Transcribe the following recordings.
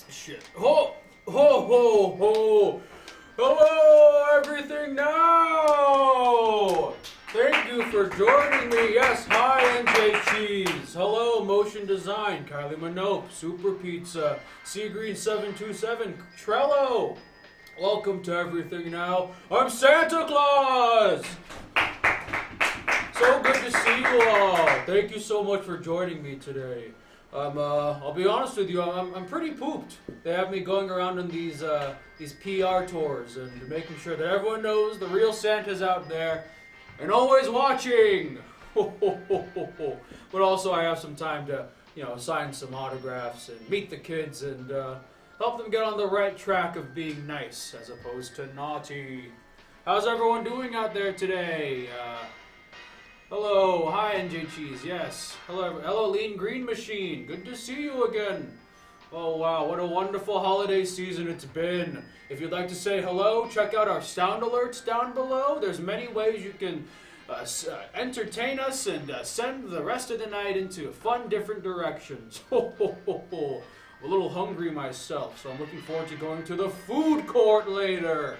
Shit. Ho! Ho, ho, ho! Hello, everything now! Thank you for joining me. Yes, hi, NJ Cheese. Hello, Motion Design, Kylie Minogue, Super Pizza, Seagreen727, Trello. Welcome to Everything Now. I'm Santa Claus! So good to see you all. Thank you so much for joining me today. I'll be honest with you, I'm pretty pooped. They have me going around on these PR tours and making sure that everyone knows the real Santa's out there and always watching. But also I have some time to, sign some autographs and meet the kids and help them get on the right track of being nice as opposed to naughty. How's everyone doing out there today? Hello, hi NJ Cheese, yes. Hello Lean Green Machine, good to see you again. Oh wow, what a wonderful holiday season it's been. If you'd like to say hello, check out our sound alerts down below. There's many ways you can entertain us and send the rest of the night into fun different directions. I'm a little hungry myself, so I'm looking forward to going to the food court later.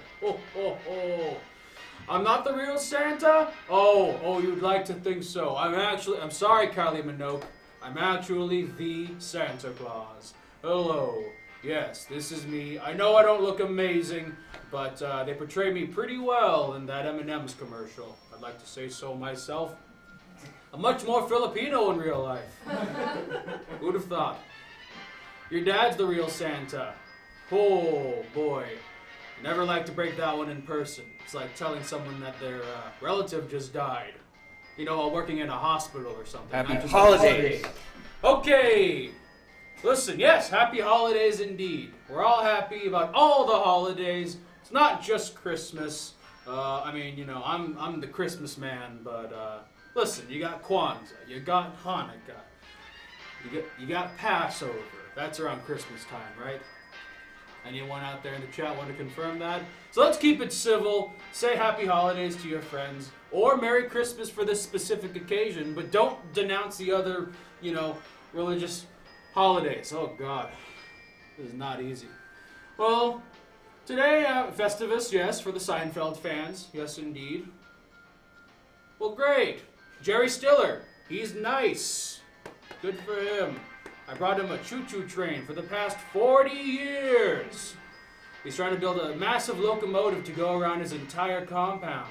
I'm not the real Santa? Oh, you'd like to think so. I'm sorry, Kylie Minogue. I'm actually the Santa Claus. Hello. Yes, this is me. I know I don't look amazing, but they portray me pretty well in that M&M's commercial. I'd like to say so myself. I'm much more Filipino in real life. Who'd have thought? Your dad's the real Santa. Oh, boy. Never like to break that one in person. It's like telling someone that their relative just died. While working in a hospital or something. Happy holidays. Okay. Listen, yes, happy holidays indeed. We're all happy about all the holidays. It's not just Christmas. I'm the Christmas man, but listen, you got Kwanzaa, you got Hanukkah, you got Passover. That's around Christmas time, right? Anyone out there in the chat want to confirm that? So let's keep it civil. Say happy holidays to your friends. Or Merry Christmas for this specific occasion. But don't denounce the other, religious holidays. Oh, God. This is not easy. Well, today, Festivus, yes, for the Seinfeld fans. Yes, indeed. Well, great. Jerry Stiller. He's nice. Good for him. I brought him a choo-choo train for the past 40 years. He's trying to build a massive locomotive to go around his entire compound.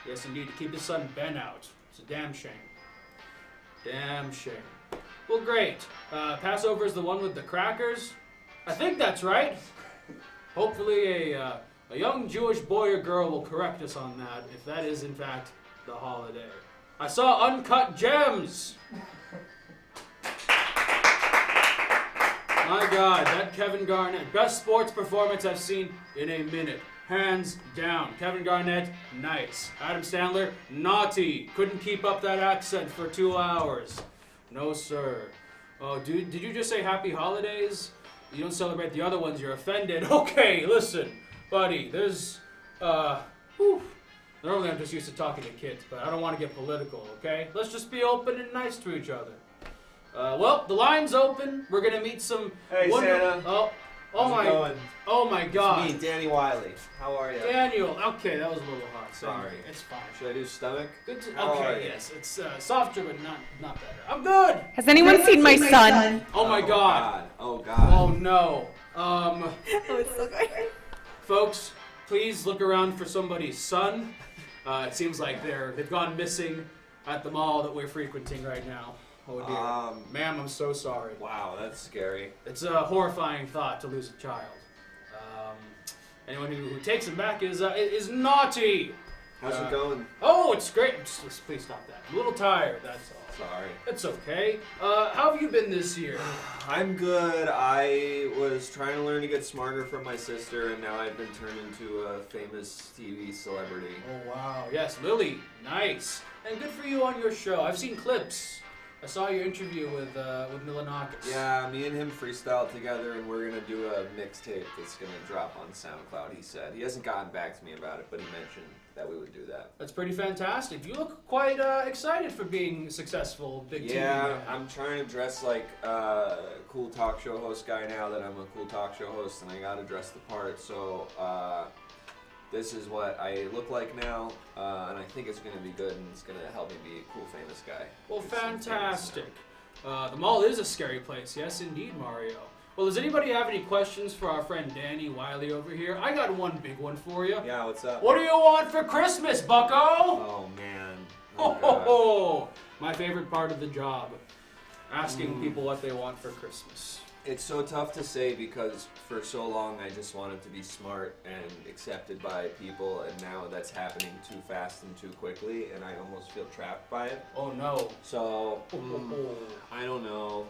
Yes, indeed, to keep his son Ben out. It's a damn shame. Damn shame. Well, great. Passover is the one with the crackers? I think that's right. Hopefully a young Jewish boy or girl will correct us on that, if that is, in fact, the holiday. I saw Uncut Gems. My God, that Kevin Garnett, best sports performance I've seen in a minute. Hands down. Kevin Garnett, nice. Adam Sandler, naughty. Couldn't keep up that accent for 2 hours. No, sir. Oh, dude, did you just say happy holidays? You don't celebrate the other ones, you're offended. Okay, listen, buddy, there's, normally I'm just used to talking to kids, but I don't want to get political, okay? Let's just be open and nice to each other. Well, the line's open. We're gonna meet some. Hey, Santa. Oh my God. It's me, Danny Wiley. How are you? Daniel. Okay, that was a little hot. Sorry. It's fine. Should I do stomach? Good. How are Okay. you? Yes. It's softer, but not better. I'm good. Has anyone seen my son? Oh my God. Oh God. Oh no. Oh, it's so great. Folks, please look around for somebody's son. It seems like they've gone missing at the mall that we're frequenting right now. Oh dear. Ma'am, I'm so sorry. Wow, that's scary. It's a horrifying thought to lose a child. Anyone who takes him back is naughty. How's it going? Oh, it's great. Just please stop that. I'm a little tired, that's all. Sorry. It's okay. How have you been this year? I'm good. I was trying to learn to get smarter from my sister, and now I've been turned into a famous TV celebrity. Oh, wow. Yes, Lily. Nice. And good for you on your show. I've seen clips. I saw your interview with Milanakis. Yeah, me and him freestyled together, and we're gonna do a mixtape that's gonna drop on SoundCloud. He said he hasn't gotten back to me about it, but he mentioned that we would do that. That's pretty fantastic. You look quite excited for being successful, big TV Yeah, man. I'm trying to dress like a cool talk show host guy now that I'm a cool talk show host, and I gotta dress the part. So this is what I look like now, and I think it's gonna be good, and it's gonna help me be a cool, famous guy. Well, fantastic. The mall is a scary place. Yes, indeed, Mario. Well, does anybody have any questions for our friend Danny Wiley over here? I got one big one for you. Yeah, what's up? What do you want for Christmas, bucko? Oh, man. Ho, ho, ho. My favorite part of the job. Asking people what they want for Christmas. It's so tough to say because for so long I just wanted to be smart and accepted by people, and now that's happening too fast and too quickly, and I almost feel trapped by it. Oh, no. So, I don't know.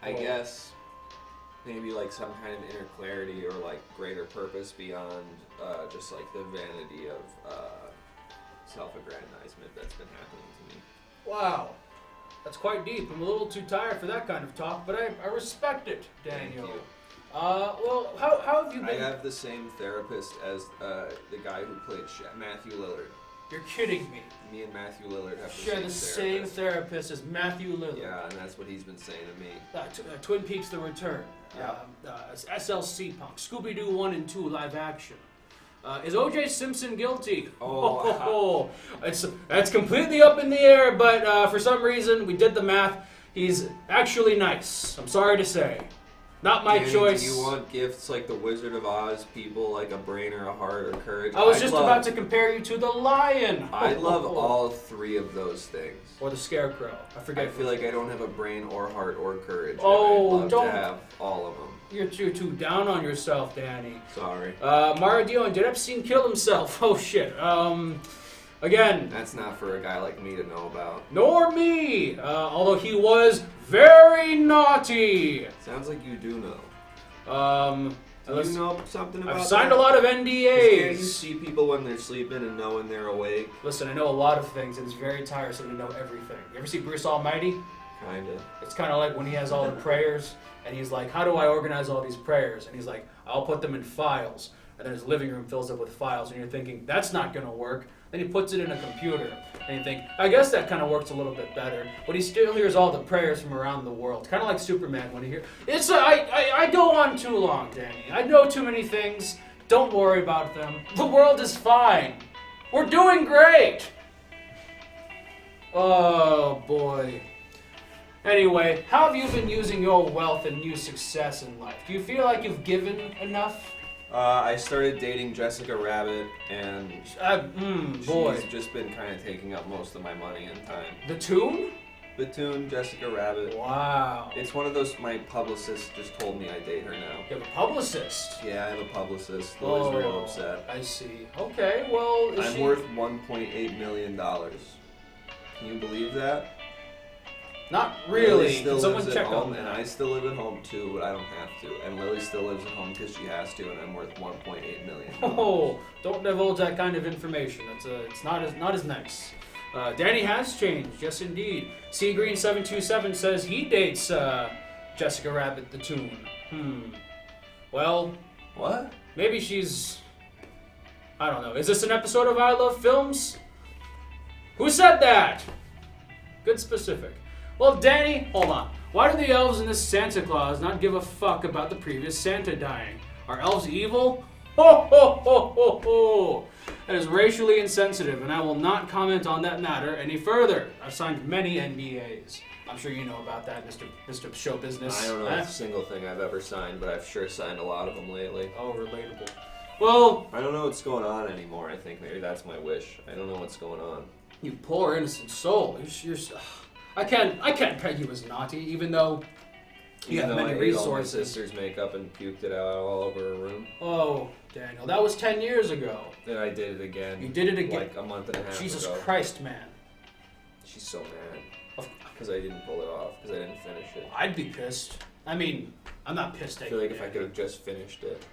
I guess maybe like some kind of inner clarity or like greater purpose beyond just like the vanity of self-aggrandizement that's been happening to me. Wow. That's quite deep. I'm a little too tired for that kind of talk, but I respect it, Daniel. Thank you. Well, how have you I been? have the same therapist as the guy who played Matthew Lillard. You're kidding me. Me and Matthew Lillard have Share the same therapist as Matthew Lillard. Yeah, and that's what he's been saying to me. Twin Peaks: The Return. SLC Punk. Scooby-Doo 1 and 2 live action. Is O.J. Simpson guilty? Oh. That's completely up in the air, but for some reason, we did the math. He's actually nice. I'm sorry to say. Not my Danny, choice. Do you want gifts like the Wizard of Oz people, like a brain or a heart or courage? I was about to compare you to the lion. I love all three of those things. Or the scarecrow. I forget. I feel like I don't have a brain or heart or courage. Oh, and I'd love don't- to have all of them. You're too down on yourself, Danny. Sorry. Mario Dion, did Epstein kill himself? Oh shit. Again, That's not for a guy like me to know about. nor me. Although he was very naughty. Sounds like you do know. Do Let's- you know something about I've signed that? a lot of 'Cause Can't you NDAs. see people when they're sleeping and know when they're awake? Listen, I know a lot of things, and it's very tiresome to know everything. You ever see Bruce Almighty? Kinda. It's kind of like when he has all the prayers, and he's like, how do I organize all these prayers? And he's like, I'll put them in files. And then his living room fills up with files, and you're thinking, that's not going to work. Then he puts it in a computer, and you think, I guess that kind of works a little bit better. But he still hears all the prayers from around the world. Kind of like Superman when he hears... I go on too long, Danny. I know too many things. Don't worry about them. The world is fine. We're doing great. Oh, boy. Anyway, how have you been using your wealth and new success in life? Do you feel like you've given enough? I started dating Jessica Rabbit, and Boy. she's just been kind of taking up most of my money and time. The tune? Batoon, Jessica Rabbit. Wow. It's one of those, my publicist just told me I date her now. You have a publicist? Yeah, I have a publicist. Lily's real upset. I see. Okay, well, is I'm she... worth $1.8 million. Can you believe that? Not Lily really. still Can someone lives at check home, on and that? I still live at home too, but I don't have to. And Lily still lives at home because she has to, and I'm worth $1.8 million. Oh, don't divulge that kind of information. It's not as nice. Danny has changed, yes indeed. Seagreen727 says he dates Jessica Rabbit the Tune. Well, What? maybe she's... I don't know. Is this an episode of I Love Films? Who said that? Good specific. Well, Danny, hold on. Why do the elves in this Santa Claus not give a fuck about the previous Santa dying? Are elves evil? Ho ho ho ho ho! That is racially insensitive, and I will not comment on that matter any further. I've signed many NDAs. I'm sure you know about that, Mr. Show Business. I don't know a single thing I've ever signed, but I've sure signed a lot of them lately. Oh, relatable. Well, I don't know what's going on anymore. I think maybe that's my wish. I don't know what's going on. you poor innocent soul. I can't peg you as naughty, even though you Even have though many I ate all my resources. sister's makeup and puked it out all over her room. Oh, Daniel, that was 10 years ago. Then I did it again. You did it again. Like a month and a half Jesus ago. Christ, man. She's so mad. Of- Because I didn't pull it off. Because I didn't finish it. I'd be pissed. I mean, I'm not pissed I at feel you. like if I could have just finished it.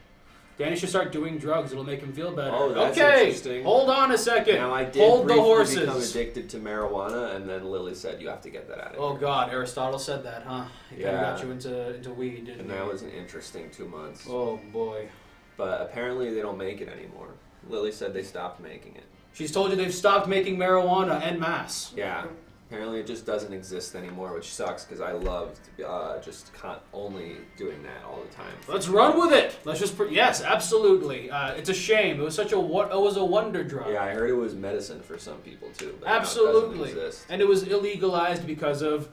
Danny should start doing drugs. It'll make him feel better. Oh, that's okay, interesting. hold on a second. Now, I did hold the briefly horses. become addicted to marijuana, and then Lily said, you have to get that out of Oh, here. God, Aristotle said that, huh? He kind of Yeah. got you into weed, didn't And he? that was an interesting 2 months. Oh, boy. But apparently they don't make it anymore. Lily said they stopped making it. She's told you they've stopped making marijuana en masse. Yeah. Apparently it just doesn't exist anymore, which sucks because I loved only doing that all the time. Let's run with it. Let's just yes, absolutely. It's a shame. It was such a wonder drug. Yeah, I heard it was medicine for some people too. But now Absolutely. it doesn't exist. And it was illegalized because of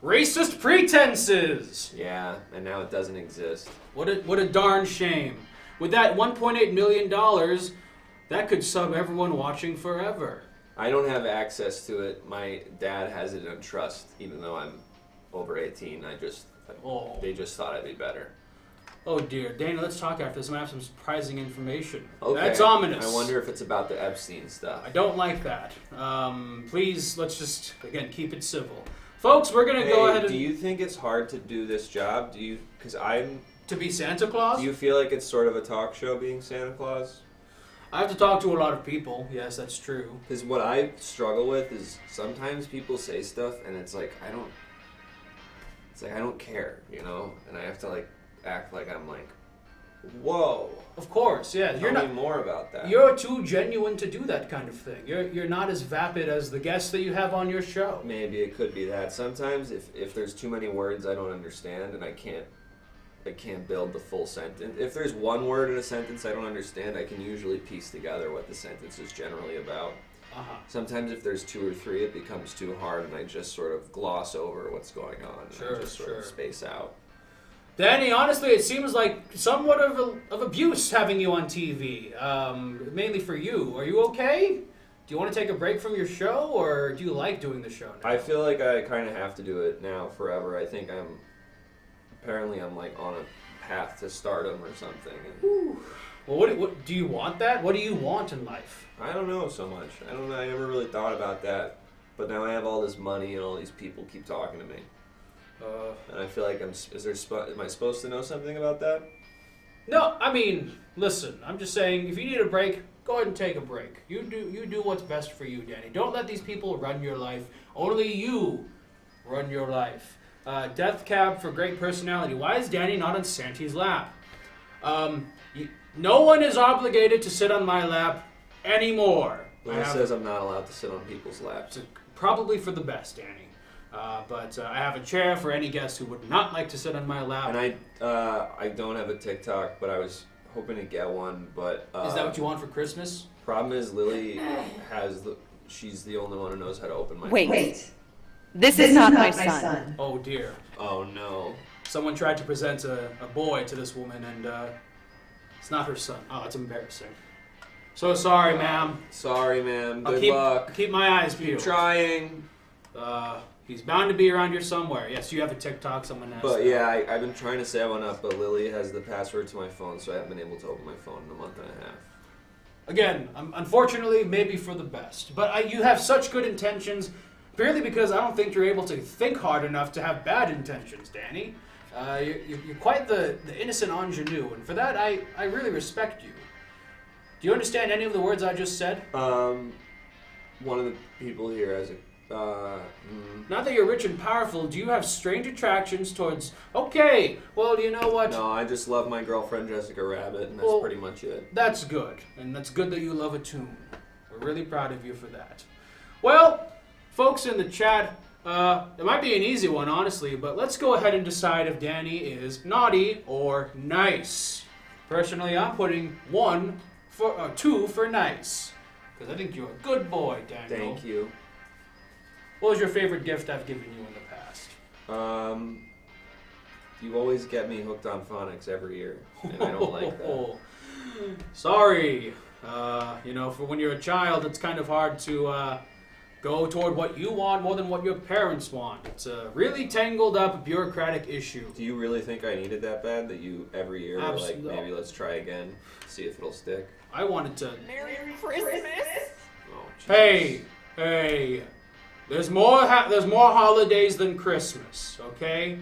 racist pretenses. Yeah, and now it doesn't exist. What a darn shame. With that $1.8 million, that could sub everyone watching forever. I don't have access to it. My dad has it on trust, even though I'm over 18. They just thought I'd be better. Oh dear. Dana, let's talk after this. I have some surprising information. Okay. That's ominous. I wonder if it's about the Epstein stuff. I don't like that. Please, let's just, again, keep it civil. Folks, we're going to go ahead and... do you think it's hard to do this job? To be Santa Claus? Do you feel like it's sort of a talk show being Santa Claus? I have to talk to a lot of people. Yes, that's true. Because what I struggle with is sometimes people say stuff and it's like I don't care, you know, and I have to like act like I'm like, whoa. Of course, yeah. Tell me more about that. You're too genuine to do that kind of thing. You're not as vapid as the guests that you have on your show. Maybe it could be that. Sometimes if there's too many words I don't understand and I can't build the full sentence. If there's one word in a sentence I don't understand, I can usually piece together what the sentence is generally about. Uh-huh. Sometimes if there's two or three, it becomes too hard and I just sort of gloss over what's going on. Sure, and just sort of space out. Danny, honestly, it seems like somewhat of abuse having you on TV, mainly for you. Are you okay? Do you want to take a break from your show, or do you like doing the show now? I feel like I kind of have to do it now forever. I think I'm like on a path to stardom or something. And well, what do you want that? What do you want in life? I don't know so much. I don't know. I never really thought about that. But now I have all this money and all these people keep talking to me. And I feel like am I supposed to know something about that? No, I mean, listen, I'm just saying, if you need a break, go ahead and take a break. You do what's best for you, Danny. Don't let these people run your life. Only you run your life. Death Cab for great personality. Why is Danny not on Santy's lap? No one is obligated to sit on my lap anymore. Lily says I'm not allowed to sit on people's laps. Probably for the best, Danny. But I have a chair for any guest who would not like to sit on my lap. And I don't have a TikTok, but I was hoping to get one. But is that what you want for Christmas? Problem is, Lily she's the only one who knows how to open my. Wait. This is not my son. Oh dear. Oh no. Someone tried to present a boy to this woman, and it's not her son. Oh, that's embarrassing. So sorry, ma'am. Sorry, ma'am. I'll Good luck. Keep my eyes peeled. Keep trying. He's bound to be around here somewhere. Yes, you have a TikTok. Someone asked. But yeah, I've been trying to set one up, but Lily has the password to my phone, so I haven't been able to open my phone in a month and a half. Again, unfortunately, maybe for the best. But you have such good intentions, purely because I don't think you're able to think hard enough to have bad intentions, Danny. You're quite the innocent ingenue, and for that, I really respect you. Do you understand any of the words I just said? One of the people here has a. Now that you're rich and powerful, do you have strange attractions towards... Okay, well, you know what? No, I just love my girlfriend Jessica Rabbit, and that's pretty much it. That's good, and that's good that you love a tune. We're really proud of you for that. Well, folks in the chat, it might be an easy one, honestly, but let's go ahead and decide if Danny is naughty or nice. Personally, I'm putting 2 for nice, because I think you're a good boy, Daniel. Thank you. What was your favorite gift I've given you in the past? You always get me hooked on phonics every year, and I don't like that. Sorry. For when you're a child, it's kind of hard to go toward what you want more than what your parents want. It's a really tangled up bureaucratic issue. Do you really think I needed that bad that you every year were like, Absolutely. maybe let's try again, see if it'll stick? I wanted to... Merry Christmas. Oh, jeez. Hey. There's more holidays than Christmas, okay?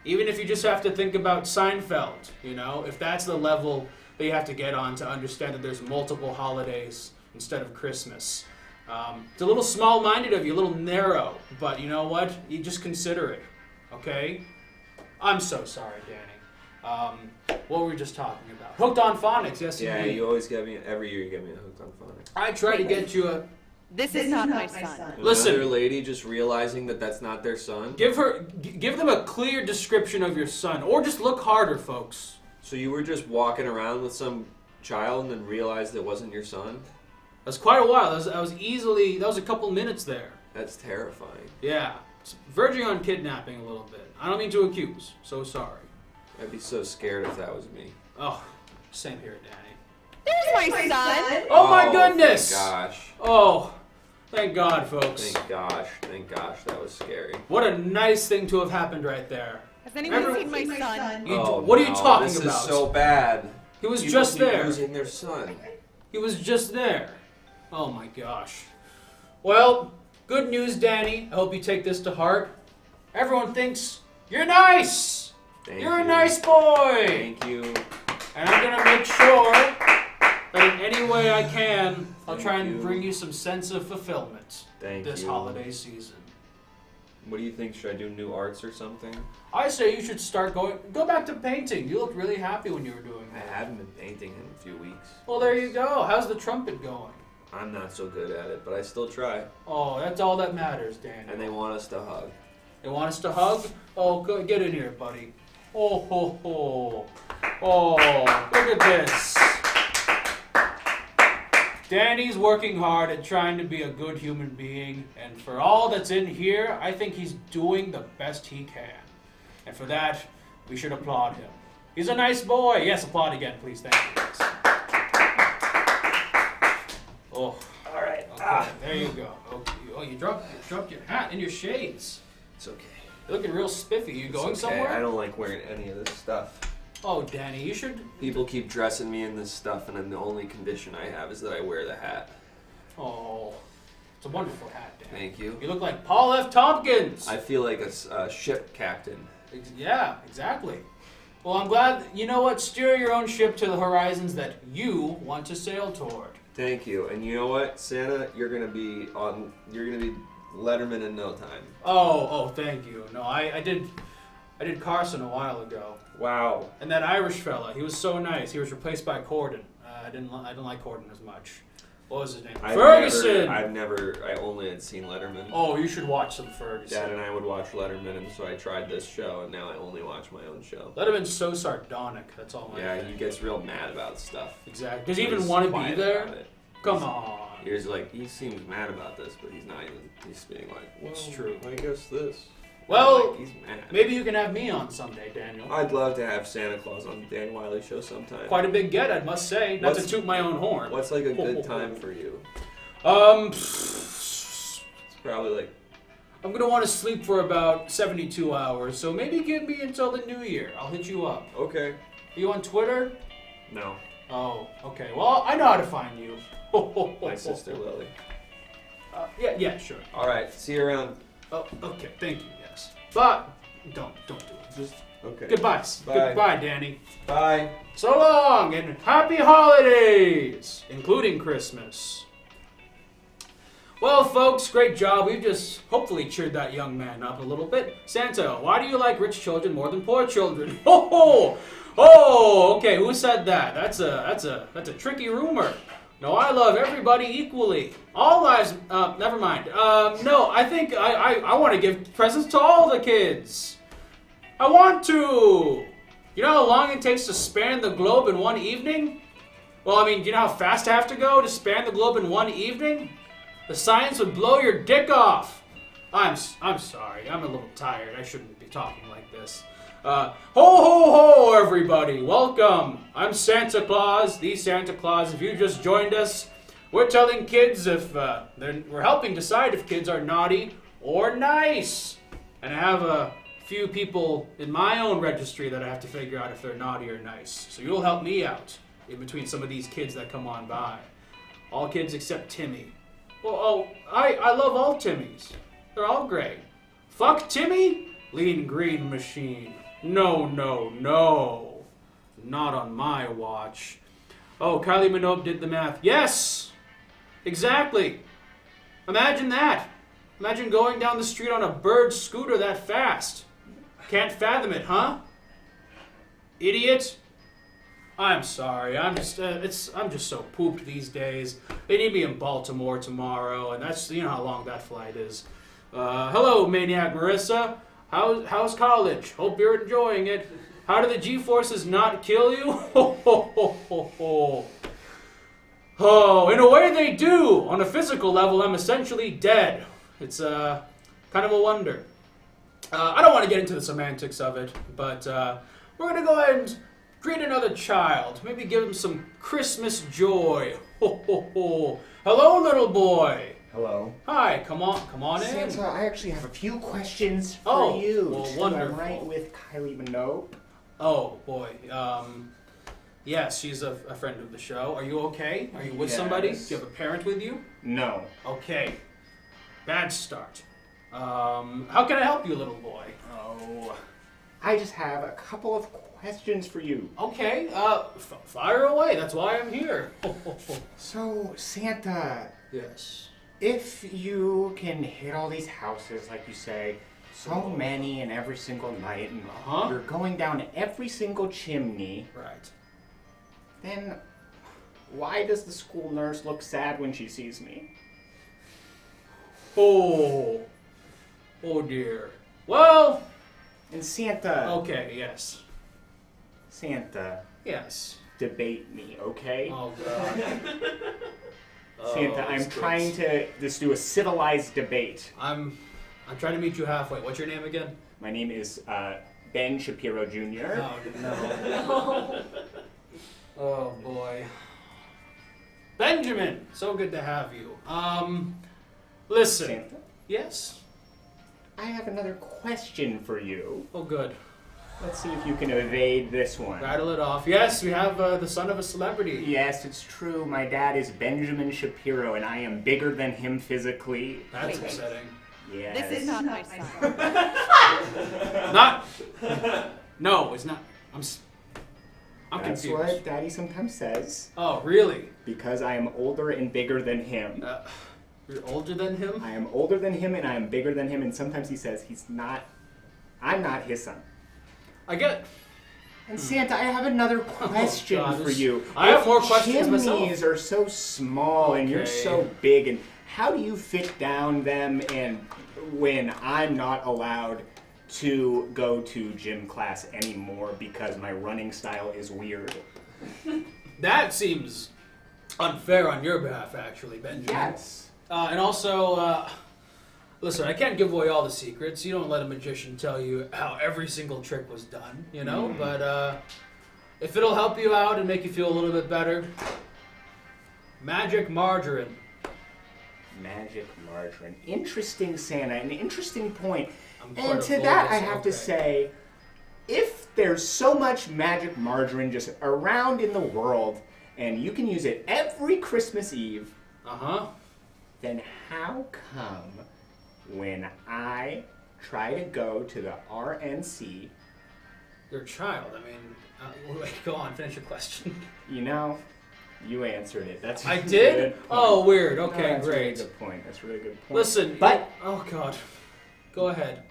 Even if you just have to think about Seinfeld, if that's the level that you have to get on to understand that there's multiple holidays instead of Christmas. It's a little small-minded of you, a little narrow, but you know what? You just consider it, okay? I'm so sorry, Danny. What were we just talking about? Hooked on Phonics, yes Yeah, indeed. you always get me, every year you get me a Hooked on Phonics. I try to get you a... This is not my son. Listen. Another lady just realizing that that's not their son. Give them a clear description of your son, or just look harder, folks. So you were just walking around with some child and then realized it wasn't your son? That's quite a while. That was a couple minutes there. That's terrifying. Yeah, it's verging on kidnapping a little bit. I don't mean to accuse. So sorry. I'd be so scared if that was me. Oh, same here, Danny. There's my son. Oh my goodness! Thank gosh. Oh, thank God, folks. Thank gosh, that was scary. What a nice thing to have happened right there. Has anyone seen my son? What are you talking this about? This is so bad. He was People just keep there. losing their son. He was just there. Oh my gosh. Well, good news, Danny. I hope you take this to heart. Everyone thinks you're nice. You're a nice boy. Thank you. And I'm gonna make sure that in any way I can, I'll try and Thank you. bring you some sense of fulfillment Thank this you. holiday season. What do you think? Should I do new arts or something? I say you should go back to painting. You looked really happy when you were doing I that. haven't been painting in a few weeks. Well, there you go. How's the trumpet going? I'm not so good at it, but I still try. Oh, that's all that matters, Danny. And they want us to hug. They want us to hug? Oh, go, get in here, buddy. Oh, ho, ho. Oh, look at this. Danny's working hard at trying to be a good human being, and for all that's in here, I think he's doing the best he can. And for that, we should applaud him. He's a nice boy. Yes, applaud again, please. Thank you. Yes. Oh. All right. Okay, there you go. Okay. Oh, you dropped your hat and your shades. It's okay. You're looking real spiffy. You going It's okay. somewhere? I don't like wearing any of this stuff. Oh, Danny, you should... People keep dressing me in this stuff, and then the only condition I have is that I wear the hat. Oh, it's a wonderful hat, Danny. Thank you. You look like Paul F. Tompkins. I feel like a ship captain. Yeah, exactly. Well, I'm glad... You know what? Steer your own ship to the horizons that you want to sail toward. Thank you. And you know what, Santa, you're gonna be Letterman in no time. Oh, thank you. No, I did Carson a while ago. Wow. And that Irish fella, he was so nice. He was replaced by Corden. I didn't like Corden as much. What was his name? Ferguson! I only had seen Letterman. Oh, you should watch some Ferguson. Dad and I would watch Letterman, and so I tried this show, and now I only watch my own show. Letterman's so sardonic. That's all my Yeah, thing. he gets real mad about stuff. Exactly. Does he even He's want to be quiet there? about it. Come on. He's like, he seems mad about this, but he's not even. He's being like, well, It's true. I guess this. Well, Like, he's mad. maybe you can have me on someday, Daniel. I'd love to have Santa Claus on the Dan Wiley show sometime. Quite a big get, I must say. Not to What's- toot my own horn. What's like a good time for you? It's Probably like, I'm gonna want to sleep for about 72 hours, so maybe give me until the new year. I'll hit you up. okay. Are you on Twitter? No, Oh, okay. Well, I know how to find you. my sister Lily. Yeah, sure. All right, see you around. Oh, okay. Thank you. Yes, but don't do it. Just okay. Goodbye. Bye. Goodbye, Danny. Bye. So long and happy holidays, including Christmas. Well, folks, great job. We've just hopefully cheered that young man up a little bit. Santa, why do you like rich children more than poor children? Oh, okay. Who said that? That's a tricky rumor. No, I love everybody equally. All lives. Never mind. No, I think I want to give presents to all the kids. I want to. You know how long it takes to span the globe in one evening? Well, I mean, do you know how fast I have to go to span the globe in one evening? The science would blow your dick off. I'm sorry. I'm a little tired. I shouldn't be talking like this. Ho, ho, ho, everybody. Welcome. I'm Santa Claus, the Santa Claus. If you just joined us, we're telling kids we're helping decide if kids are naughty or nice. And I have a few people in my own registry that I have to figure out if they're naughty or nice. So you'll help me out in between some of these kids that come on by. All kids except Timmy. Well, I love all Timmys. They're all great. Fuck Timmy? Lean Green Machine. No. Not on my watch. Oh, Kylie Minogue did the math. Yes! Exactly. Imagine that. Imagine going down the street on a bird scooter that fast. Can't fathom it, huh? Idiot. I'm sorry. I'm just so pooped these days. They need me in Baltimore tomorrow, and that's how long that flight is. Hello, Maniac Marissa. How's college? Hope you're enjoying it. How do the G-forces not kill you? Oh, in a way they do. On a physical level, I'm essentially dead. It's kind of a wonder. I don't want to get into the semantics of it, but we're going to go ahead and greet another child. Maybe give him some Christmas joy. Hello, little boy. Hello. Hi, come on in. Santa, I actually have a few questions for you. Well, Am wonderful. I right with Kylie Minogue? Oh, boy. Yes, she's a friend of the show. Are you okay? Are you with somebody? Do Yes. you have a parent with you? No. Okay. Bad start. How can I help you, little boy? Oh. I just have a couple of questions for you. Okay, fire away. That's why I'm here. So, Santa, Yes. if you can hit all these houses, like you say, so many and every single night, and Uh-huh. you're going down every single chimney, Right. then why does the school nurse look sad when she sees me? Oh dear. Well, And Santa, okay, yes. Santa, Yes. debate me, okay? Oh, God. Santa, Oh, I'm this trying to just do a civilized debate. I'm trying to meet you halfway. What's your name again? My name is Ben Shapiro Jr. Oh, no. Oh, boy. Benjamin, so good to have you. Listen. Santa, Yes? I have another question for you. Oh, good. Let's see if you can evade this one. Rattle it off. Yes, we have the son of a celebrity. Yes, it's true. My dad is Benjamin Shapiro, and I am bigger than him physically. That's Wait. upsetting. Yes. This is not my son. Not. No, it's not. I'm That's confused. what Daddy sometimes says, Oh, really? because I am older and bigger than him. You're older than him? I am older than him, and I am bigger than him, and sometimes he says I'm not his son. I get. And Santa, I have another question God, for this- you. I have If more questions myself. chimneys are so small and you're Okay. so big, and how do you fit down them? And when I'm not allowed to go to gym class anymore because my running style is weird? That seems unfair on your behalf, actually, Benjamin. Yes. And also, listen, I can't give away all the secrets. You don't let a magician tell you how every single trick was done, you know? But if it'll help you out and make you feel a little bit better, magic margarine. Magic margarine. Interesting, Santa. An interesting point. I'm quite And a to that, I bogus- have to okay. say, if there's so much magic margarine just around in the world, and you can use it every Christmas Eve, Uh-huh. then how come when I try to go to the RNC, You're a child. I mean, wait, go on, finish your question. you know, you answered it. That's a I good did? point. Oh, weird. No, Okay, that's a really great. good point. That's a really good point. Listen, But- oh God, go ahead.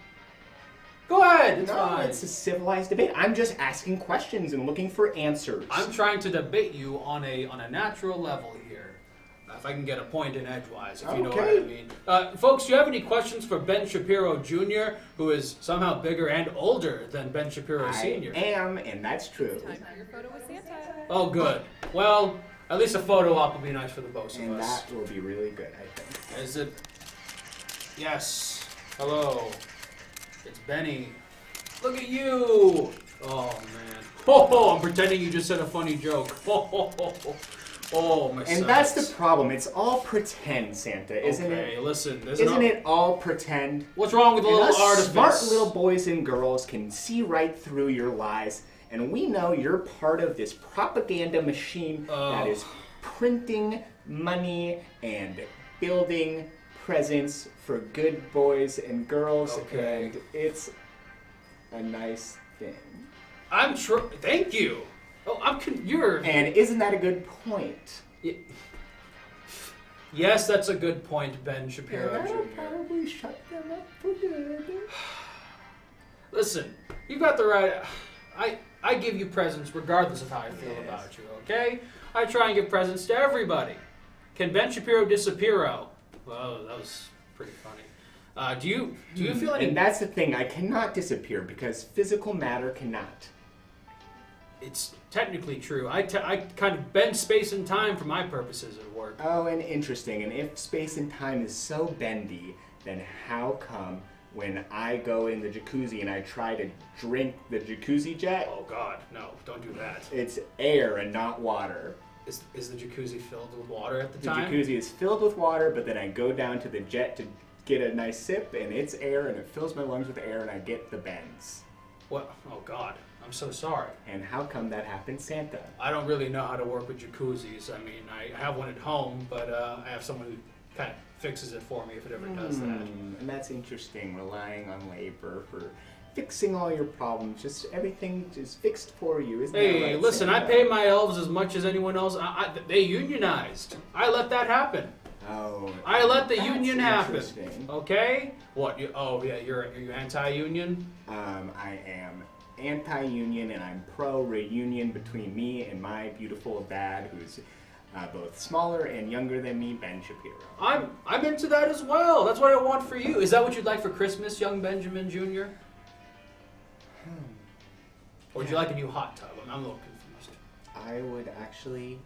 Go ahead. It's no, fine. it's a civilized debate. I'm just asking questions and looking for answers. I'm trying to debate you on a natural level here. If I can get a point in edgewise, if you know what I Okay. mean. Folks, do you have any questions for Ben Shapiro Jr., who is somehow bigger and older than Ben Shapiro I Sr.? am, and that's true. Time for your photo with Santa. Oh, good. Well, at least a photo op will be nice for the both of And us. that will be really good, I think. Is it? Yes. Hello. It's Benny. Look at you. Oh man. Oh, I'm pretending you just said a funny joke. Oh, my And that's the sides. problem. It's all pretend, Santa, isn't okay, it? listen. Isn't it all pretend? What's wrong with a And little us artifice? smart little boys and girls can see right through your lies, and we know you're part of this propaganda machine that is printing money and building presents for good boys and girls, Okay. and it's a nice thing. Thank you. Oh, you're. And isn't that a good point? Yes, that's a good point, Ben Shapiro That'll Jr. probably shut them up for good. Listen, you got the right. I give you presents regardless of how I feel Yes. about you, okay? I try and give presents to everybody. Can Ben Shapiro disappear? Well, that was pretty funny. Do you feel any? And that's the thing, I cannot disappear because physical matter cannot. It's technically true. I kind of bend space and time for my purposes at work. Oh, and interesting. And if space and time is so bendy, then how come when I go in the jacuzzi and I try to drink the jacuzzi jet, Oh God, no! Don't do that. it's air and not water? Is the jacuzzi filled with water at the The time? jacuzzi is filled with water, but then I go down to the jet to get a nice sip, and it's air, and it fills my lungs with air, and I get the bends. What? Oh God, I'm so sorry. And how come that happened, Santa? I don't really know how to work with jacuzzis. I mean, I have one at home, but I have someone who kind of fixes it for me if it ever does that. And that's interesting, relying on labor for fixing all your problems. Just everything is fixed for you, isn't that Hey, right, listen, I Santa? pay my elves as much as anyone else. They unionized. I let that happen. Oh, I let the that's union happen. interesting. Okay? What? Oh yeah, you're anti-union. I am anti-union, and I'm pro-reunion between me and my beautiful dad, who's both smaller and younger than me, Ben Shapiro. I'm into that as well. That's what I want for you. Is that what you'd like for Christmas, young Benjamin Jr.? Or would you like a new hot tub? I'm a little confused. I would actually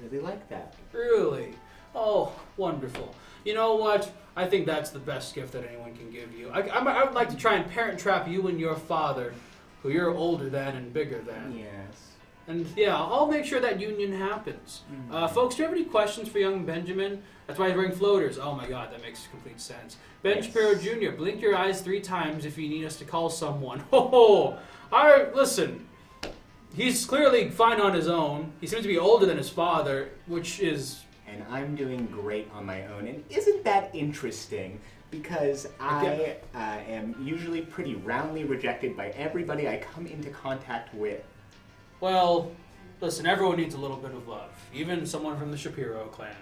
really like that. Really? Oh, wonderful. You know what? I think that's the best gift that anyone can give you. I would like to try and parent trap you and your father, who you're older than and bigger than. Yes. And yeah, I'll make sure that union happens. Folks, do you have any questions for young Benjamin? That's why he's wearing floaters. Oh my God, that makes complete sense. Ben Yes. Shapiro Jr., blink your eyes 3 times if you need us to call someone. Ho! Listen, he's clearly fine on his own. He seems to be older than his father, which is... And I'm doing great on my own. And isn't that interesting? Because I am usually pretty roundly rejected by everybody I come into contact with. Well, listen, everyone needs a little bit of love. Even someone from the Shapiro clan.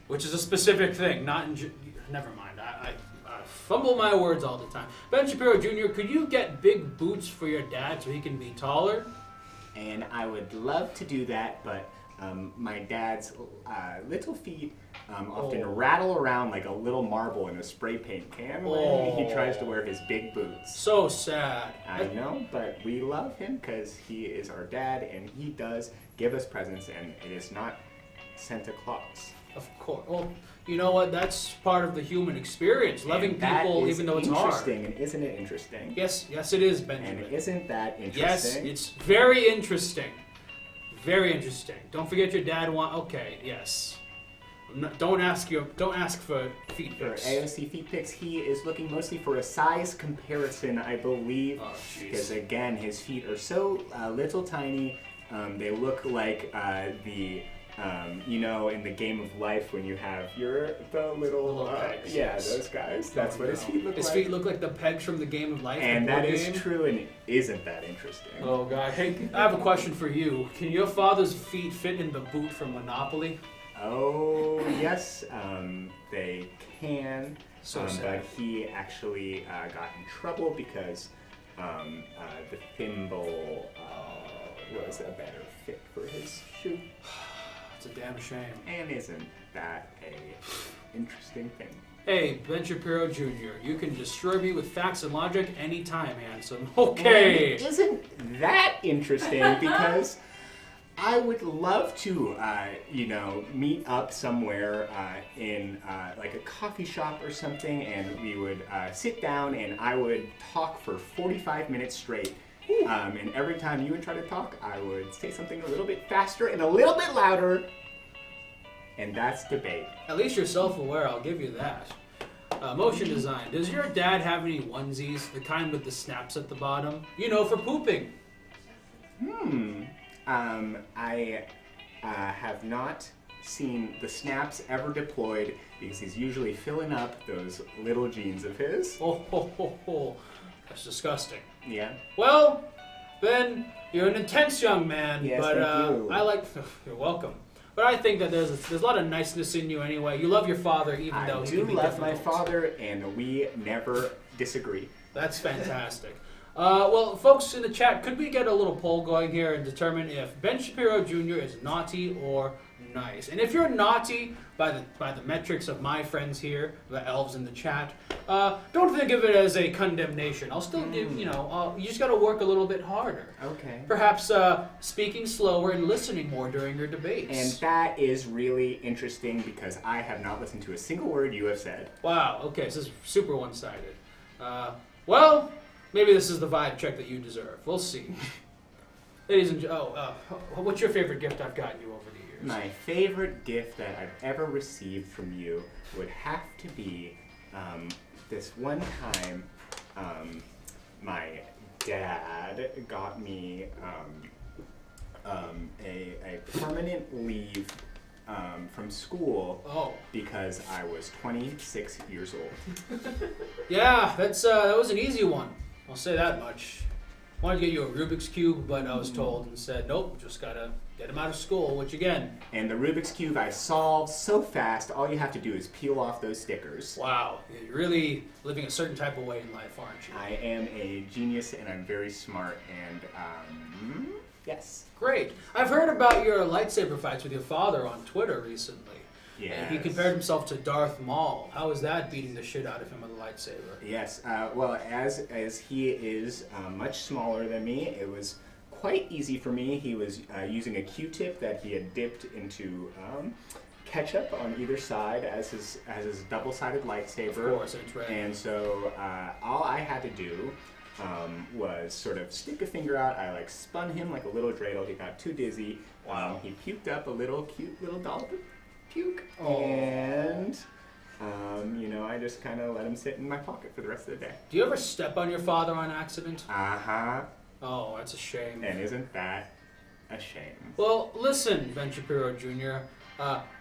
Which is a specific thing, not in... Never mind, I fumble my words all the time. Ben Shapiro Jr., could you get big boots for your dad so he can be taller? And I would love to do that, but my dad's little feet often Oh. rattle around like a little marble in a spray paint can when he tries to wear his big boots. So sad. I know, but we love him because he is our dad and he does give us presents, and it is not Santa Claus. Of course. Well, you know what? That's part of the human experience. Loving And that people is even though it's interesting, hard. and isn't it interesting? Yes, it is, And Benjamin. isn't that Yes, interesting? it's very interesting. Very interesting. Don't forget your dad Okay, yes. Don't ask for feet For pics. AOC feet pics, he is looking mostly for a size comparison, I believe, Oh, because jeez. again, his feet are so little tiny. They look like you know, in the Game of Life when you have the little pegs, yeah, yes. those guys. That's what his feet look His like. feet look like the pegs from the Game of Life. And the that board is game. true, and isn't that interesting? Oh God! Hey, I have a question for you. Can your father's feet fit in the boot from Monopoly? Oh yes, they can. So but sad. he actually got in trouble because the thimble was a better fit for his shoe. It's a damn shame. And isn't that a interesting thing? Hey, Ben Shapiro Jr., you can destroy me with facts and logic anytime, handsome. Okay. And isn't that interesting? Because I would love to, meet up somewhere in like a coffee shop or something, and we would sit down and I would talk for 45 minutes straight. And every time you would try to talk, I would say something a little bit faster and a little bit louder. And that's debate. At least you're self-aware, I'll give you that. Motion design. Does your dad have any onesies? The kind with the snaps at the bottom? You know, for pooping. I have not seen the snaps ever deployed because he's usually filling up those little jeans of his. Oh, ho, ho, ho. That's disgusting. Yeah. Well, Ben, you're an intense young man, Yes, but thank you. I like. You're welcome. But I think that there's a lot of niceness in you anyway. You love your father, even though I he do can be love my difficult. father, and we never disagree. That's fantastic. Well, folks in the chat, could we get a little poll going here and determine if Ben Shapiro Jr. is naughty or nice? And if you're naughty by the metrics of my friends here, the elves in the chat, don't think of it as a condemnation. I'll still give, you just got to work a little bit harder. Okay. Perhaps speaking slower and listening more during your debates. And that is really interesting because I have not listened to a single word you have said. Wow, okay, so this is super one-sided. Well, maybe this is the vibe check that you deserve. We'll see. Ladies and what's your favorite gift I've gotten you over the years? My favorite gift that I've ever received from you would have to be this one time my dad got me a permanent leave from school Oh, because I was 26 years old. yeah, that was an easy one. I'll say that much. Wanted to get you a Rubik's Cube, but I was told and said, nope, just gotta get him out of school, which again, And the Rubik's Cube I solved so fast, all you have to do is peel off those stickers. wow, you're really living a certain type of way in life, aren't you? I am a genius and I'm very smart and, yes. Great. I've heard about your lightsaber fights with your father on Twitter recently. Yes. He compared himself to Darth Maul. How was that beating the shit out of him with a lightsaber? Yes, well, as he is much smaller than me, it was quite easy for me. He was using a Q-tip that he had dipped into ketchup on either side as his double-sided lightsaber. Of course, it's red. And so all I had to do was sort of stick a finger out. I spun him like a little dreidel. He got too dizzy. Wow. He puked up a little cute little dollop of puke. Oh. And I just kind of let him sit in my pocket for the rest of the day. Do you ever step on your father on accident? Uh-huh. Oh, that's a shame. And isn't that a shame? Well, listen, Ben Shapiro Jr.,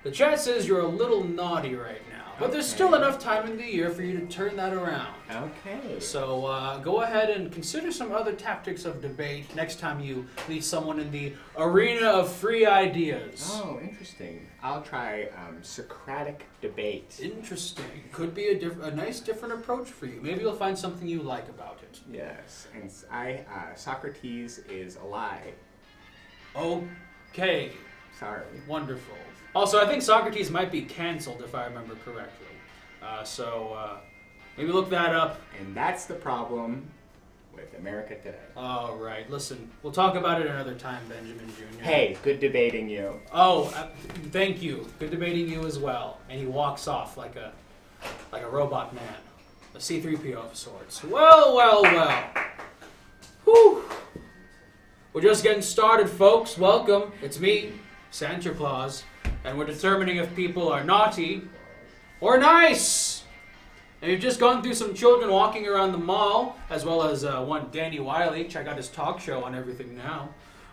the chat says you're a little naughty right now, but there's Okay. still enough time in the year for you to turn that around. Okay. So go ahead and consider some other tactics of debate next time you meet someone in the arena of free ideas. Oh, interesting. I'll try Socratic debate. Interesting. Could be a nice different approach for you. Maybe you'll find something you like about it. Yes, and Socrates is a lie. Okay. Sorry. Wonderful. Also, I think Socrates might be canceled if I remember correctly. Maybe look that up. And that's the problem with America today. All right. Listen, we'll talk about it another time, Benjamin Jr. Hey, good debating you. Oh, thank you. Good debating you as well. And he walks off like a robot man, a C-3PO of sorts. Well. Whew. We're just getting started, folks. Welcome. It's me, Santa Claus, and we're determining if people are naughty or nice. And we've just gone through some children walking around the mall, as well as one Danny Wiley. Check out his talk show on Everything Now.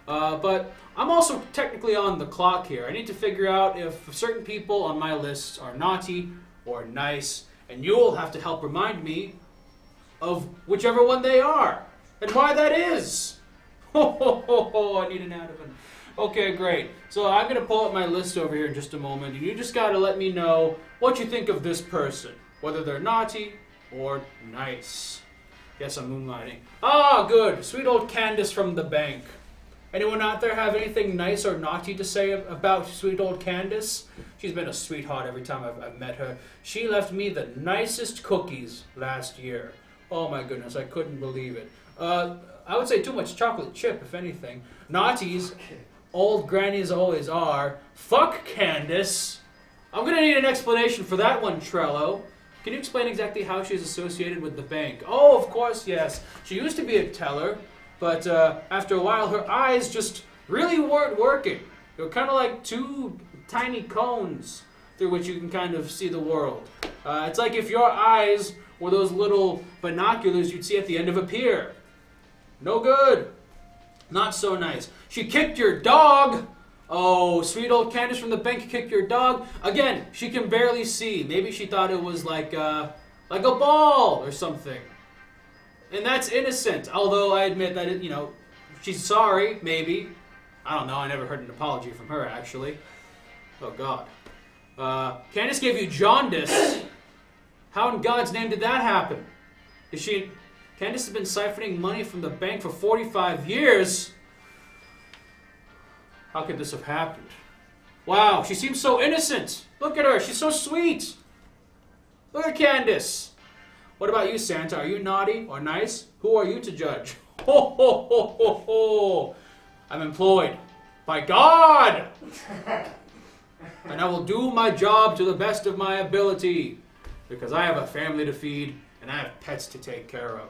But I'm also technically on the clock here. I need to figure out if certain people on my list are naughty or nice, and you'll have to help remind me of whichever one they are and why that is. I need an Ativan. Okay, great. So I'm going to pull up my list over here in just a moment, and you just got to let me know what you think of this person, whether they're naughty or nice. Yes, I'm moonlighting. Ah, good. Sweet old Candace from the bank. Anyone out there have anything nice or naughty to say about sweet old Candace? She's been a sweetheart every time I've met her. She left me the nicest cookies last year. Oh my goodness, I couldn't believe it. I would say too much chocolate chip, if anything. Naughties, old grannies always are. Fuck Candace. I'm gonna need an explanation for that one, Trello. Can you explain exactly how she's associated with the bank? Oh, of course, yes. She used to be a teller, but after a while her eyes just really weren't working. They were kind of like two tiny cones through which you can kind of see the world. It's like if your eyes were those little binoculars you'd see at the end of a pier. No good. Not so nice. She kicked your dog. Oh, sweet old Candace from the bank kicked your dog. Again, she can barely see. Maybe she thought it was like a ball or something. And that's innocent. Although I admit that she's sorry, maybe. I don't know, I never heard an apology from her, actually. Oh, God. Candace gave you jaundice. How in God's name did that happen? Candace has been siphoning money from the bank for 45 years. How could this have happened? Wow, she seems so innocent. Look at her, she's so sweet. Look at Candace. What about you, Santa? Are you naughty or nice? Who are you to judge? Ho, ho, ho, ho, ho. I'm employed by God. And I will do my job to the best of my ability. Because I have a family to feed and I have pets to take care of.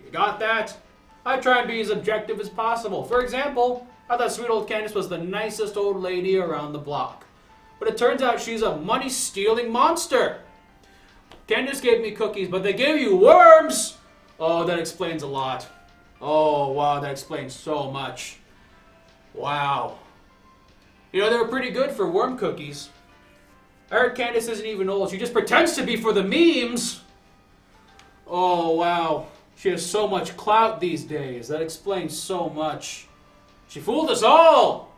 You got that? I try and be as objective as possible. For example, I thought sweet old Candace was the nicest old lady around the block. But it turns out she's a money-stealing monster. Candace gave me cookies, but they gave you worms! Oh, that explains a lot. Oh, wow, that explains so much. Wow. You know, they were pretty good for worm cookies. I heard Candace isn't even old. She just pretends to be for the memes. Oh, wow. She has so much clout these days. That explains so much. She fooled us all.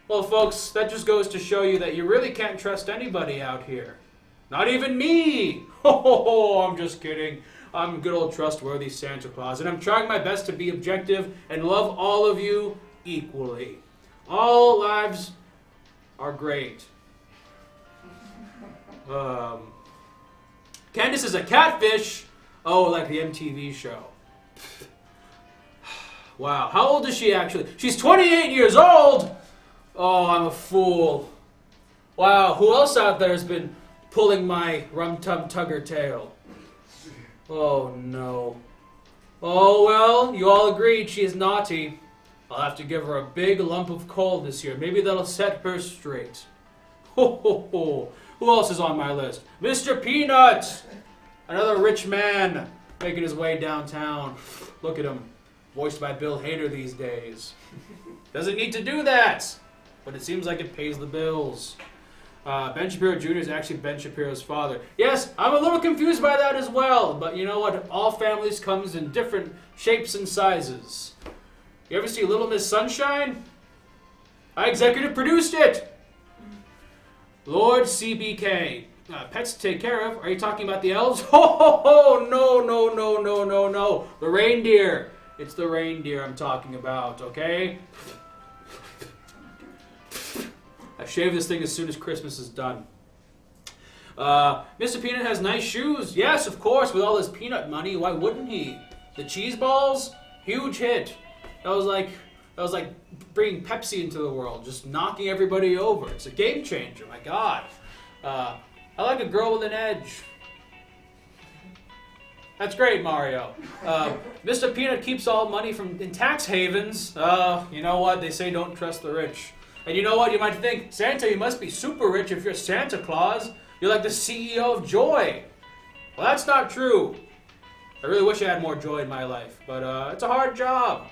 Well, folks, that just goes to show you that you really can't trust anybody out here. Not even me. Oh, I'm just kidding. I'm good old trustworthy Santa Claus, and I'm trying my best to be objective and love all of you equally. All lives are great. Candace is a catfish. Oh, like the MTV show. Wow, how old is she actually? She's 28 years old! Oh, I'm a fool. Wow, who else out there has been pulling my rum-tum-tugger tail? Oh, no. Oh, well, you all agreed she is naughty. I'll have to give her a big lump of coal this year. Maybe that'll set her straight. Ho, ho, ho. Who else is on my list? Mr. Peanut! Another rich man making his way downtown. Look at him. Voiced by Bill Hader these days. Doesn't need to do that, but it seems like it pays the bills. Ben Shapiro Jr. is actually Ben Shapiro's father. Yes, I'm a little confused by that as well, but you know what? All families comes in different shapes and sizes. You ever see Little Miss Sunshine? I executive produced it. Lord CBK. Pets to take care of. Are you talking about the elves? Ho, ho, ho! No, no, no, no, no, no. The reindeer. It's the reindeer I'm talking about, okay? I shave this thing as soon as Christmas is done. Mr. Peanut has nice shoes. Yes, of course, with all his peanut money, why wouldn't he? The cheese balls, huge hit. That was like bringing Pepsi into the world, just knocking everybody over. It's a game changer, my God. I like a girl with an edge. That's great, Mario. Mr. Peanut keeps all money in tax havens. You know what? They say don't trust the rich. And you know what? You might think, Santa, you must be super rich if you're Santa Claus. You're like the CEO of Joy. Well, that's not true. I really wish I had more joy in my life, but it's a hard job.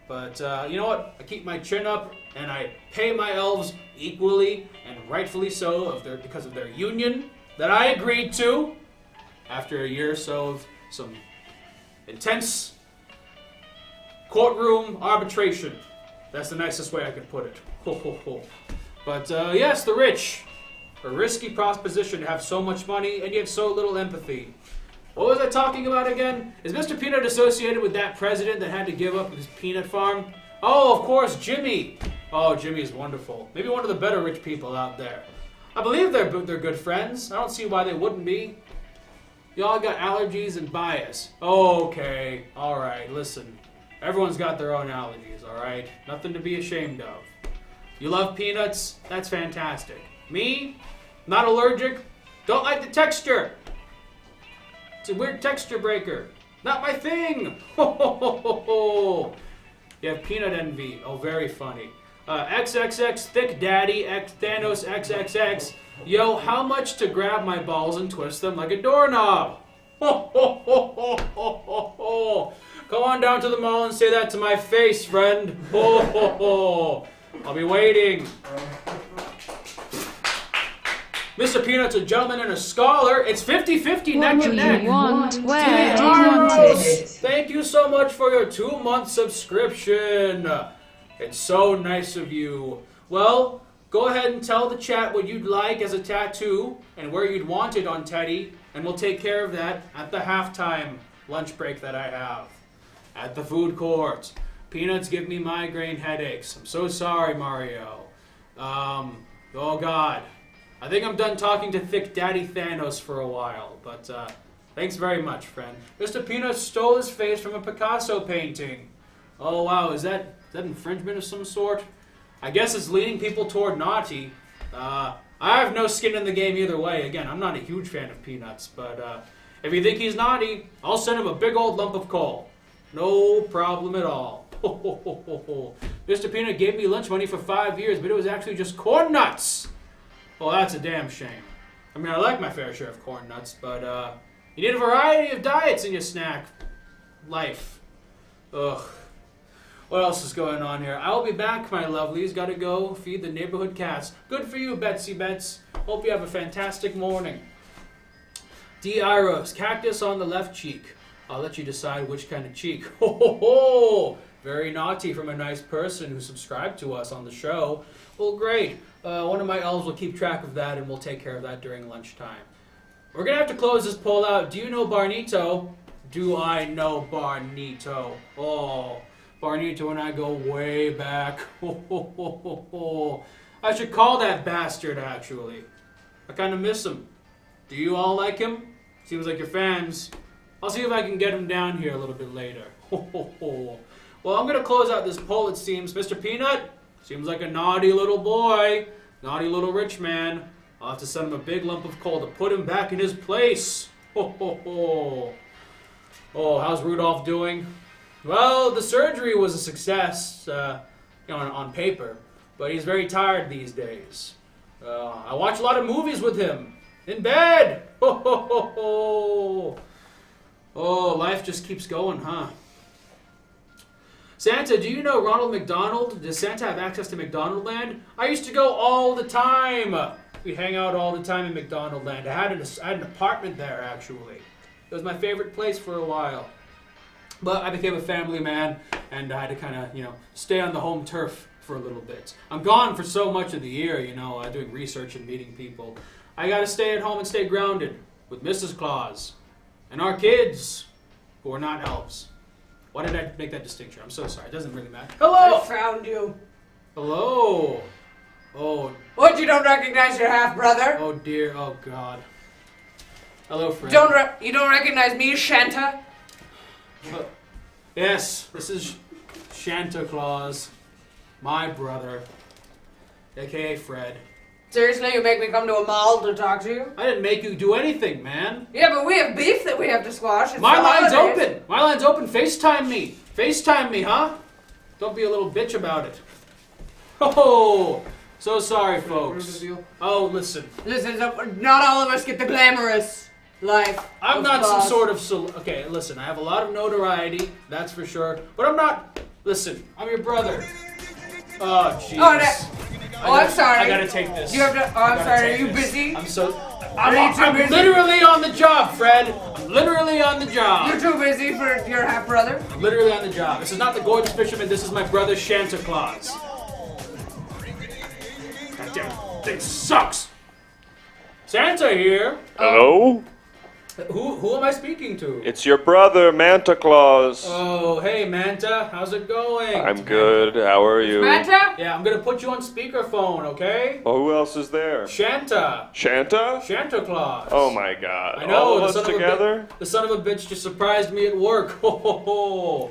But you know what? I keep my chin up and I pay my elves equally and rightfully so because of their union that I agreed to after a year or so of some intense courtroom arbitration. That's the nicest way I could put it. Ho, ho, ho. But yes, the rich. A risky proposition to have so much money and yet so little empathy. What was I talking about again? Is Mr. Peanut associated with that president that had to give up his peanut farm? Oh, of course, Jimmy. Oh, Jimmy is wonderful. Maybe one of the better rich people out there. I believe they're good friends. I don't see why they wouldn't be. Y'all got allergies and bias. Okay, all right, listen. Everyone's got their own allergies, all right? Nothing to be ashamed of. You love peanuts? That's fantastic. Me? Not allergic? Don't like the texture. It's a weird texture breaker. Not my thing. Ho, ho, ho, ho, ho. You have peanut envy. Oh, very funny. XXX Thick Daddy X Thanos XXX. Yo, how much to grab my balls and twist them like a doorknob? Ho, ho, ho, ho, ho, ho, ho. Come on down to the mall and say that to my face, friend. Ho, ho, ho. I'll be waiting. Mr. Peanut's a gentleman and a scholar. It's 50-50 neck What and do neck. you want? Where do you want it? Thank you so much for your 2-month subscription. It's so nice of you. Well, go ahead and tell the chat what you'd like as a tattoo and where you'd want it on Teddy, and we'll take care of that at the halftime lunch break that I have at the food court. Peanuts give me migraine headaches. I'm so sorry, Mario. Oh God. I think I'm done talking to Thick Daddy Thanos for a while, but thanks very much, friend. Mr. Peanut stole his face from a Picasso painting. Oh wow, is that infringement of some sort? I guess it's leading people toward naughty. I have no skin in the game either way. Again, I'm not a huge fan of Peanuts, but if you think he's naughty, I'll send him a big old lump of coal. No problem at all. Mr. Peanut gave me lunch money for 5 years, but it was actually just corn nuts. Well, that's a damn shame. I mean, I like my fair share of corn nuts, but you need a variety of diets in your snack life. Ugh. What else is going on here? I'll be back, my lovelies. Gotta go feed the neighborhood cats. Good for you, Betsy Betts. Hope you have a fantastic morning. D. Iros, cactus on the left cheek. I'll let you decide which kind of cheek. Ho ho ho! Very naughty from a nice person who subscribed to us on the show. Well, great. One of my elves will keep track of that, and we'll take care of that during lunchtime. We're gonna have to close this poll out. Do you know Barnito? Do I know Barnito? Oh, Barnito and I go way back. I should call that bastard, actually. I kind of miss him. Do you all like him? Seems like you're fans. I'll see if I can get him down here a little bit later. Well, I'm going to close out this poll, it seems. Mr. Peanut seems like a naughty little boy. Naughty little rich man. I'll have to send him a big lump of coal to put him back in his place. Oh, how's Rudolph doing? Well, the surgery was a success, on paper, but he's very tired these days. I watch a lot of movies with him in bed. Oh, life just keeps going, huh? Santa, do you know Ronald McDonald? Does Santa have access to McDonald Land? I used to go all the time. We'd hang out all the time in McDonald Land. I had an apartment there, actually. It was my favorite place for a while. But I became a family man, and I had to kind of, stay on the home turf for a little bit. I'm gone for so much of the year, doing research and meeting people. I got to stay at home and stay grounded with Mrs. Claus and our kids, who are not elves. Why did I make that distinction? I'm so sorry. It doesn't really matter. Hello! I found you. Hello! Oh. What, you don't recognize your half-brother? Oh, dear. Oh, God. Hello, friend. You don't recognize me, Shanta? Yes, this is Santa Claus, my brother, a.k.a. Fred. Seriously, you make me come to a mall to talk to you? I didn't make you do anything, man. Yeah, but we have beef that we have to squash. It's My the line's holidays. open. My line's open. FaceTime me. FaceTime me, huh? Don't be a little bitch about it. Oh, so sorry, folks. Oh, listen. Listen, not all of us get the glamorous life. I'm of not Claus. some sort of... Okay, listen, I have a lot of notoriety, that's for sure. But I'm not... Listen, I'm your brother. Oh, jeez. I'm sorry. I gotta take this. You have to. Oh, I'm sorry. Are you busy? I'm so... Are you too I'm busy? literally on the job, Fred. I'm literally on the job. You're too busy for your half-brother? I'm literally on the job. This is not the Gorgeous Fisherman. This is my brother, Santa Claus. God damn it. Thing sucks. Santa here. Hello? Who am I speaking to? It's your brother, Manta Claus. Oh, hey, Manta. How's it going? I'm good. How are you? Manta? Yeah, I'm gonna put you on speakerphone, okay? Oh, who else is there? Shanta. Shanta? Santa Claus. Oh my god. I know. All the of son us of a together? the son of a bitch just surprised me at work. Ho ho ho.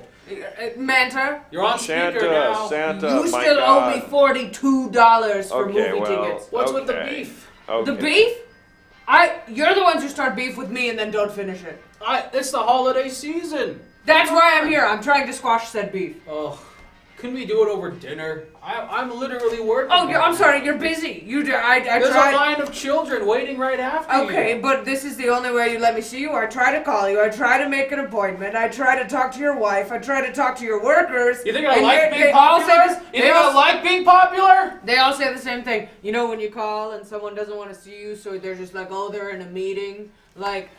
Manta? You're on speaker now. Santa, You my still god. owe me $42 for Okay, movie well, tickets. What's with the okay. beef? Okay. The beef? You're the ones who start beef with me and then don't finish it. It's the holiday season. That's why I'm here. I'm trying to squash said beef. Oh, Can we do it over dinner? I'm literally working. Oh, right I'm now. sorry, you're busy. I There's tried. a line of children waiting right after you. Okay, but this is the only way you let me see you. I try to call you. I try to make an appointment. I try to talk to your wife. I try to talk to your workers. You think I and like they being all say popular? this- You they think all- I like being popular? They all say the same thing. You know when you call and someone doesn't want to see you, so they're just like, oh, they're in a meeting. Like,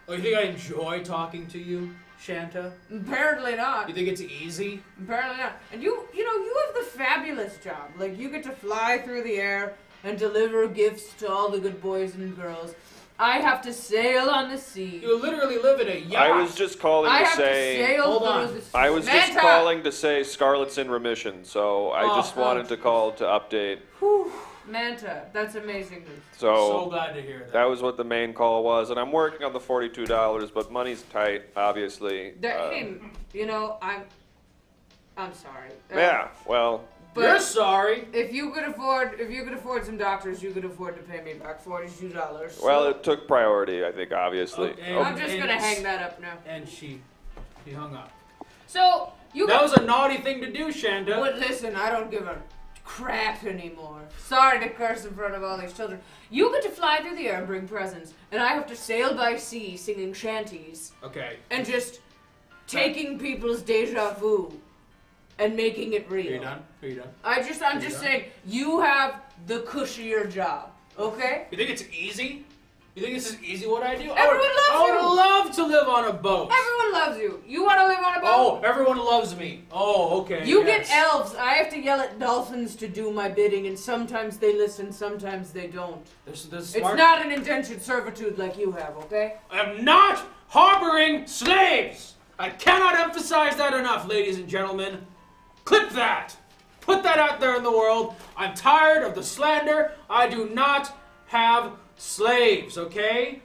Oh, you think I enjoy talking to you, Shanta? apparently not. You think it's easy? Apparently not. And you have the fabulous job. Like, you get to fly through the air and deliver gifts to all the good boys and girls. I have to sail on the sea. You literally live in a yacht. I was just calling I to have to say. sail Hold through on. the sea. I was just Manta! calling to say Scarlett's in remission, so I just wanted to call to update. Whew. Manta, that's amazing news. so glad to hear that. That was what the main call was, and I'm working on the $42, but money's tight, obviously. Hey, I'm sorry. Yeah, well, But You're sorry. if you could afford some doctors, you could afford to pay me back $42. well, it took priority, I think, obviously. Okay. I'm just gonna hang that up now. And she hung up. So you That guys, was a naughty thing to do, Shanta. but listen, I don't give a crap anymore. Sorry to curse in front of all these children. You get to fly through the air and bring presents, and I have to sail by sea singing shanties Okay. and just taking people's deja vu and making it Are you real. done? Are you done? I'm just saying, you have the cushier job, okay? You think it's easy? You think this is easy what I do? Everyone loves I would you. love to live on a boat. Everyone loves you. You want to live on a boat? Oh, everyone loves me. Oh, okay. You yes. get elves. I have to yell at dolphins to do my bidding, and sometimes they listen, sometimes they don't. This It's smart. not an indentured servitude like you have, okay? I am not harboring slaves. I cannot emphasize that enough, ladies and gentlemen. Clip that. Put that out there in the world. I'm tired of the slander. I do not have slaves, okay?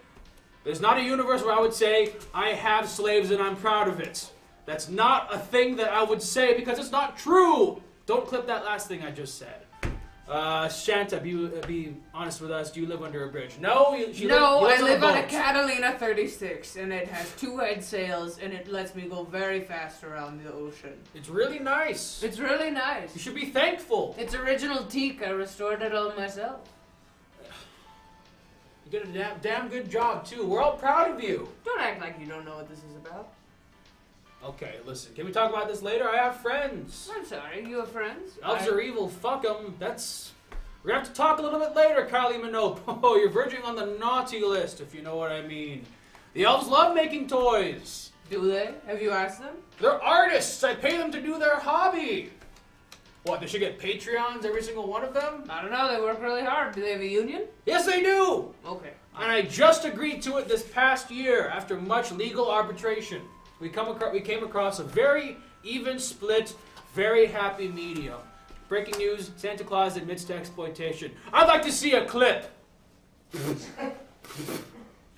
There's not a universe where I would say I have slaves and I'm proud of it. That's not a thing that I would say because it's not true. Don't clip that last thing I just said. Shanta, be honest with us. Do you live under a bridge? No, you No, I live live on a boat. Catalina 36, and it has 2 head sails, and it lets me go very fast around the ocean. It's really nice. It's really You nice. should be thankful. It's original teak. I restored it all myself. You did a damn good job too. We're all proud of you. Don't act like you don't know what this is about. Okay, listen. Can we talk about this later? I have friends. I'm sorry, you have friends? Elves are evil. Fuck them. We're gonna have to talk a little bit later, Kylie Minogue. Oh, you're verging on the naughty list, if you know what I mean. The elves love making toys. Do they? Have you asked them? They're artists. I pay them to do their hobby. What? They should get Patreons, every single one of them? I don't know, they work really hard. Do they have a union? Yes, they do. Okay. And I just agreed to it this past year after much legal arbitration. We came across a very even split, very happy medium. Breaking news, Santa Claus admits to exploitation. I'd like to see a clip.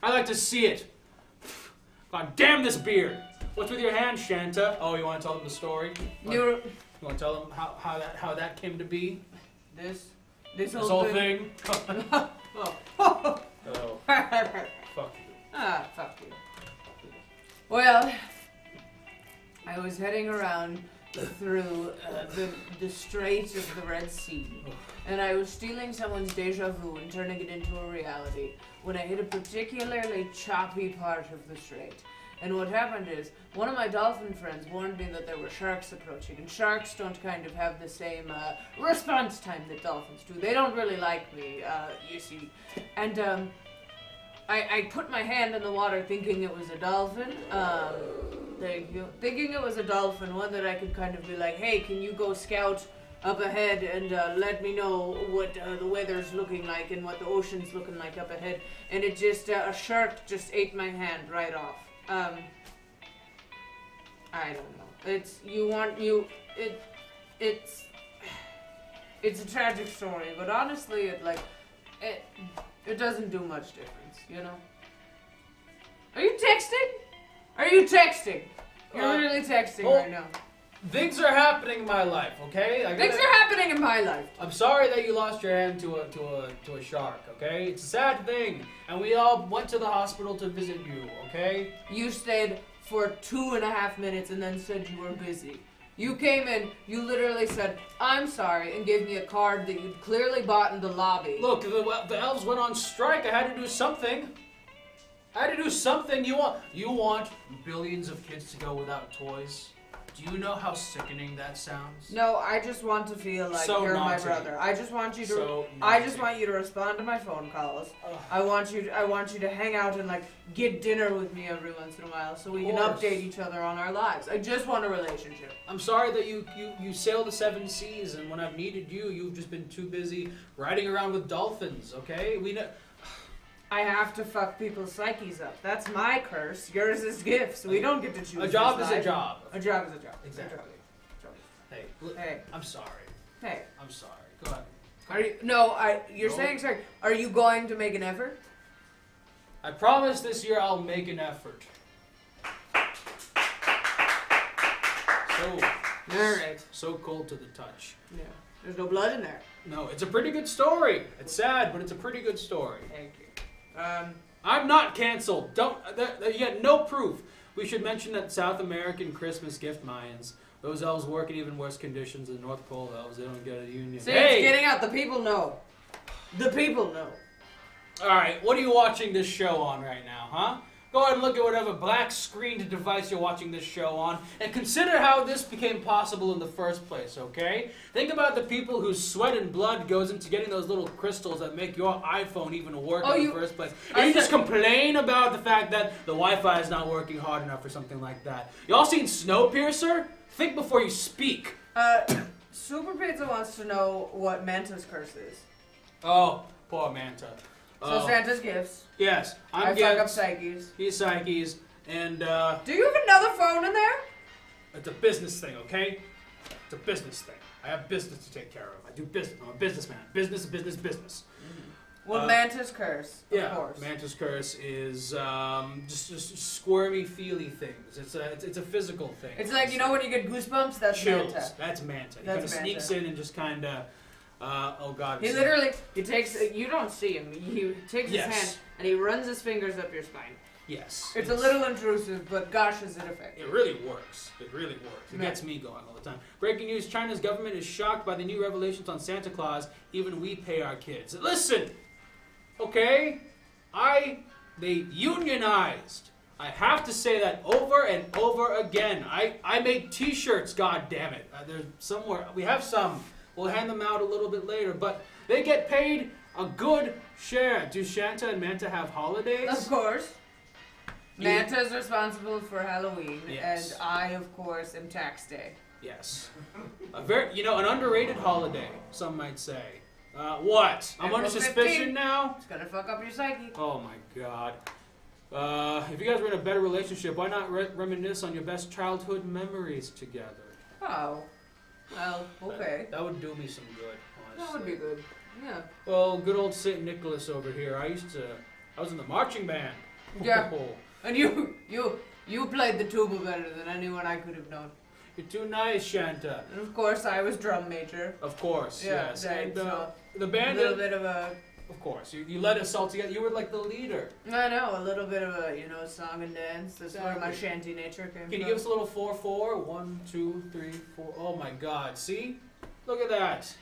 I'd like to see it. God damn this beard. What's with your hand, Shanta? Oh, you want to tell them the story? You want to tell them how that came to be? this This whole thing? Oh. Oh, fuck you. Ah, fuck you. Well, I was heading around through the Strait of the Red Sea, and I was stealing someone's deja vu and turning it into a reality when I hit a particularly choppy part of the strait. And what happened is, one of my dolphin friends warned me that there were sharks approaching, and sharks don't kind of have the same response time that dolphins do. They don't really like me, you see. And I put my hand in the water thinking it was a dolphin. Thank you. Thinking it was a dolphin, one that I could kind of be like, hey, can you go scout up ahead and let me know what the weather's looking like and what the ocean's looking like up ahead. And it just, a shark just ate my hand right off. I don't know. It's a tragic story, but honestly, it doesn't do much difference, you know? Are you texting? Are you texting? You're really texting right now. Things are happening in my life, okay? Things are happening in my life. I'm sorry that you lost your hand to a shark, okay? It's a sad thing, and we all went to the hospital to visit you, okay? You stayed for 2.5 minutes and then said you were busy. You came in, you literally said, I'm sorry, and gave me a card that you'd clearly bought in the lobby. Look, the elves went on strike. I had to do something. You want billions of kids to go without toys? Do you know how sickening that sounds? No, I just want to feel like So you're my naughty. brother. I just want you to. So I just naughty. want you to respond to my phone calls. Ugh. I want you to hang out and like get dinner with me every once in a while, so we can course. update each other on our lives. I just want a relationship. I'm sorry that you sail the 7 seas, and when I've needed you, you've just been too busy riding around with dolphins. Okay, we know. I have to fuck people's psyches up. That's my curse. Yours is gifts. We don't get to choose. A job this is a life. job. A job is a job. Exactly. A job. Hey, Hey. I'm sorry. Hey. I'm sorry. Go ahead. Are you? No. You're No. saying sorry. Are you going to make an effort? I promise this year I'll make an effort. So cold to the touch. Yeah. There's no blood in there. No, it's a pretty good story. It's sad, but it's a pretty good story. Thank you. I'm not canceled. Don't. You got no proof. We should mention that South American Christmas gift Mayans. Those elves work in even worse conditions than North Pole elves. They don't get a union. See, Hey! it's getting out. The people know. The people know. All right, what are you watching this show on right now, huh? Go ahead and look at whatever black screened device you're watching this show on, and consider how this became possible in the first place, okay? Think about the people whose sweat and blood goes into getting those little crystals that make your iPhone even work in the first place. And you just complain about the fact that the Wi-Fi is not working hard enough or something like that. Y'all seen Snowpiercer? Think before you speak. Super Pizza wants to know what Manta's curse is. Oh, poor Manta. So Santa's gifts. Yes, I I'm fuck up Gibbs. psyches. He's Psyches, and Do you have another phone in there? it's a business thing, okay? It's a business thing. I have business to take care of. I do business. I'm a businessman. Business. Well, Manta's curse, of Yeah, course. Manta's curse is just squirmy, feely things. It's a physical thing. It's like, you know when you get goosebumps? That's chills. Manta. That's Manta. He That's kind of sneaks Manta. in and just kind of, oh god. He literally, he takes, you don't see him, he takes Yes. his hand and he runs his fingers up your spine. Yes. It's a little intrusive, but gosh, is it effective. It really works. It really works. It Yeah. gets me going all the time. Breaking news: China's government is shocked by the new revelations on Santa Claus. Even we pay our kids. Listen, okay? They unionized. I have to say that over and over again. I make T-shirts. God damn it! There's somewhere we have some. We'll hand them out a little bit later, but they get paid a good share. Do Santa and Manta have holidays? Of course. You- Manta is responsible for Halloween, Yes. and I, of course, am tax day. Yes. An underrated holiday, some might say. What? I'm under April suspicion 15th. now? It's gonna fuck up your psyche. Oh my god. If you guys were in a better relationship, why not reminisce on your best childhood memories together? Oh. Well, okay. That would do me some good, honestly. That would be good. Yeah. Well, good old St. Nicholas over here. I was in the marching band. Yeah. Oh, And you played the tuba better than anyone I could have known. you're too nice, Shanta. And of course, I was drum major. Of course, Yeah, yes. right, And so the A band, little bit of a, of course, you led us all together. You were like the leader. I know, a little bit of a, song and dance. That's where my Exactly. shanty nature came Can from. you give us a little 4/4? 1, 2, 3, 4. Oh my God! See, look at that.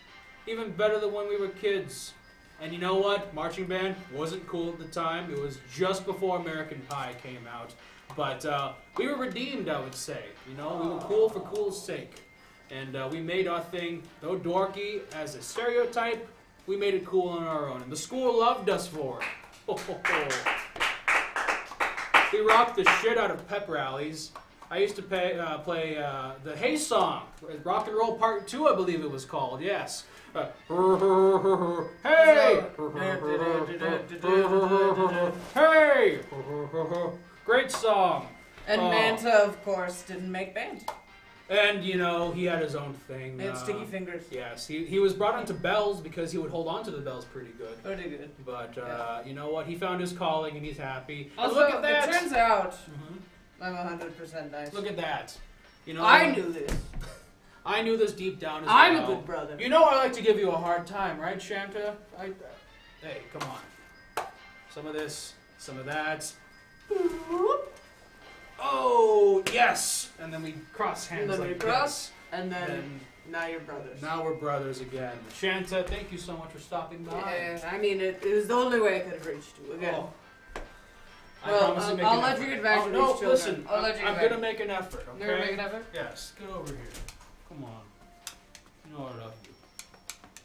Even better than when we were kids. And you know what? Marching band wasn't cool at the time. It was just before American Pie came out. But we were redeemed, I would say. We were cool for cool's sake. And we made our thing, though dorky as a stereotype, we made it cool on our own. And the school loved us for it. Ho, ho, ho. We rocked the shit out of pep rallies. I used to play the Hey Song, Rock and Roll Part 2, I believe it was called, yes. Hey! Hey! Great song. And Oh. Manta, of course, didn't make band. And, he had his own thing. He had sticky fingers. Yes, he was brought onto bells because he would hold on to the bells pretty good. Pretty good. But, Yeah. you know what? He found his calling and he's happy. And Also, look at that! it turns out Mhm. I'm 100% nice. Look at that. I knew this. I knew this deep down as I'm well. a good brother. You know I like to give you a hard time, right, Shanta? Hey, come on. Some of this, some of that. Oh, yes! And then we cross hands And then like we cross, and then And now you're brothers. now we're brothers again. Shanta, thank you so much for stopping by. Yeah, I mean, it was the only way I could have reached you again. Oh. I Well, promise to make I'll an let effort. you get back Oh, to no, these children. listen, I'll let you get I'm back. gonna make an effort, okay? You're making an effort? Yes, get over here. Come on. You know I love you.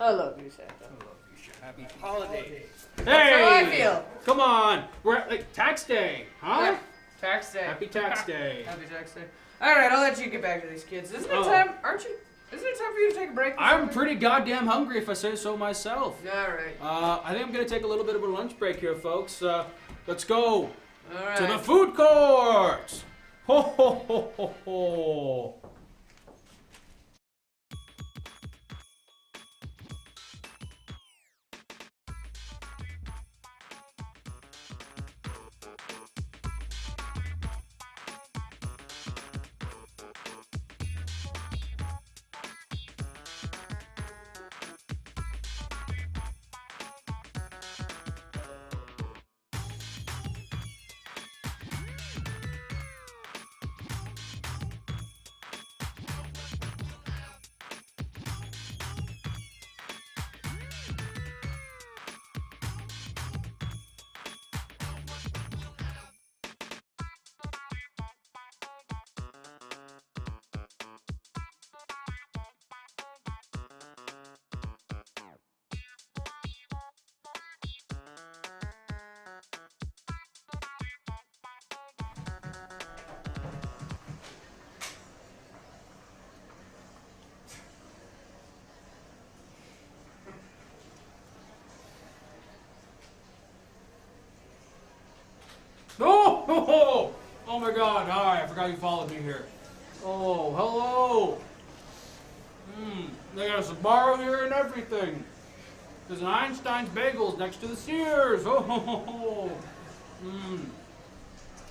I love you, Santa. I love you, Shanta. Happy holidays. Hey! That's how I feel. Come on! We're at, like, tax day, huh? Yeah. Tax day. Happy tax day. Happy tax day. All right, I'll let you get back to these kids. Isn't it Oh. time? Aren't you? Isn't it time for you to take a break? or I'm something? pretty goddamn hungry if I say so myself. All right. I think I'm gonna take a little bit of a lunch break here, folks. Let's go All right. to the food court. Ho ho ho ho ho. Oh, ho, ho. Oh my God! Hi, I forgot you followed me here. Oh, hello. They got a Sbarro here and everything. There's an Einstein's Bagels next to the Sears. Oh, ho, ho, ho.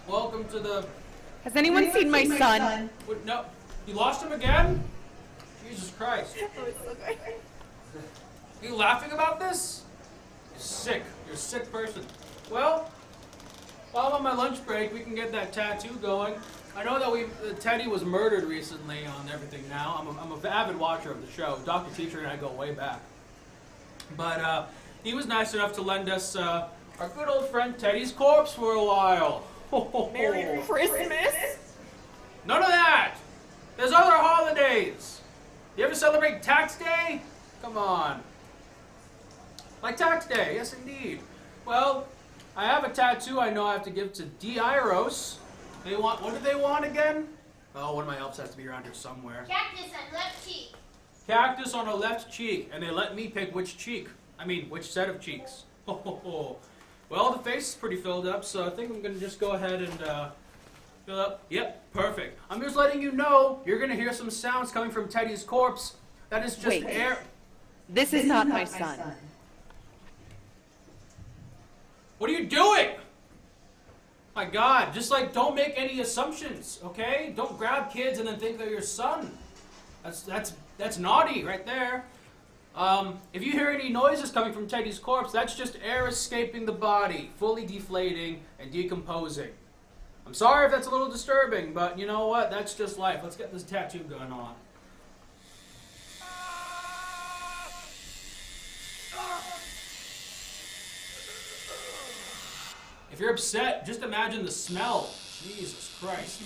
Welcome to the. Has anyone seen my son? What, no, you lost him again? Jesus Christ! Are you laughing about this? You're sick. You're a sick person. Well, while I'm on my lunch break, we can get that tattoo going. I know that Teddy was murdered recently on Everything Now. I'm an avid watcher of the show. Dr. Teacher and I go way back. But he was nice enough to lend us our good old friend Teddy's corpse for a while. Merry Christmas. None of that! There's other holidays! You ever celebrate Tax Day? Come on. Like Tax Day, yes indeed. Well, I have a tattoo I know I have to give to D-Iros. They want, what do they want again? Oh, one of my elves has to be around here somewhere. Cactus on left cheek. Cactus on a left cheek, and they let me pick which cheek. I mean, which set of cheeks. Well, the face is pretty filled up, so I think I'm gonna just go ahead and fill up. Yep, perfect. I'm just letting you know you're gonna hear some sounds coming from Teddy's corpse. That is just Wait. air. This is not my son. What are you doing? My God, just like don't make any assumptions, okay? Don't grab kids and then think they're your son. That's naughty right there. If you hear any noises coming from Teddy's corpse, that's just air escaping the body, fully deflating and decomposing. I'm sorry if that's a little disturbing, but you know what? That's just life. Let's get this tattoo gun on. If you're upset, just imagine the smell. Jesus Christ.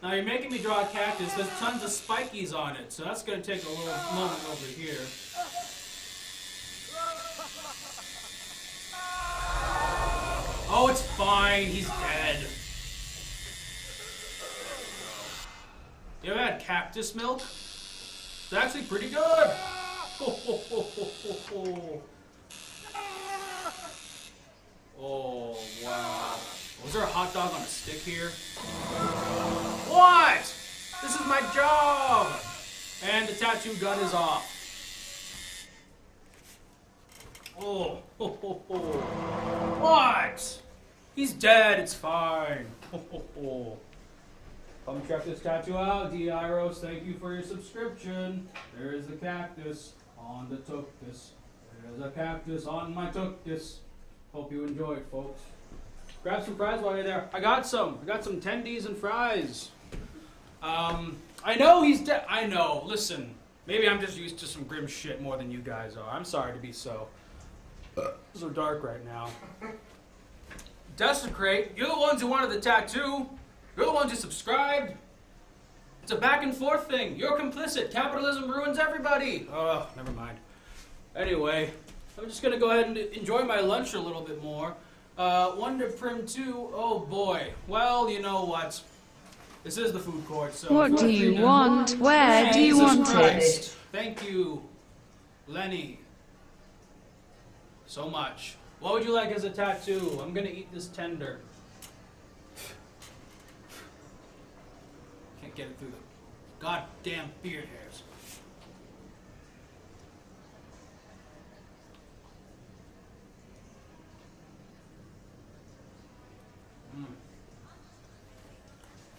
Now you're making me draw a cactus. There's tons of spikies on it, so that's going to take a little moment over here. Oh, it's fine. He's dead. You ever had cactus milk? It's actually pretty good. Oh, wow. Was there a hot dog on a stick here? What? This is my job! And the tattoo gun is off. Oh, ho, ho, ho. What? He's dead, it's fine. Ho, ho, ho. Come check this tattoo out, D-Iros. Thank you for your subscription. There is the cactus on the tuctus. There's a cactus on my tuctus. Hope you enjoyed, folks. Grab some fries while you're there. I got some tendies and fries. I know he's dead. I know. Listen, maybe I'm just used to some grim shit more than you guys are. I'm sorry to be so dark right now. Desecrate, you're the ones who wanted the tattoo. You're the ones who subscribed. It's a back and forth thing. You're complicit. Capitalism ruins everybody. Oh, never mind. Anyway, I'm just gonna go ahead and enjoy my lunch a little bit more. Wonder Prim 2, oh boy. Well, you know what? This is the food court, so... What do you want? Where do you Jesus want Christ. it? Thank you, Lenny. So much. What would you like as a tattoo? I'm gonna eat this tender. Can't get it through the goddamn beard hairs.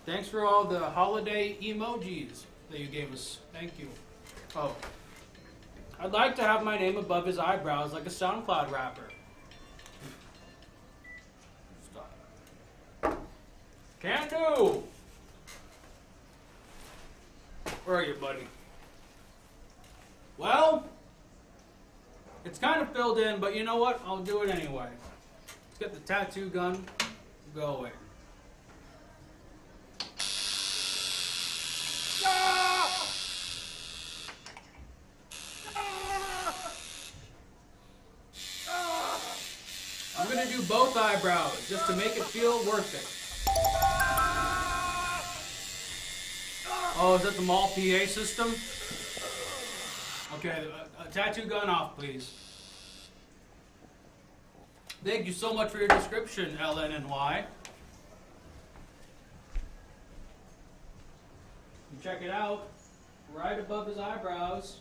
Thanks for all the holiday emojis that you gave us. Thank you. Oh. I'd like to have my name above his eyebrows like a SoundCloud rapper. Stop. Can do! Where are you, buddy? Well, it's kind of filled in, but you know what? I'll do it anyway. Let's get the tattoo gun going. I'm gonna do both eyebrows just to make it feel worth it. Oh, is that the mall PA system? Okay, tattoo gun off, please. Thank you so much for your description, LNNY. You check it out, right above his eyebrows.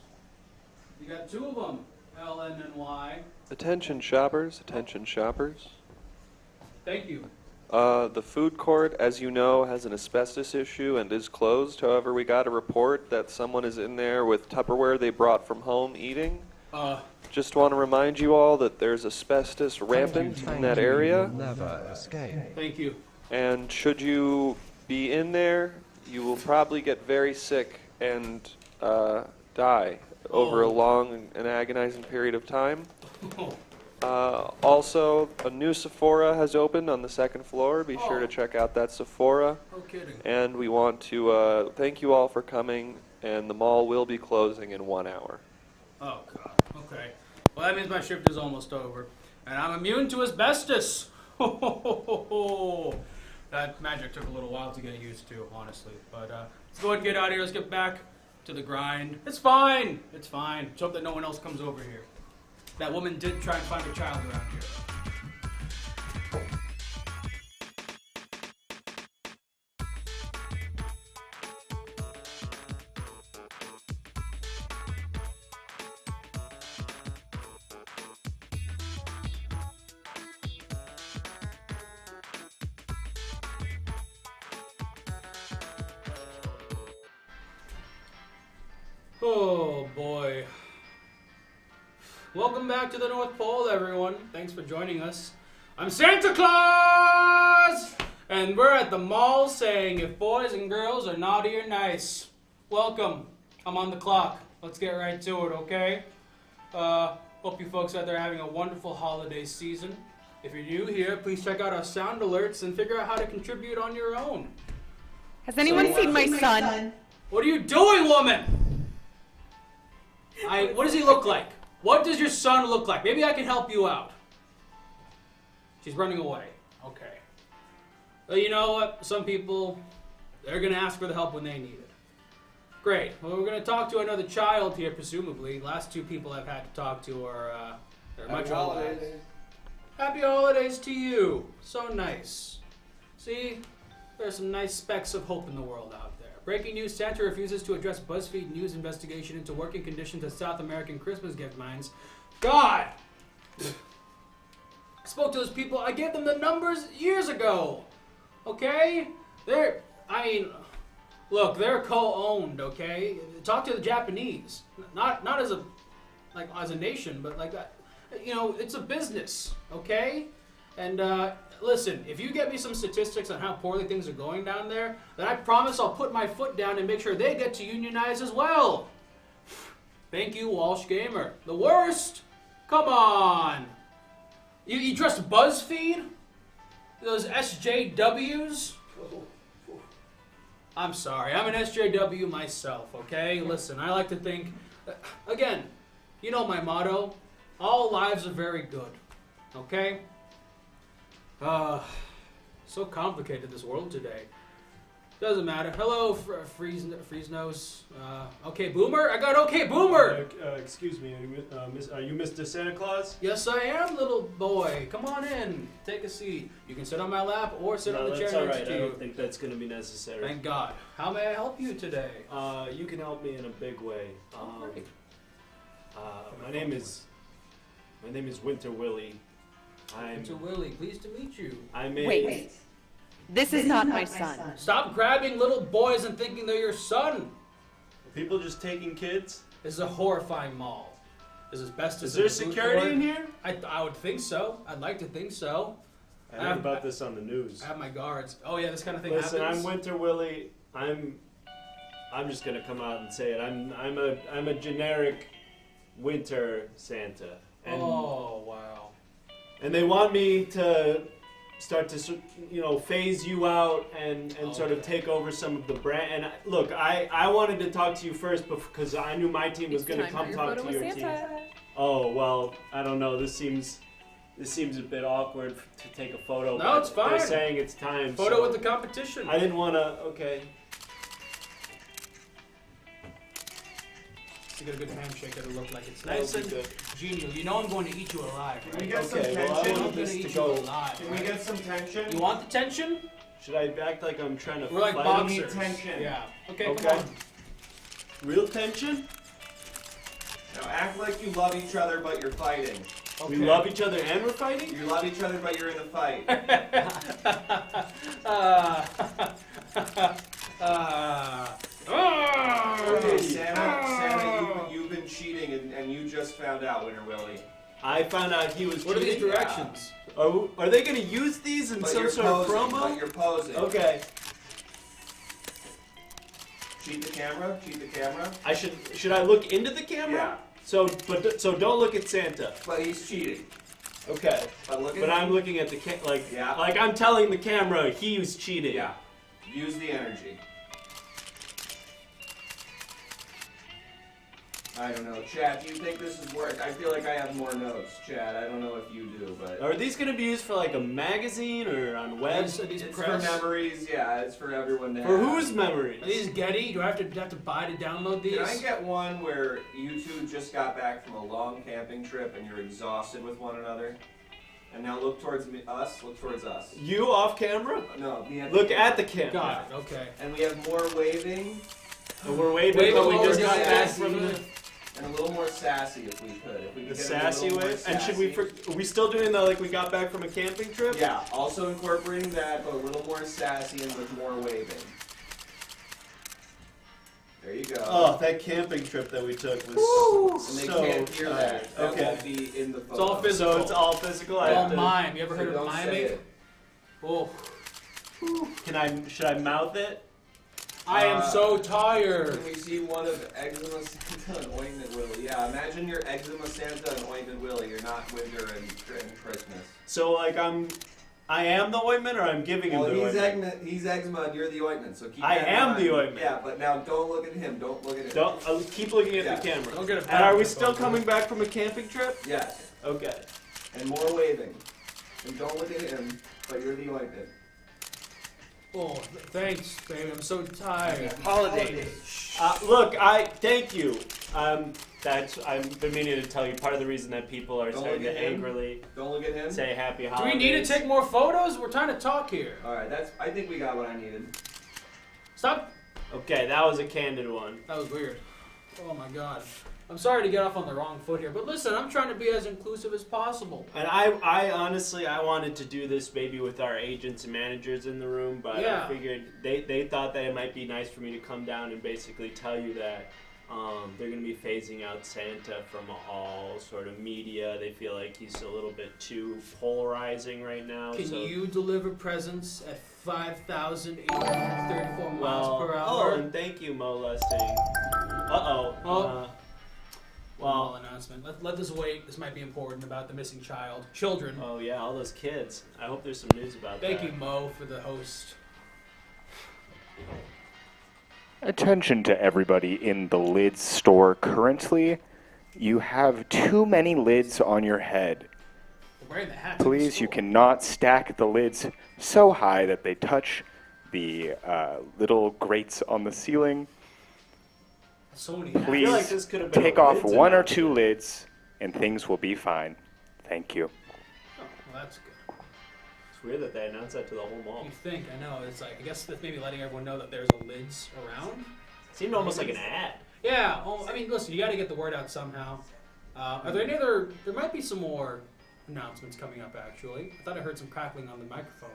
You got two of them, LNNY. Attention shoppers, attention shoppers. Thank you. The food court, as you know, has an asbestos issue and is closed. However, we got a report that someone is in there with Tupperware they brought from home eating. Just want to remind you all that there's asbestos rampant in that area. Never escape. Thank you. And should you be in there, you will probably get very sick and die over a long and agonizing period of time. Also, a new Sephora has opened on the second floor. Be sure to check out that Sephora. No kidding. And we want to thank you all for coming, and the mall will be closing in 1 hour. Oh, God. Okay. Well, that means my shift is almost over. And I'm immune to asbestos. That magic took a little while to get used to, honestly. But let's go ahead and get out of here. Let's get back to the grind. It's fine. It's fine. Let's hope that no one else comes over here. That woman did try and find a child around here. Oh boy. Welcome back to the North Pole, everyone. Thanks for joining us. I'm Santa Claus! And we're at the mall saying if boys and girls are naughty or nice. Welcome. I'm on the clock. Let's get right to it, okay? Hope you folks out there are having a wonderful holiday season. If you're new here, please check out our sound alerts and figure out how to contribute on your own. Has anyone seen my son? What are you doing, woman? What does he look like? What does your son look like? Maybe I can help you out. She's running away. Okay. Well, you know what? Some people, they're going to ask for the help when they need it. Great. Well, we're going to talk to another child here, presumably. Last two people I've had to talk to are they're much older. Happy holidays to you. So nice. See, there's some nice specks of hope in the world out there. Breaking news, Santa refuses to address BuzzFeed News investigation into working conditions at South American Christmas gift mines. God! I spoke to those people. I gave them the numbers years ago. Okay? Look, they're co-owned, okay? Talk to the Japanese. Not as a nation, but like that. You know, it's a business, okay? And listen, if you get me some statistics on how poorly things are going down there, then I promise I'll put my foot down and make sure they get to unionize as well. Thank you, Walsh Gamer. The worst? Come on. You trust BuzzFeed? Those SJWs? I'm sorry, I'm an SJW myself, okay? Listen, I like to think, again, you know my motto, all lives are very good, okay? So complicated this world today. Doesn't matter. Hello, Freeze-Nose. Okay, Boomer? I got okay, Boomer! Excuse me, are you Mr. Santa Claus? Yes, I am, little boy. Come on in. Take a seat. You can sit on my lap or sit on the chair that's all next right. to I you. don't think that's going to be necessary. Thank God. How may I help you today? You can help me in a big way. Great. My name is Winter Willie. Mr. Willie, pleased to meet you. I'm a Wait. This is not my son. Stop grabbing little boys and thinking they're your son. People just taking kids. This is a horrifying mall. This is best. Is there security in here? I would think so. I'd like to think so. I heard about this on the news. I have my guards. Oh yeah, this kind of thing Listen, happens. I'm Winter Willie. I'm just gonna come out and say it. I'm a generic winter Santa. And, oh wow. And they want me to start to phase you out and sort of take over some of the brand. And look, I wanted to talk to you first because I knew my team was going to come talk to your team. Oh well, I don't know. This seems a bit awkward to take a photo. No, but it's fine. They're saying it's time. Photo so with the competition. I didn't want to. Okay. You get a good handshake. It'll look like it's nice and good. genial. You know I'm going to eat you alive, right? Can we get some Okay, well, I tension? want I'm going this to to eat go. you alive. Can we right? get some tension? You want the tension? Should I act like I'm trying to We're like fight? boxers. tension. Yeah. Okay, Okay. come on. Real tension? Now act like you love each other, but you're fighting. We love each other and we're fighting? You love each other, but you're in a fight. Okay, Santa, you've been cheating, and you just found out, Winter Willie. I found out he was What are these cheating. directions? Are they going to use these in But some you're sort posing, of but promo? you're posing. Okay. Cheat the camera. Cheat the camera. Should I look into the camera? Yeah. So don't look at Santa. But he's cheating. Okay. But look at But him. I'm looking at the Yeah. like I'm telling the camera he was cheating. Yeah. Use the energy. I don't know. Chad, do you think this is work? I feel like I have more notes, Chad. I don't know if you do, but... Are these going to be used for like a magazine or on web? Are these It's for press? memories, yeah. It's for everyone to For have. whose memories? Are these Getty? Do I have to buy to download these? Can I get one where you two just got back from a long camping trip and you're exhausted with one another? And now look towards us. Look towards us. You off camera? No, me at Look at the camera. Got it. Okay. And we have more waving And we're waving, Wave but we over just the got back sassy. from the and a little more sassy if we could. If we could The get a sassy little more wave? And should we, sassy. are we still doing the like we got back from a camping trip? Yeah, also incorporating that, but a little more sassy and with more waving. There you go. Oh, that camping trip that we took was And they so can't hear that. That Okay. won't be in the photo. It's all physical. So it's all physical. I All have to- mime. You ever So heard of don't say miming? it. Oh, Should I mouth it? I am so tired. Can we see one of Eczema Santa and Ointment Willie? Yeah, imagine you're Eczema Santa and Ointment Willie. You're not Winter and Christmas. So like I am the ointment or I'm giving him Well, the ointment? he's eczema and you're the ointment, so keep I that in am mind. the ointment. Yeah, but now don't look at him. Don't look at him. Don't I'll keep looking at Yeah. the camera. Don't get a And are we bad still look on coming back from a camping trip? Yes, Okay. and more waving. And don't look at him, but you're the ointment. Oh, thanks, baby. I'm so tired. Holidays. Look, thank you. I've been meaning to tell you part of the reason that people are Don't starting look to at him. angrily Don't look at him. say happy Do holidays. we need to take more photos? We're trying to talk here. All right, I think we got what I needed. Stop. Okay, that was a candid one. That was weird. Oh my god. I'm sorry to get off on the wrong foot here, but listen, I'm trying to be as inclusive as possible. And I honestly, I wanted to do this maybe with our agents and managers in the room, but Yeah. I figured they thought that it might be nice for me to come down and basically tell you that They're going to be phasing out Santa from all sort of media. They feel like he's a little bit too polarizing right now. Can so. you deliver presents at 5,834 miles per hour? Oh, and thank you, Mo Lusting. Uh-oh. Well, announcement. Let this wait. This might be important about the missing child. Children. Oh, yeah, all those kids. I hope there's some news about Thank that. you, Mo, for the host. Attention to everybody in the lids store currently. You have too many lids on your head. I'm wearing the hat. Please, you cannot stack the lids so high that they touch the little grates on the ceiling. So many I feel like Please this could have been take a off lids one or announcement. two lids and things will be fine. Thank you. Oh, well, that's good. It's weird that they announced that to the whole mall. You think, I know. It's like, I guess that's maybe letting everyone know that there's lids around. It seemed almost like an ad. Yeah, I mean, listen, you got to get the word out somehow. Are there any other? There might be some more announcements coming up. Actually, I thought I heard some crackling on the microphone.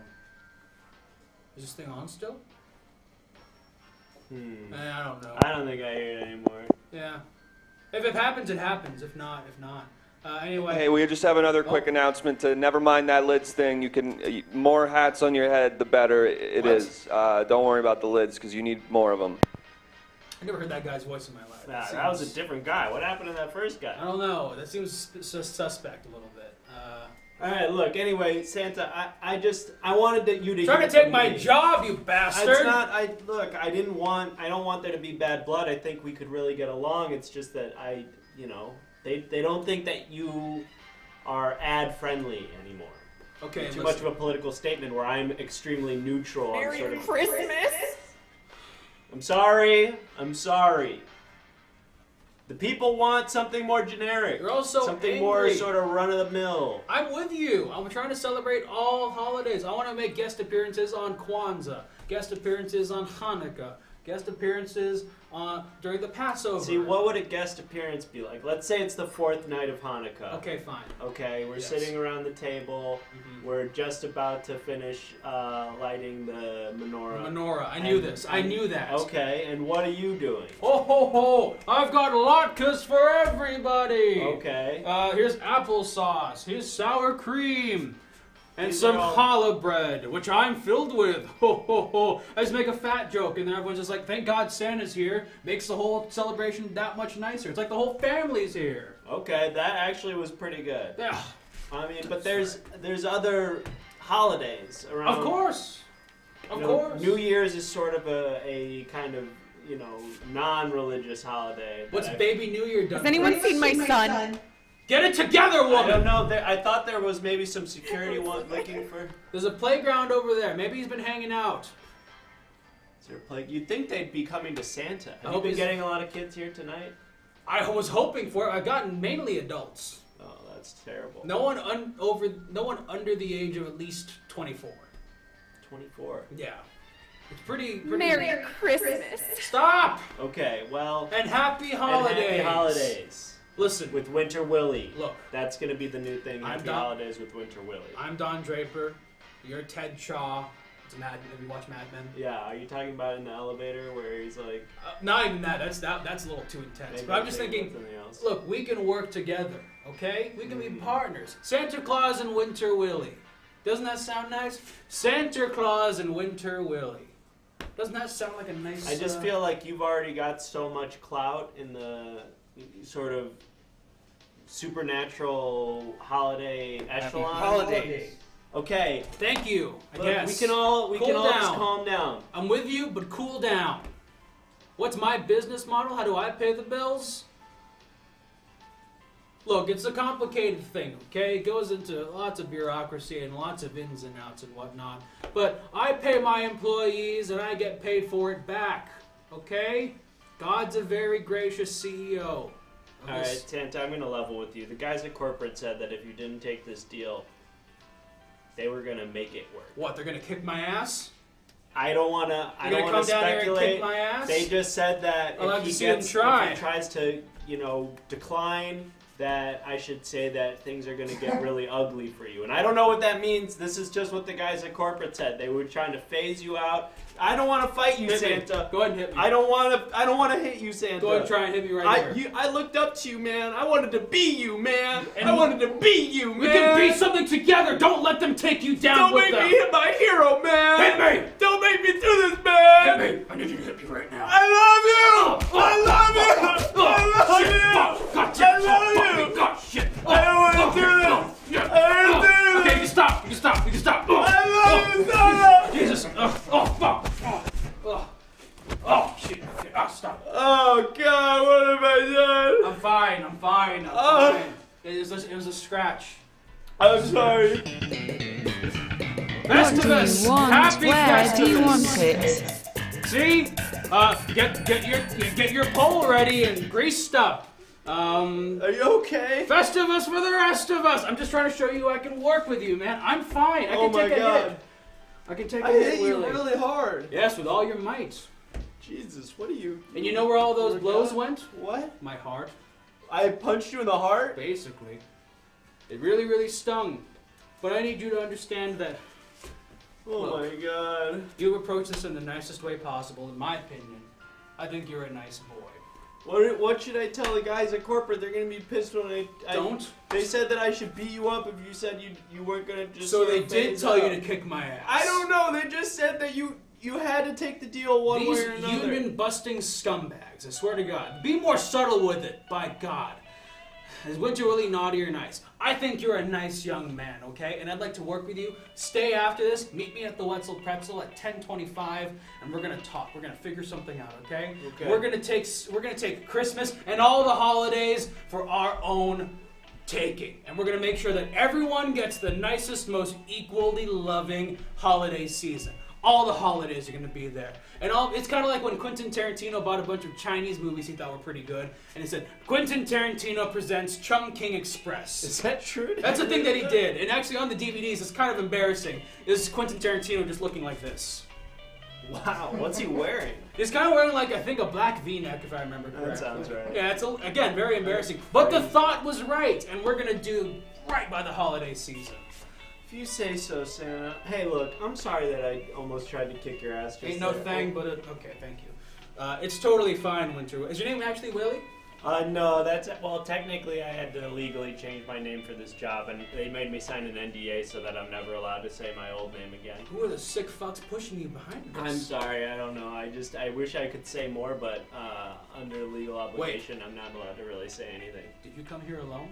Is this thing on still? I don't know. I don't think I hear it anymore. Yeah. If it happens, it happens. If not. Anyway. Hey, we just have another quick announcement. To never mind that lids thing. You can more hats on your head, the better it What? is. Don't worry about the lids because you need more of them. I never heard that guy's voice in my life. Nah, It that was a seems- different guy. What happened to that first guy? I don't know. That seems suspect a little bit. All right, look. Anyway, Santa, I wanted you to. Trying hear to take from my me. job, you bastard! It's not. I don't want there to be bad blood. I think we could really get along. It's just that they don't think that you are ad friendly anymore. Okay, Too much of a political statement where I'm extremely neutral on Merry sort of. Christmas. I'm sorry. The people want something more generic. You're also something more angry. sort of run of the mill. I'm with you. I'm trying to celebrate all holidays. I want to make guest appearances on Kwanzaa, guest appearances on Hanukkah, guest appearances during the Passover. See, what would a guest appearance be like? Let's say it's the fourth night of Hanukkah. Okay, fine. Okay, we're Yes. sitting around the table. Mhm. We're just about to finish lighting the menorah. Menorah. I knew this. I knew that. Okay, and what are you doing? Ho ho ho! I've got latkes for everybody. Okay. Here's applesauce. Here's sour cream. And These some are all- challah bread, which I'm filled with. Ho ho ho! I just make a fat joke, and then everyone's just like, "Thank God Santa's here." Makes the whole celebration that much nicer. It's like the whole family's here. Okay, that actually was pretty good. Yeah, I mean, but there's other holidays around. of course, of course. New Year's is sort of a kind of non-religious holiday. that What's I- Baby New Year done? Has anyone for us? seen my son? Get it together, I don't woman. know. I thought there was maybe some security one looking for. There's a playground over there. Maybe he's been hanging out. Is there a plague? You'd think they'd be coming to Santa. I Have you hope been he's- getting a lot of kids here tonight? I was hoping for it. I've gotten mainly adults. Oh, that's terrible. No one under the age of at least 24. 24. Yeah. It's pretty Merry Christmas. Stop! Okay, well. And happy and holidays. happy holidays. Listen, With Winter Willie. look, That's going to be the new thing. I'm Happy done. holidays with Winter Willie. I'm Don Draper. You're Ted Shaw. It's Mad. Have you watched Mad Men? Yeah, are you talking about in the elevator where he's like. Not even that. That's a little too intense. maybe But I'm just thinking. something else. Look, we can work together, okay? We can be Mm. partners. Santa Claus and Winter Willie. Doesn't that sound nice? Santa Claus and Winter Willie. Doesn't that sound like a nice... I just feel like you've already got so much clout in the sort of supernatural holiday echelon. holidays. Okay, Thank you, I look, guess. we can all Cool just down. calm down. I'm with you, but cool down. What's my business model? How do I pay the bills? Look, it's a complicated thing, okay? It goes into lots of bureaucracy and lots of ins and outs and whatnot. But I pay my employees and I get paid for it back, okay? God's a very gracious CEO. of All this- right, Santa, I'm going to level with you. The guys at corporate said that if you didn't take this deal, they were going to make it work. What, they're gonna kick my ass? I don't want to. I You're don't gonna want to come down here and speculate. kick my ass? They just said that I'll have if to he see them gets, try. if he tries to, decline that I should say that things are going to get really ugly for you. And I don't know what that means. This is just what the guys at corporate said. They were trying to phase you out. I don't want to fight you, Hit me. Santa. Go ahead and hit me. I don't want to hit you, Santa. Go ahead and try and hit me right there. I looked up to you, man. I wanted to be you, man. I wanted to be you, man. We can be something together. Don't let them take you down Don't with make them. me hit my hero, man. Hit me. Don't make me do this, man. Hit me. I need you to hit me right now. I love you. I love you. I love you. God, I love you. God, shit. I don't want to do this. I don't want to do this. Okay, you can stop. You can stop. You can stop. I love you, Santa. Jesus. Fuck. Oh, shit. Okay, stop. Oh, God, what have I done? I'm fine. I'm fine. It was a scratch. I'm sorry. What do Festivus. you want? Happy Where do you Festivus. want it? See? Get your pole ready and greased up. Are you okay? Festivus for the rest of us. I'm just trying to show you I can work with you, man. I'm fine. I Oh can my take a God. hit. I can take a I hit, hit you Willie. really hard. Yes, with all your might. Jesus, what are you? And you know where all those Lord blows God? went? What? My heart, I punched you in the heart? basically. It really, really stung. But I need you to understand that Oh Look. my God. you approach this in the nicest way possible, in my opinion. I think you're a nice boy. What should I tell the guys at corporate? They're gonna be pissed when I Don't. They said that I should beat you up if you said you weren't gonna just. So sort they of did phase tell you out. to kick my ass. I don't know. They just said that you had to take the deal one These way or another. union busting scumbags, I swear to God. Be more subtle with it, by God. Is Winter really naughty or nice? I think you're a nice young man, okay? And I'd like to work with you. Stay after this. Meet me at the Wetzel Pretzel at 10:25, and we're gonna talk. We're gonna figure something out, okay? Okay. We're gonna take Christmas and all the holidays for our own taking, and we're gonna make sure that everyone gets the nicest, most equally loving holiday season. All the holidays are gonna be there. And it's kind of like when Quentin Tarantino bought a bunch of Chinese movies he thought were pretty good, and he said, Quentin Tarantino presents Chungking Express. Is that true? That's the thing that he did. And actually on the DVDs, it's kind of embarrassing. This is Quentin Tarantino just looking like this. Wow. What's he wearing? He's kind of wearing like, I think, a black V-neck, if I remember correctly. That sounds right. Yeah, it's, again, very embarrassing. But the thought was right, and we're gonna do right by the holiday season. If you say so, Santa. Hey, look, I'm sorry that I almost tried to kick your ass. Just Ain't no there. thing, but okay, thank you. It's totally fine, Winter. Is your name actually Willie? No, technically I had to legally change my name for this job, and they made me sign an NDA so that I'm never allowed to say my old name again. Who are the sick fucks pushing you behind this? I'm sorry, I don't know. I wish I could say more, but under legal obligation, I'm not allowed to really say anything. Did you come here alone?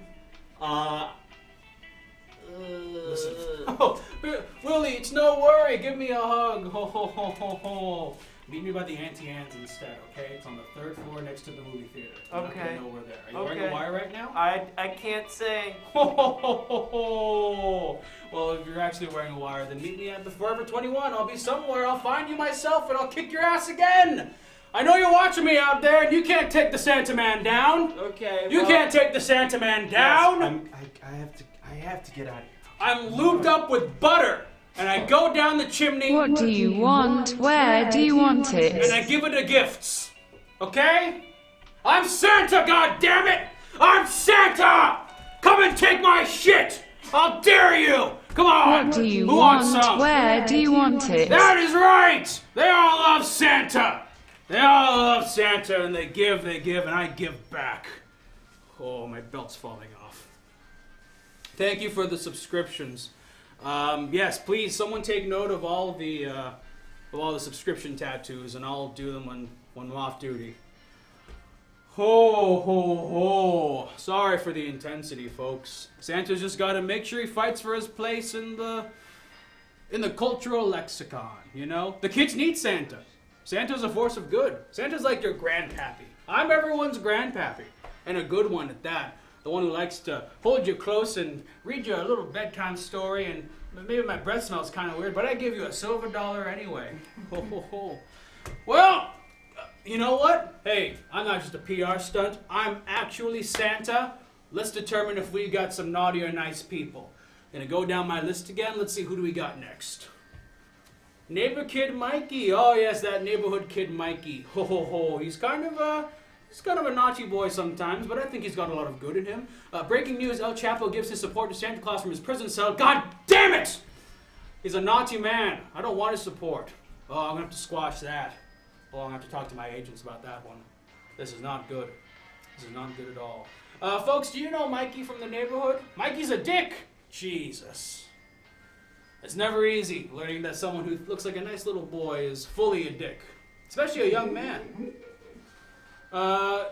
Listen. Oh, Willie, it's no worry. Give me a hug. Ho, ho, ho, ho, ho. Meet me by the Auntie Anne's instead, okay? It's on the 3rd floor next to the movie theater. You're not Okay. gonna know we're there. Are you wearing a wire right now? I can't say. Ho, ho, ho, ho, ho. Well, if you're actually wearing a wire, then meet me at the Forever 21. I'll be somewhere. I'll find you myself, and I'll kick your ass again. I know you're watching me out there, and you can't take the Santa Man down. Okay. You can't take the Santa Man down. I have to get out of here. I'm lubed up with butter, and I go down the chimney, What do you want? Where do you want and I it? give it to gifts. Okay? I'm Santa, goddammit! I'm Santa! Come and take my shit! I'll dare you! Come on! What do you Who wants want? some? Where do you want it? That is right! They all love Santa! They all love Santa, and they give, and I give back. Oh, my belt's falling off. Thank you for the subscriptions. Yes, please, someone take note of all the subscription tattoos, and I'll do them when I'm off duty. Ho, ho, ho. Sorry for the intensity, folks. Santa's just got to make sure he fights for his place in the cultural lexicon, you know? The kids need Santa. Santa's a force of good. Santa's like your grandpappy. I'm everyone's grandpappy, and a good one at that. The one who likes to hold you close and read you a little bedtime story, and maybe my breath smells kind of weird, but I give you a silver dollar anyway. Ho, ho, ho. Well, you know what? Hey, I'm not just a PR stunt. I'm actually Santa. Let's determine if we got some naughty or nice people. Gonna go down my list again. Let's see, who do we got next? Neighbor kid Mikey. Oh yes, that neighborhood kid Mikey. Ho ho ho. He's kind of He's kind of a naughty boy sometimes, but I think he's got a lot of good in him. Breaking news, El Chapo gives his support to Santa Claus from his prison cell. God damn it! He's a naughty man. I don't want his support. Oh, I'm going to have to squash that. Oh, I'm going to have to talk to my agents about that one. This is not good. This is not good at all. Folks, do you know Mikey from the neighborhood? Mikey's a dick! Jesus. It's never easy learning that someone who looks like a nice little boy is fully a dick. Especially a young man.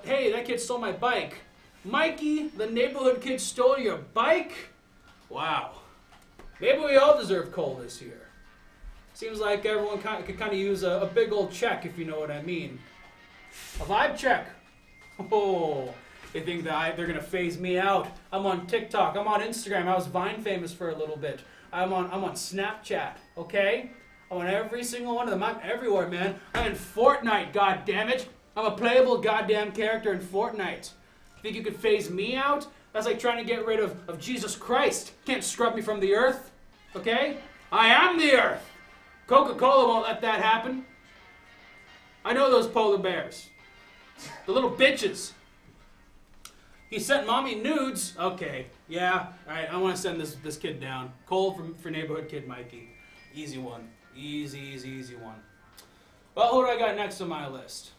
Hey, that kid stole my bike. Mikey, the neighborhood kid stole your bike? Wow. Maybe we all deserve coal this year. Seems like everyone could kind of use a big old check, if you know what I mean. A vibe check. Oh, they think that they're gonna phase me out. I'm on TikTok. I'm on Instagram. I was Vine famous for a little bit. I'm on Snapchat. Okay, I'm on every single one of them. I'm everywhere, man. I'm in Fortnite. God damn it! I'm a playable goddamn character in Fortnite. Think you could phase me out? That's like trying to get rid of Jesus Christ. Can't scrub me from the earth. Okay? I am the earth. Coca-Cola won't let that happen. I know those polar bears. The little bitches. He sent mommy nudes. Okay, yeah. Alright, I want to send this kid down. Coal for neighborhood kid Mikey. Easy one. Easy one. Well, who do I got next on my list?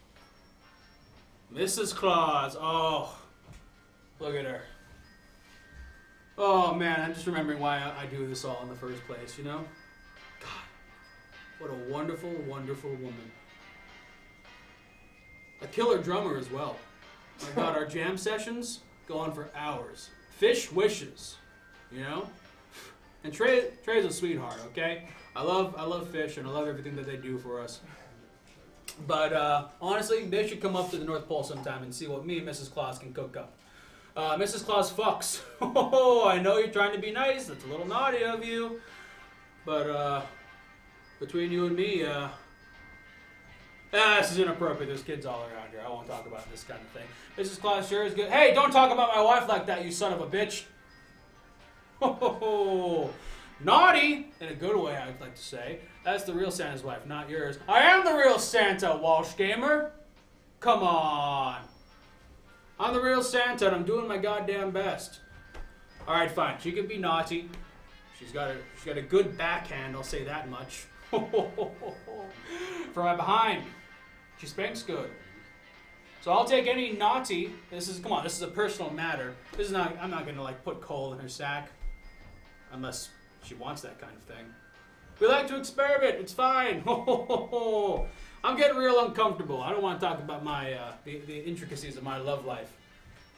Mrs. Claus. Oh, look at her. Oh man, I'm just remembering why I do this all in the first place, you know? God, what a wonderful, wonderful woman. A killer drummer as well. My God, our jam sessions go on for hours. Fish wishes, you know? And Trey's a sweetheart, okay? I love Fish and I love everything that they do for us. But honestly, they should come up to the North Pole sometime and see what me and Mrs. Claus can cook up. Mrs. Claus fucks. Oh, I know you're trying to be nice. That's a little naughty of you. But between you and me, this is inappropriate. There's kids all around here. I won't talk about this kind of thing. Mrs. Claus sure is good. Hey, don't talk about my wife like that, you son of a bitch. Oh, naughty, in a good way, I'd like to say. That's the real Santa's wife, not yours. I am the real Santa, Walsh Gamer. Come on. I'm the real Santa, and I'm doing my goddamn best. All right, fine. She can be naughty. She's got a good backhand. I'll say that much. For my behind, she spanks good. So I'll take any naughty. This is a personal matter. This is not. I'm not gonna like put coal in her sack, unless she wants that kind of thing. We like to experiment. It's fine. I'm getting real uncomfortable. I don't want to talk about my the intricacies of my love life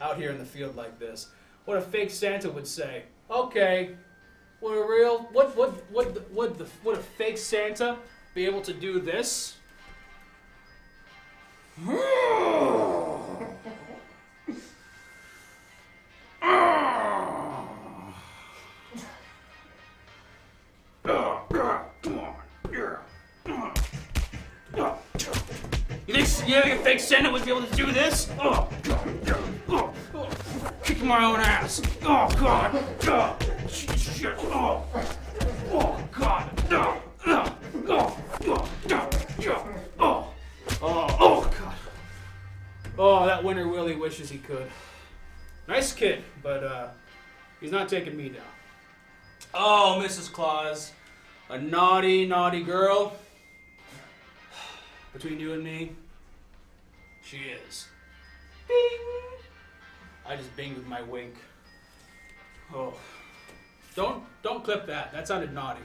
out here in the field like this. What a fake Santa would say. Okay, would a fake Santa be able to do this? You think a fake Santa would be able to do this? Kick my own ass. Oh God. Shit. Oh God. Oh God. Oh, that Winter Willie wishes he could. Nice kid, but he's not taking me down. Oh, Mrs. Claus, a naughty, naughty girl. Between you and me, she is. Bing! I just binged with my wink. Oh. Don't clip that. That sounded naughty.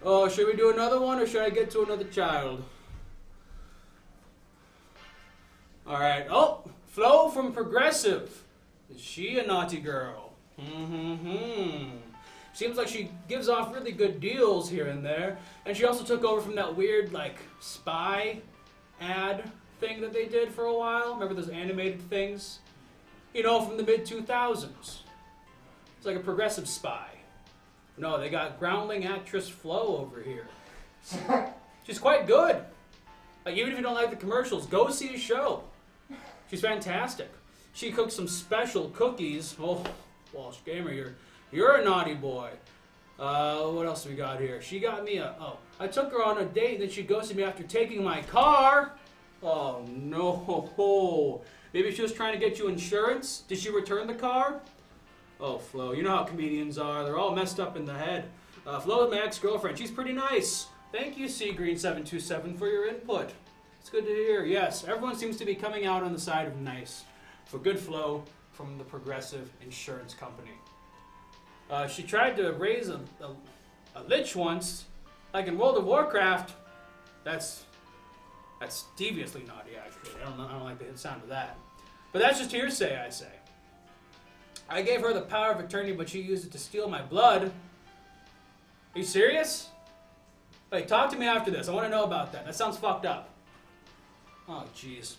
Oh, should we do another one or should I get to another child? Alright. Oh, Flo from Progressive. Is she a naughty girl? Seems like she gives off really good deals here and there. And she also took over from that weird, like, spy ad thing that they did for a while. Remember those animated things? You know, from the mid-2000s. It's like a progressive spy. No, they got groundling actress Flo over here. She's quite good. Like, even if you don't like the commercials, go see the show. She's fantastic. She cooks some special cookies. Oh, Walsh Gamer, you're a naughty boy. What else we got here? She got me I took her on a date, then she ghosted me after taking my car. Oh no. Maybe she was trying to get you insurance? Did she return the car? Oh, Flo, you know how comedians are. They're all messed up in the head. Flo is my ex-girlfriend. She's pretty nice. Thank you, Seagreen727, for your input. It's good to hear. Yes, everyone seems to be coming out on the side of nice. For good Flo from the Progressive Insurance Company. She tried to raise a lich once, like in World of Warcraft. That's deviously naughty, actually. I don't like the sound of that. But that's just hearsay, I say. I gave her the power of attorney, but she used it to steal my blood. Are you serious? Wait, talk to me after this. I want to know about that. That sounds fucked up. Oh, jeez.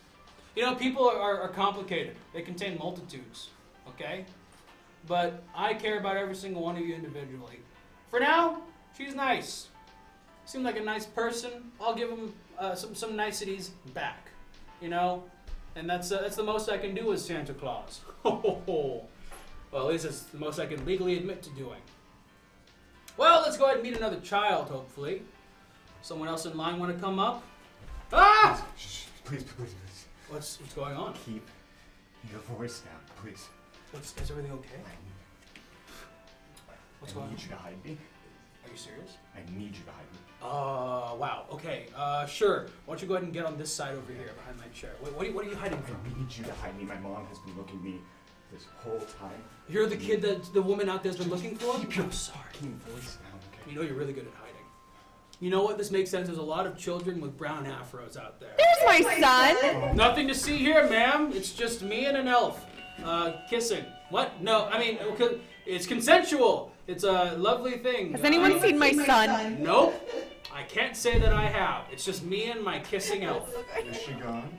You know, people are complicated. They contain multitudes, okay? But I care about every single one of you individually. For now, she's nice. Seems like a nice person. I'll give him some niceties back, you know? And that's the most I can do as Santa Claus. Well, at least it's the most I can legally admit to doing. Well, let's go ahead and meet another child, hopefully. Someone else in line want to come up? Ah! Please. What's going on? Keep your voice down, please. Is everything okay? What's going on? I need you to hide me. Are you serious? I need you to hide me. Wow. Okay. Sure. Why don't you go ahead and get on this side over here, behind my chair. Wait, what are you hiding from? I need you to hide me. My mom has been looking at me this whole time. You're the kid that the woman out there's been looking for? Keep your I'm sorry. voice down, okay? You know you're really good at hiding. You know what? This makes sense. There's a lot of children with brown afros out there. There's my son. Nothing to see here, ma'am. It's just me and an elf. Kissing. What? No, I mean, it's consensual. It's a lovely thing. Has anyone seen my son? Nope. I can't say that I have. It's just me and my kissing elf. Is she gone?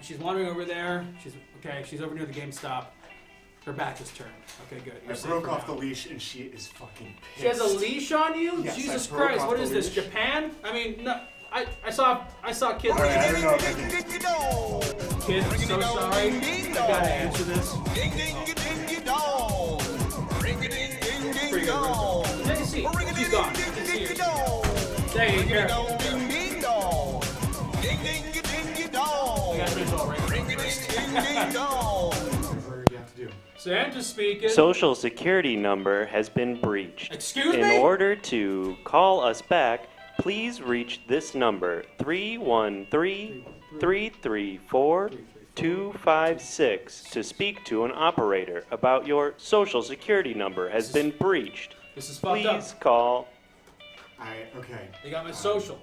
She's wandering over there. She's over near the GameStop. Her back is turned. Okay, good. You're I safe broke for off now. the leash and she is fucking pissed. She has a leash on you? Yes, Jesus I broke Christ! off What the is this? leash. Japan? I mean, no. I saw kids. Alright, I don't know if I can. Kids, I'm so sorry. I gotta answer this. Pretty good. Ruth. Take a seat. She's gone. You can see her. Hey, careful. I gotta finish all right first. Whatever you have to do. Santa speaking. Social security number has been breached. Excuse In me? order to call us back, please reach this number 313-334-256 to speak to an operator about your social security number has been breached. This is fucked up. Please call. Okay. They got my social.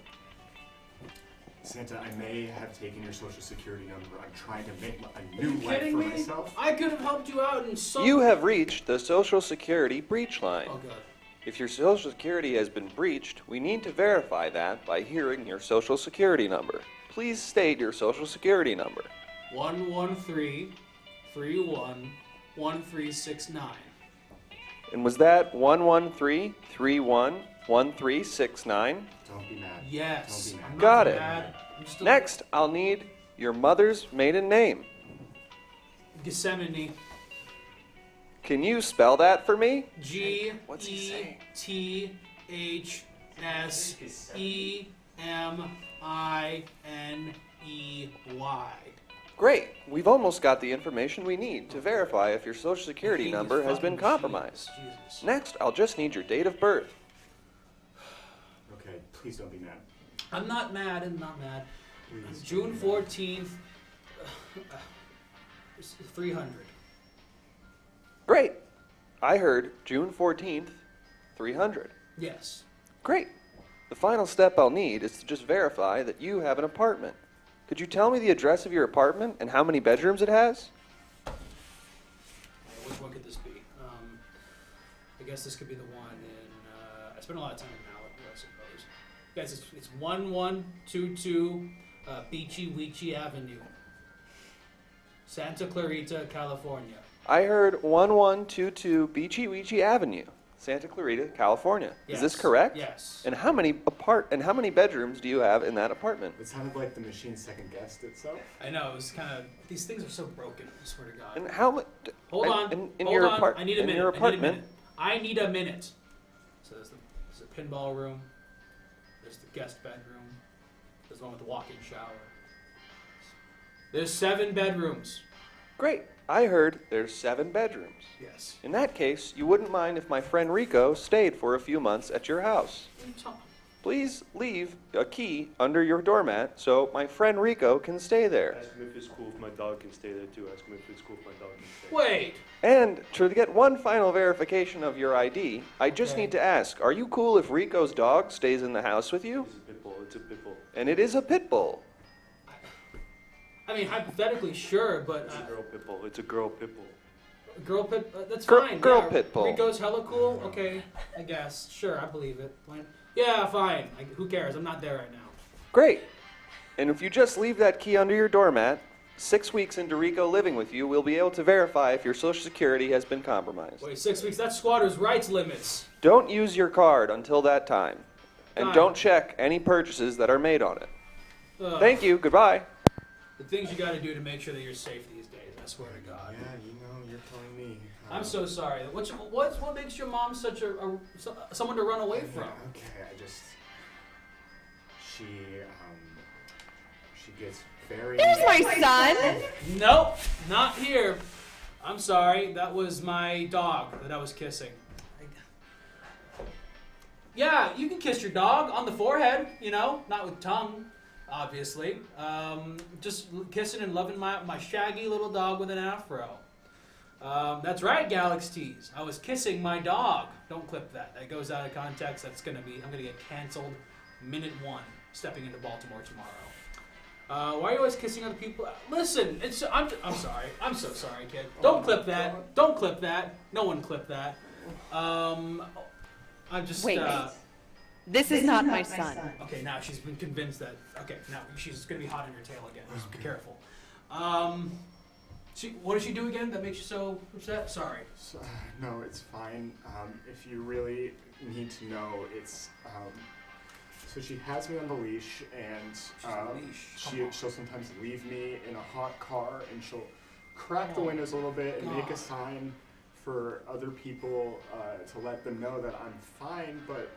Santa, I may have taken your social security number. I'm trying to make a new Are you life kidding for me? myself. I could have helped you out in some. You have reached the Social Security breach line. Oh god. If your Social Security has been breached, we need to verify that by hearing your Social Security number. Please state your Social Security number. 113-31-1369. And was that 113-31-1369? Don't be mad. Yes. Don't be mad. I'm not Got it. mad. I'm still Next, I'll need your mother's maiden name. Gethsemane. Can you spell that for me? What's he saying? Gethsemeny. Great. We've almost got the information we need to verify if your Social Security hate number this has been fucking compromised. Jesus. Next, I'll just need your date of birth. Okay, please don't be mad. I'm not mad. I'm not mad. Please. June 14th. 300. Great. I heard June 14th, 300. Yes. Great. The final step I'll need is to just verify that you have an apartment. Could you tell me the address of your apartment and how many bedrooms it has? Which one could this be? I guess this could be the one in. I spent a lot of time in Malibu, I suppose. Guys, it's 1122 Beachy Weechy Avenue, Santa Clarita, California. I heard 1122 Beachy Weechy Avenue, Santa Clarita, California. Is this Yes. correct? Yes. And how many bedrooms do you have in that apartment? It sounded like the machine second guessed itself. I know, it was kind of. These things are so broken, I swear to God. And how much? Hold on. In hold your on. I need a in minute. your I need a apartment. minute. I need a minute. So there's a pinball room. There's the guest bedroom. There's the one with the walk-in shower. There's 7 bedrooms. Great. I heard there's 7 bedrooms. Yes. In that case, you wouldn't mind if my friend Rico stayed for a few months at your house. Please leave a key under your doormat so my friend Rico can stay there. Ask him if it's cool if my dog can stay there too. Ask him if it's cool if my dog can stay. Wait. And to get one final verification of your ID, I just need to ask, are you cool if Rico's dog stays in the house with you? It's a pit bull. It's a pit bull. And it is a pit bull. I mean, hypothetically, sure, but It's a girl pit bull. It's a girl pit bull. girl pit. That's Girl- fine. girl yeah. pit bull. Rico's hella cool. Okay, I guess. Sure, I believe it. Fine. Yeah, fine. Who cares? I'm not there right now. Great. And if you just leave that key under your doormat, 6 weeks into Rico living with you, we'll be able to verify if your Social Security has been compromised. Wait, 6 weeks? That's squatters' rights limits. Don't use your card until that time. And Fine. don't check any purchases that are made on it. Ugh. Thank you. Goodbye. The things you got to do to make sure that you're safe these days. I swear to God. Yeah, you're telling me. I'm so sorry. What makes your mom such someone to run away from? Okay, she gets very. There's my son. Nope, not here. I'm sorry. That was my dog that I was kissing. Yeah, you can kiss your dog on the forehead, not with tongue, obviously. Just kissing and loving my shaggy little dog with an afro. That's right, Galaxies. I was kissing my dog. Don't clip that. That goes out of context. I'm gonna get canceled minute 1 stepping into Baltimore tomorrow. Why are you always kissing other people? Listen, I'm sorry. I'm so sorry, kid. Don't clip that. Don't clip that. No one clip that. I'm just. Wait. This is not my son. Okay, now she's been convinced that. Okay, now she's gonna be hot in your tail again. Just be careful. What does she do again that makes you so upset? Sorry. No, it's fine. If you really need to know, it's. So she has me on the leash, and she'll sometimes leave me in a hot car, and she'll crack the windows a little bit and make a sign for other people to let them know that I'm fine, but.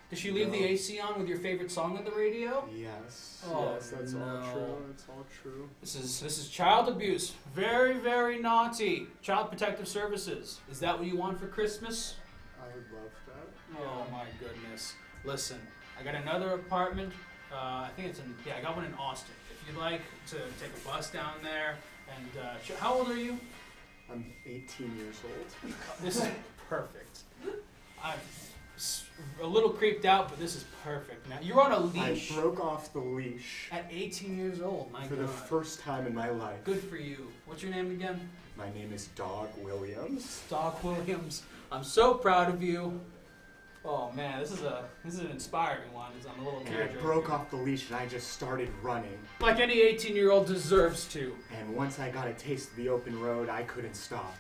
Does she leave the AC on with your favorite song on the radio? Yes. Oh, yes, that's all true. It's all true. This is child abuse. Very, very naughty. Child Protective Services. Is that what you want for Christmas? I would love that. Oh my goodness. Listen, I got another apartment. I think I got one in Austin. If you'd like to take a bus down there, and how old are you? I'm 18 years old. This is perfect. I'm a little creeped out, but this is perfect. Now you're on a leash. I broke off the leash at 18 years old. My for God. the first time in my life. Good for you. What's your name again? My name is Dog Williams. Dog Williams. I'm so proud of you. Oh man, this is an inspiring one. I'm a little tearjerker. I broke off the leash and I just started running. Like any 18-year-old deserves to. And once I got a taste of the open road, I couldn't stop.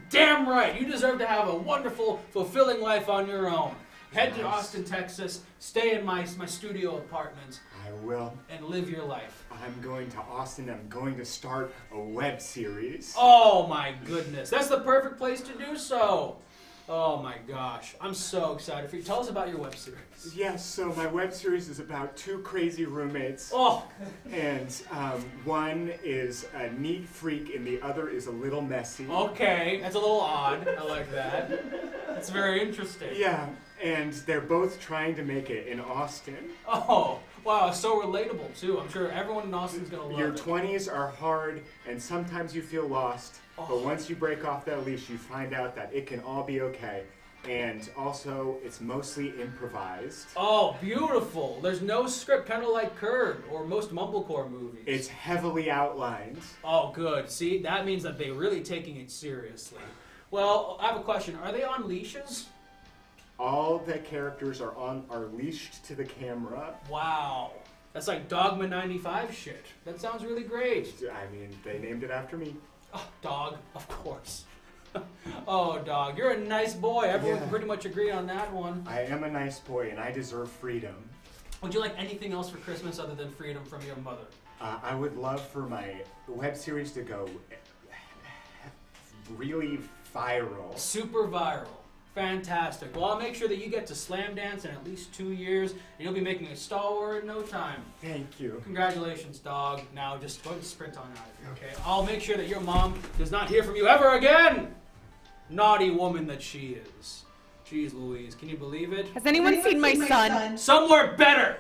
Damn right! You deserve to have a wonderful, fulfilling life on your own. Head to Austin, Texas, stay in my studio apartment. I will. And live your life. I'm going to Austin. I'm going to start a web series. Oh my goodness. That's the perfect place to do so. Oh my gosh. I'm so excited for you. Tell us about your web series. Yes, so my web series is about 2 crazy roommates. Oh! And one is a neat freak and the other is a little messy. Okay, that's a little odd. I like that. That's very interesting. Yeah, and they're both trying to make it in Austin. Oh, wow, so relatable too. I'm sure everyone in Austin's gonna love Your it. 20s are hard and sometimes you feel lost, but once you break off that leash, you find out that it can all be okay. And also, it's mostly improvised. Oh, beautiful. There's no script, kind of like Curb or most Mumblecore movies. It's heavily outlined. Oh, good. See, that means that they're really taking it seriously. Well, I have a question. Are they on leashes? All the characters are leashed to the camera. Wow. That's like Dogma 95 shit. That sounds really great. I mean, they named it after me. Oh, Dog, of course. Oh, Dog, you're a nice boy. Everyone can pretty much agree on that one. I am a nice boy, and I deserve freedom. Would you like anything else for Christmas other than freedom from your mother? I would love for my web series to go really viral. Super viral. Fantastic. Well, I'll make sure that you get to slam dance in at least 2 years, and you'll be making a stalwart in no time. Thank you. Congratulations, dog. Now just go and sprint on out of here, okay? I'll make sure that your mom does not hear from you ever again. Naughty woman that she is. Jeez Louise, can you believe it? Has anyone seen my son? Somewhere better.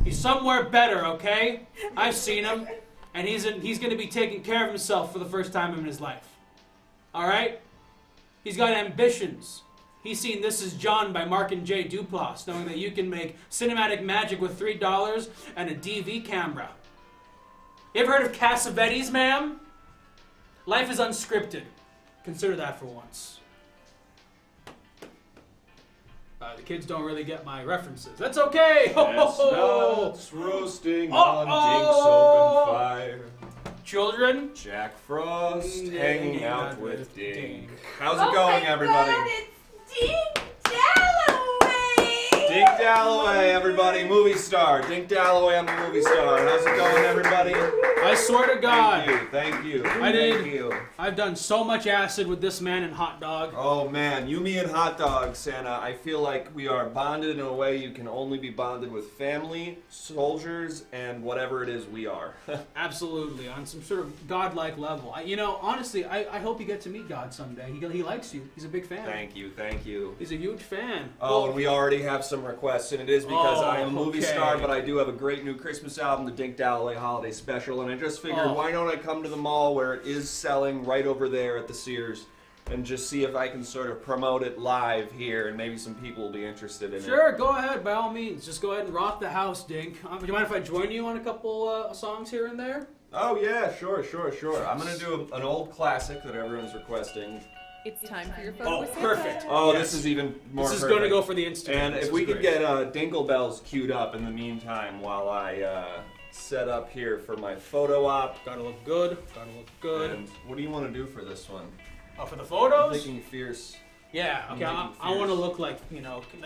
He's somewhere better, okay? I've seen him, and he's going to be taking care of himself for the first time in his life. All right? He's got ambitions. He's seen This Is John by Mark and Jay Duplass, knowing that you can make cinematic magic with $3 and a DV camera. You ever heard of Cassavetes, ma'am? Life is unscripted. Consider that for once. The kids don't really get my references. That's okay. Chestnuts roasting on Dink's open fire. Children, Jack Frost hanging out with Dink. How's Oh it going, my everybody? God, it's Dink Dalloway! Dink Dalloway, everybody, movie star. Dink Dalloway, I'm a movie star. How's it going, everybody? I swear to God. Thank you. Thank you. I've done so much acid with this man and hot dog. Oh man, you, me, and hot dog, Santa. I feel like we are bonded in a way you can only be bonded with family, soldiers, and whatever it is we are. Absolutely, on some sort of godlike level. Honestly, I hope you get to meet God someday. He likes you. He's a big fan. Thank you. He's a huge fan. Oh, and we already have some requests, and it is because I am a movie okay. star, but I do have a great new Christmas album, the Dink Dalloway Holiday Special, and I just figured, why don't I come to the mall where it is selling right over there at the Sears, and just see if I can sort of promote it live here, and maybe some people will be interested in it. Sure, go ahead, by all means. Just go ahead and rock the house, Dink. Do you mind if I join you on a couple songs here and there? Oh yeah, sure. I'm gonna do an old classic that everyone's requesting. It's time for your photo Oh, with Santa. perfect. Oh, Yes. this is even more This is perfect. going to go for the Instagram. And This if is we could great. get Dingle Bells queued up in the meantime while I set up here for my photo op. Gotta look good. And what do you want to do for this one? Oh, for the photos? I'm thinking fierce. Yeah, I'm okay. thinking I want to fierce. look like,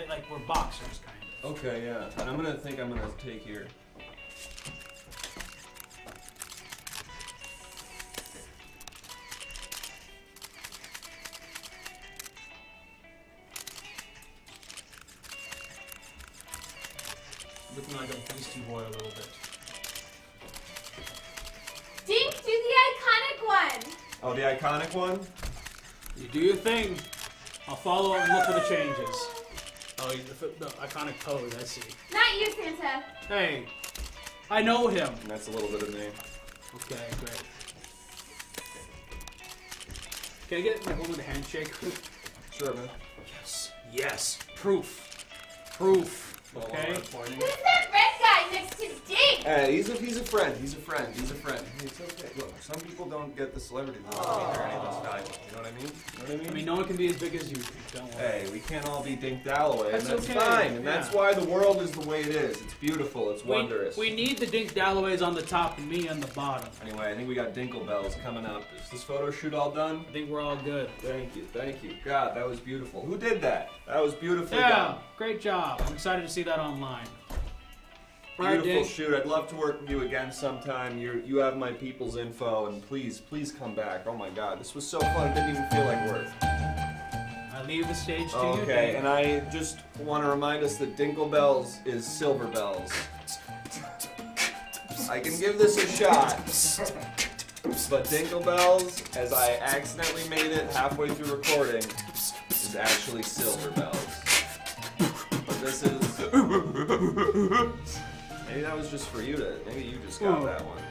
like we're boxers, kind of. Okay, yeah. And I'm gonna take here. Looking like a beastie boy a little bit. Dink, do the iconic one! Oh, the iconic one? You do your thing. I'll follow and look for the changes. Oh, the iconic pose, I see. Not you, Santa. Hey, I know him. And that's a little bit of me. Okay, great. Can I get one with a handshake? Sure, man. Yes. Proof. Okay. Who's that red guy next to Dink? Hey, he's a friend. He's a friend. It's okay. Look, some people don't get the celebrity that or any of those titles. You know what I mean? I mean, no one can be as big as you, Dink. Don't worry. Hey, we can't all be Dink Dalloway, and That's that's okay, fine. And yeah. that's why the world is the way it is. It's beautiful. It's wondrous. We need the Dink Dalloways on the top and me on the bottom. Anyway, I think we got Dinkle Bells coming up. Is this photo shoot all done? I think we're all good. Thank you. God, that was beautiful. Who did that? That was beautifully Yeah, done. great job. I'm excited to see that online. All right, Beautiful Dink. shoot. I'd love to work with you again sometime. You have my people's info, and please come back. Oh my God, this was so fun. It didn't even feel like work. I leave the stage to you, Okay, Dink. and I just want to remind us that Dinkle Bells is Silver Bells. I can give this a shot, but Dinkle Bells, as I accidentally made it halfway through recording, is actually Silver Bells. But this is... Maybe that was just for you to... Maybe you just got that one.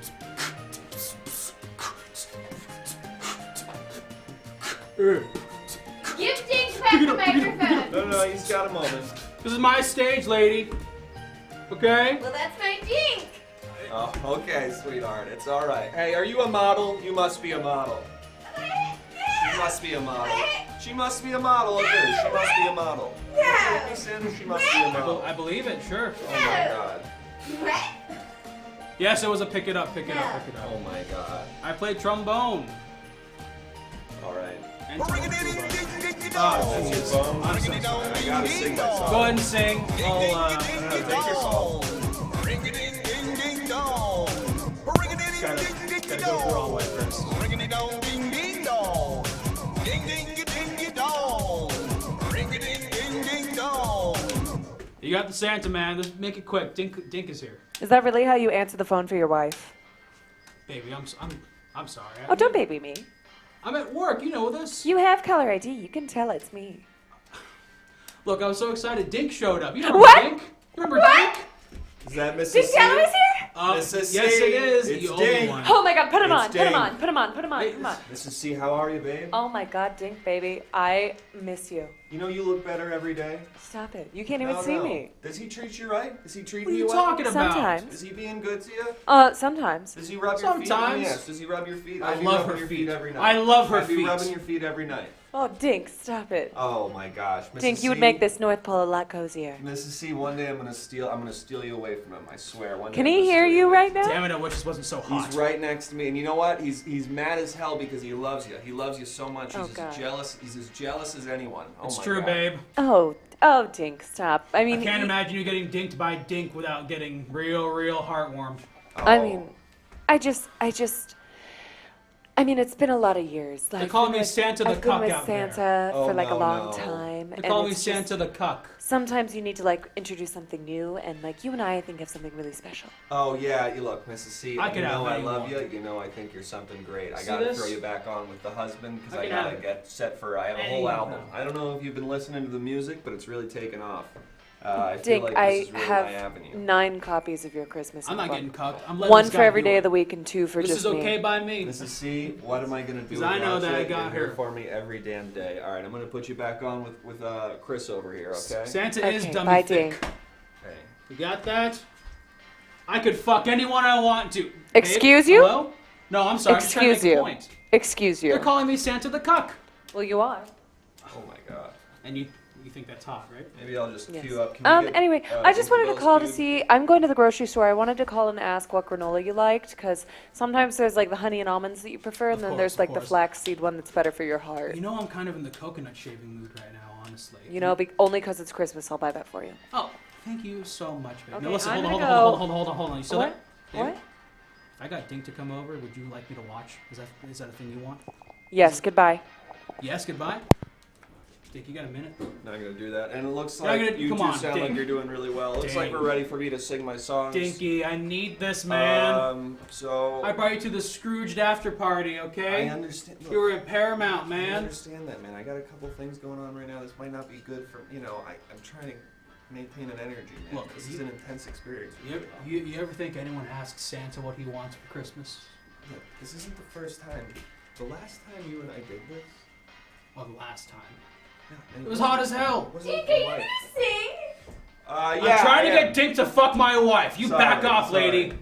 Give Dink back the microphone. No, he's got a moment. This is my stage, lady. Okay? Well, that's my Dink. Oh, okay, sweetheart. It's all right. Hey, are you a model? You must be a model. She must be a model. She must be a model of this. She must be a model. No. Santa, she must be a model. I believe it, sure. Oh my God. Yes, it was a pick it up. Oh my God. I played trombone. All right. And That's your phone. I gotta sing that song. go ahead and sing. I'll, Take your phone. gotta go through all the way first. You got the Santa man. Let's make it quick. Dink is here. Is that really how you answer the phone for your wife? Baby, I'm sorry. Oh, don't baby me. I'm at work. You know this. You have caller ID. You can tell it's me. Look, I was so excited. Dink showed up. You remember What? Dink? You remember Dink? Is that Mrs. Dink C? Taylor is here? Mrs. Yes, C, it is. it's The only Dink. one. Oh my God! Put him It's on! Put him Dink. on! Put him on! Put him on! Come on! Mrs. C, how are you, babe? Oh my God, Dink baby, I miss you. You know you look better every day. Stop it! You can't even No, see no. me. Does he treat you right? Is he treating What are you well? talking about? Sometimes. Is he being good to you? Sometimes. Does he rub your feet? Sometimes. Yes. Does he rub your feet? I I'd be love rubbing her your feet. every night. I love her I'd be feet. rubbing your feet every night. Oh, Dink, stop it. Oh my gosh, Mrs. Dink, you would C, make this North Pole a lot cozier. Mrs. C, one day I'm gonna steal you away from him. I swear. One day Can I'm he gonna hear steal you away right from him. now? Damn it! I wish this wasn't so hot. He's right next to me, and you know what? He's mad as hell because he loves you. He loves you so much. Oh, He's God. as jealous. He's as jealous as anyone. Oh It's my true, God. babe. Oh, Dink, stop. I mean, I can't imagine you getting dinked by Dink without getting real heartwarmed. I Oh. mean, I mean, it's been a lot of years. They I've call been me with- Santa the I've been cuck with out there. Santa Oh, for like a no, long no. time. They and call me it's Santa just- the cuck. Sometimes you need to like introduce something new, and like you and I think have something really special. Oh yeah, you look, Mrs. C. I can you have know I any love more. you. You know I think you're something great. I See gotta this? throw you back on with the husband because I I can gotta have get set for. I have a any whole more. album. I don't know if you've been listening to the music, but it's really taken off. I feel Dink, like I this is really have my avenue. 9 copies of your Christmas I'm not book. getting cucked. I'm letting One this for guy every do day it. of the week and 2 for This just is okay me. by me. Mrs. C, what am I gonna do? 'Cause I know without that I you? got You're here her. for me every damn day. All right, I'm gonna put you back on with Chris over here. Okay. Santa is Okay, dummy bye, thick. Dink. Hey. You got that? I could fuck anyone I want to. Excuse Babe, you? Hello? No, I'm sorry. I'm just trying to Excuse make a you. point. Excuse you. You're calling me Santa the cuck. Well, you are. Oh my God. And you think that's hot, right? Maybe I'll just Yes. queue up. Can we get, Anyway, I just wanted to Bill's call to cube? see. I'm going to the grocery store. I wanted to call and ask what granola you liked, because sometimes there's like the honey and almonds that you prefer, and Of then course, there's of like the course. flaxseed one that's better for your heart. You know I'm kind of in the coconut shaving mood right now, honestly. You know, only because it's Christmas, I'll buy that for you. Oh, thank you so much, babe. Okay, now listen, I'm hold gonna on. go- You still What? there? What? Babe, if I got Dink to come over, would you like me to watch? Is that a thing you want? Yes, goodbye. Yes, goodbye. Dink, you got a minute? Not gonna do that. And it looks You're like not gonna- you come two on, sound like Dink. you're doing really well. Looks like Dink. we're ready for me to sing my songs. Dinky, I need this, man. So I brought you to the Scrooged after party, okay? I understand. Look, You were at Paramount, I man. understand that, man. I got a couple things going on right now. This might not be good for I'm trying to maintain an energy, man. Look, This is an intense experience. You ever think anyone asks Santa what he wants for Christmas? Look, this isn't the first time. The last time you and I did this. Well, the last time. and It was hot as hell. wasn't Dink, the are you wife. gonna sing? Yeah. I'm trying to I am. get Dink to fuck my wife. You Sorry, back off, sorry. lady.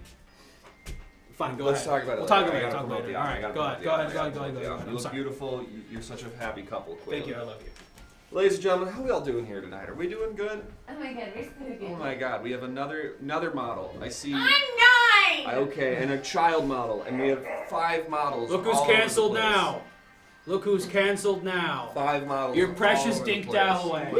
Fine, go Let's ahead. talk about it. We'll talk later. about I it. gotta Talk promote about it. the All album. I right, gotta go promote ahead. the Go album. ahead. I Go gotta ahead. Go promote ahead. the Go album. ahead. You I'm look sorry. beautiful. You're such a happy couple. Clearly. Thank you. I love you. Ladies and gentlemen, how we all doing here tonight? Are we doing good? Oh my god, we're so good. Oh my God, we have another model. I see. I'm 9! Okay, and a child model, and we have 5 models. Look who's all over the canceled place. now. Look who's canceled now. 5 models. Your all precious over the Dink place. Dalloway.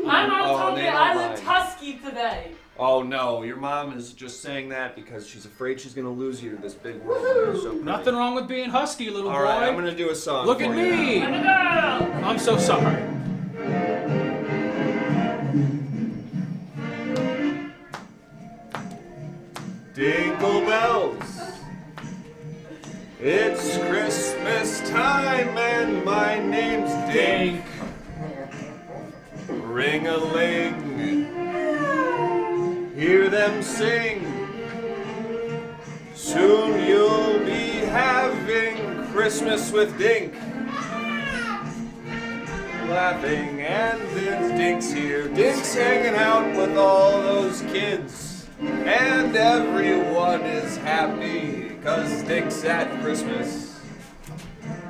I'm on Oh, Tokyo they don't Island mind. Tusky today. Oh no, your mom is just saying that because she's afraid she's gonna lose you to this big world. And you're so pretty. Nothing wrong with being husky, little All boy. right, I'm gonna do a song. Look for at you me. now. I'm so sorry. Dingle bells. It's Christmas time and my name's Dink. Ring-a-ling. Hear them sing. Soon you'll be having Christmas with Dink. Laughing and then Dink's here. Dink's hanging out with all those kids. And everyone is happy, cause Dink's at Christmas.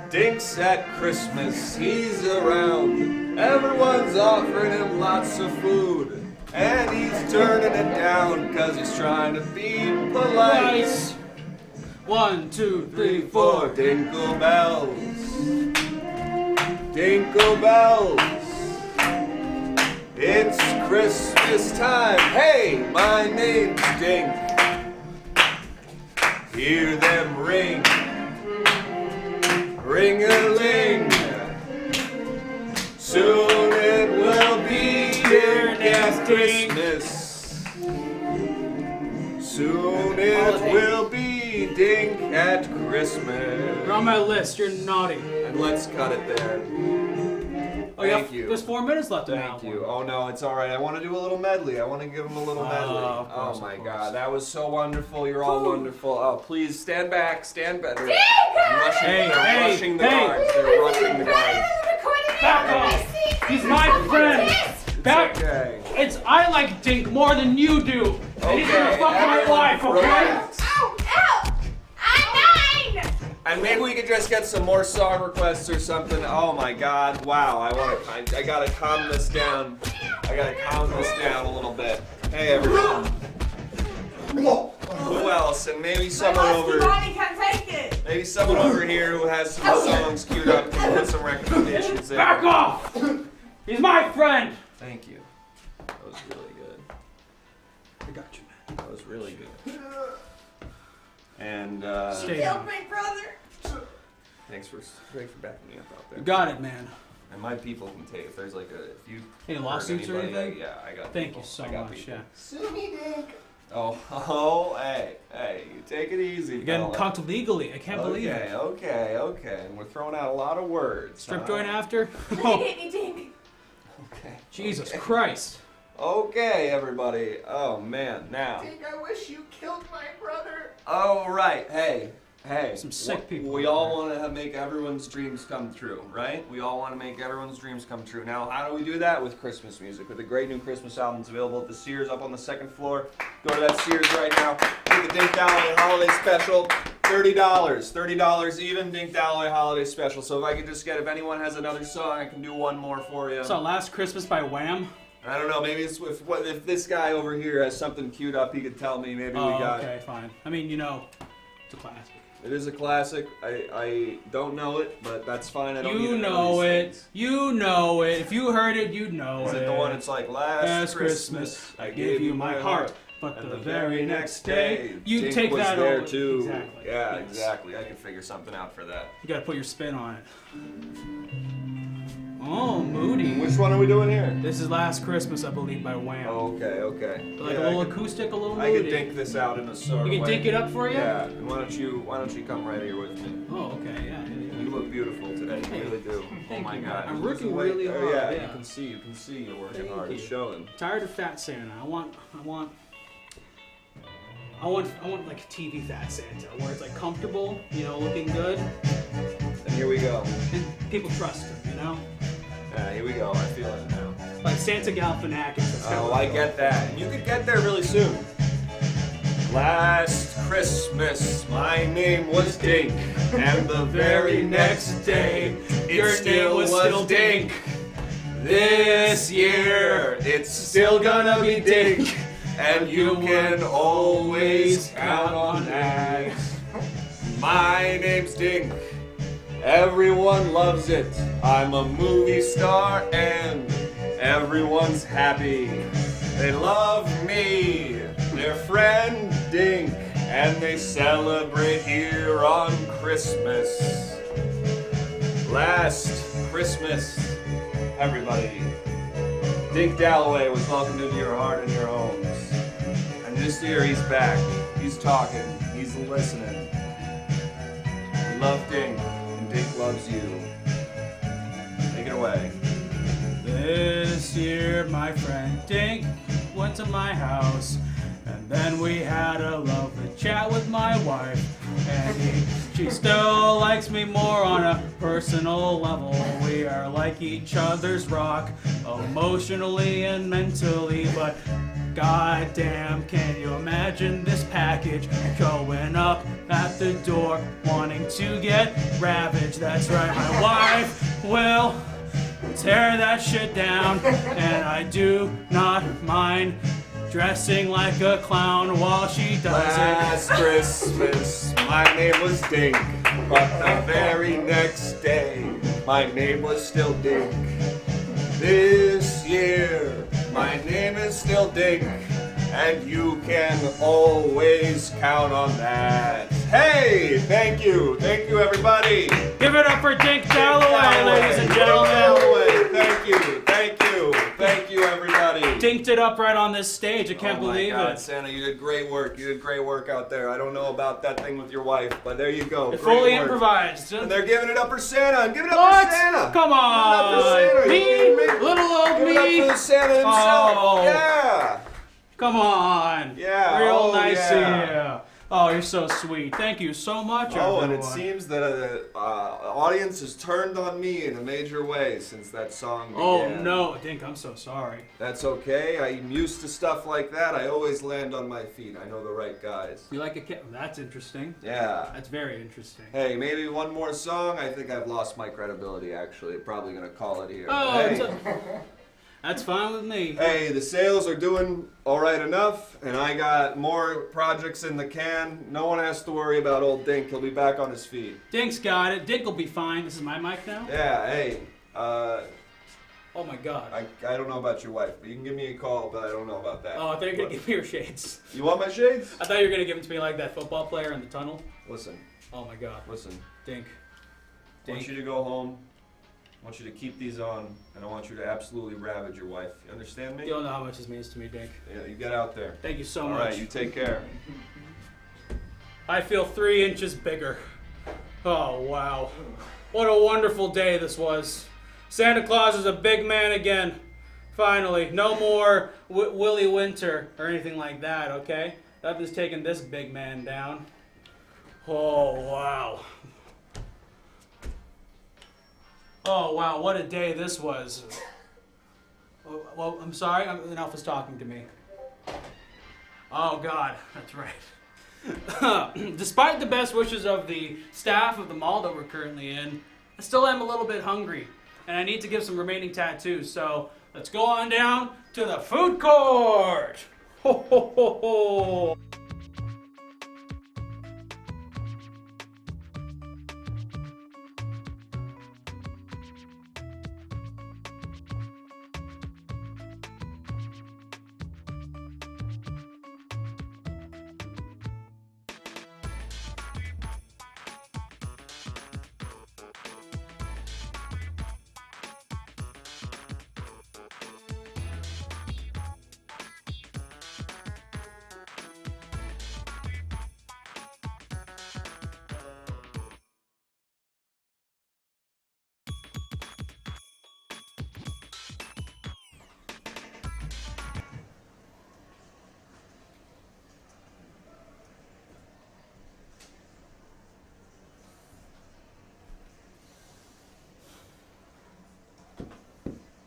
Dink's at Christmas, he's around. Everyone's offering him lots of food. And he's turning it down, cause he's trying to be polite. Twice. 1, 2, 3, 4. 4. Dinkle bells. Dinkle bells. It's Christmas time. Hey, my name's Dink. Hear them ring. Ring-a-ling. Soon it will be here again. Yes, Dink. Christmas. Soon it will be Dink at Christmas. You're on my list. You're naughty. And let's cut it there. Oh, Thank you. There's 4 minutes left in that Thank one. you. Oh no, it's all right. I want to do a little medley. I want to give them a little medley. of course, Oh my of course. God, that was so wonderful. You're all wonderful. Oh, please stand back. Stand better. Dink! Hey, They're hey, rushing the hey. guards. They're rushing the guards. Back off! He's my friend! Back! Okay. I like Dink more than you do! And he's gonna fuck my wife, okay? Relax. Ow! Ow! I'm 9! And maybe we could just get some more song requests or something. Oh my God! Wow! I gotta calm this down. I gotta calm this down a little bit. Hey everyone. Who else? And maybe someone over. Body can't take it! Maybe someone over here who has some songs queued up can put some recommendations in. Back off! He's my friend! Thank you. That was really good. I got you, man. That was really good. And Stay Killed down. my brother! thanks for backing me up out there. You got it, man. And my people can take if there's like if you Any hurt lawsuits or anybody, anything? yeah, I got. Thank people. you so I got much, people. yeah. Sue me, Dink. Oh, hey, you take it easy. You're getting fella. caught legally. I can't believe it. Okay. And we're throwing out a lot of words. Strip huh? joint after? Hit me, Dink! Okay. Jesus okay. Christ. Okay, everybody. Oh man, now. Dink, I wish you killed my brother. Oh right. Hey. Some sick people We out all there. want to make everyone's dreams come true, right? We all want to make everyone's dreams come true. Now, how do we do that? With Christmas music, with the great new Christmas albums available at the Sears up on the second floor. Go to that Sears right now. Get the Dink Dalloway Holiday Special. $30 even Dink Dalloway Holiday Special. So if anyone has another song, I can do one more for you. So Last Christmas by Wham? I don't know. Maybe if this guy over here has something queued up, he could tell me. Maybe we got. Okay, fine. I mean, it's a classic. It is a classic. I don't know it, but that's fine. I don't need You to know these it. things. You know it. If you heard it, you'd know Is it. it the one that's like last Last Christmas I gave you my heart, but the very next day you Dink take was that there over. too. Exactly. Yeah, Yes. exactly. I could figure something out for that. You gotta put your spin on it. Oh, moody. Which one are we doing here? This is Last Christmas, I believe, by Wham. Okay. Like Yeah, a little I could- acoustic, a little I moody. could dink this out in a sort You of can way. dink it up for you? Yeah. And why don't you come right here with me? Oh, okay, yeah. You look beautiful today. You Hey, really do. thank oh my you, God. man. I'm Lose the working weight. really Oh, hard, yeah, yeah. you can see you're working Thank hard. It's you. showing. Tired of Fat Santa. I want like TV Fat Santa, where it's like comfortable, looking good. And here we go. And people trust him, Yeah, here we go. I feel it now. Like Santa Galifianakis. that's kinda Oh, what I I'm get that. And you could get there really soon. Last Christmas, my name was Dink, and the very next day, Your name was still Dink. This year, it's still gonna be Dink, and you can always count on that. My name's Dink. Everyone loves it. I'm a movie star and everyone's happy. They love me, their friend Dink, and they celebrate here on Christmas. Last Christmas, everybody, Dink Dalloway was welcomed into your heart and your homes. And this year he's back. He's talking. He's listening. We love Dink. Dink loves you. Take it away. This year, my friend Dink went to my house, and then we had a lovely chat with my wife. And she still likes me more on a personal level. We are like each other's rock, emotionally and mentally, but goddamn, can you imagine this package going up at the door, wanting to get ravaged? That's right, my wife will tear that shit down, and I do not mind dressing like a clown while she does Last Christmas, my name was Dink, but the very next day, my name was still Dink. This year, my name is still Dink, and you can always count on that. Hey, thank you everybody. Give it up for Dink Dalloway, ladies and gentlemen. Dink Dalloway. Thank you everybody. dinked it up right on this stage. I can't believe Oh my God, it. Santa, you did great work. You did great work out there. I don't know about that thing with your wife, but there you go. It Great fully work. improvised. And they're giving it up for Santa. I'm giving it up What? for Santa. Come Giving it up for Santa. on. You Me? kidding me? Little old Give me? it up for the Santa himself. Oh. Yeah. Come on. Yeah. Real Oh, nice yeah. of you. Oh, you're so sweet. Thank you so much, Oh, and it everyone. seems that the audience has turned on me in a major way since that song began. Oh, no. Dink, I'm so sorry. That's okay. I'm used to stuff like that. I always land on my feet. I know the right guys. You like a cat? That's interesting. Yeah. That's very interesting. Hey, maybe one more song. I think I've lost my credibility, actually. Probably going to call it here. Oh, Hey. That's fine with me. Hey, the sales are doing all right enough, and I got more projects in the can. No one has to worry about old Dink. He'll be back on his feet. Dink's got it. Dink will be fine. This is my mic now? Yeah, hey, Oh, my God. I don't know about your wife, but you can give me a call, but I don't know about that. Oh, I thought you were going to give me your shades. You want my shades? I thought you were going to give them to me like that football player in the tunnel. Listen, Oh, my God. listen. Dink. I want you to go home. I want you to keep these on, and I want you to absolutely ravage your wife. You understand me? You don't know how much this means to me, Dink. Yeah, you get out there. Thank you so All much. right, you take care. I feel 3 inches bigger. Oh, wow. What a wonderful day this was. Santa Claus is a big man again. Finally. No more Willie Winter or anything like that, okay? Nothing's taking this big man down. Oh, wow. Oh, wow, what a day this was. Oh, well, I'm sorry, an elf is talking to me. Oh, God, that's right. Despite the best wishes of the staff of the mall that we're currently in, I still am a little bit hungry, and I need to give some remaining tattoos, so let's go on down to the food court! Ho, ho, ho, ho!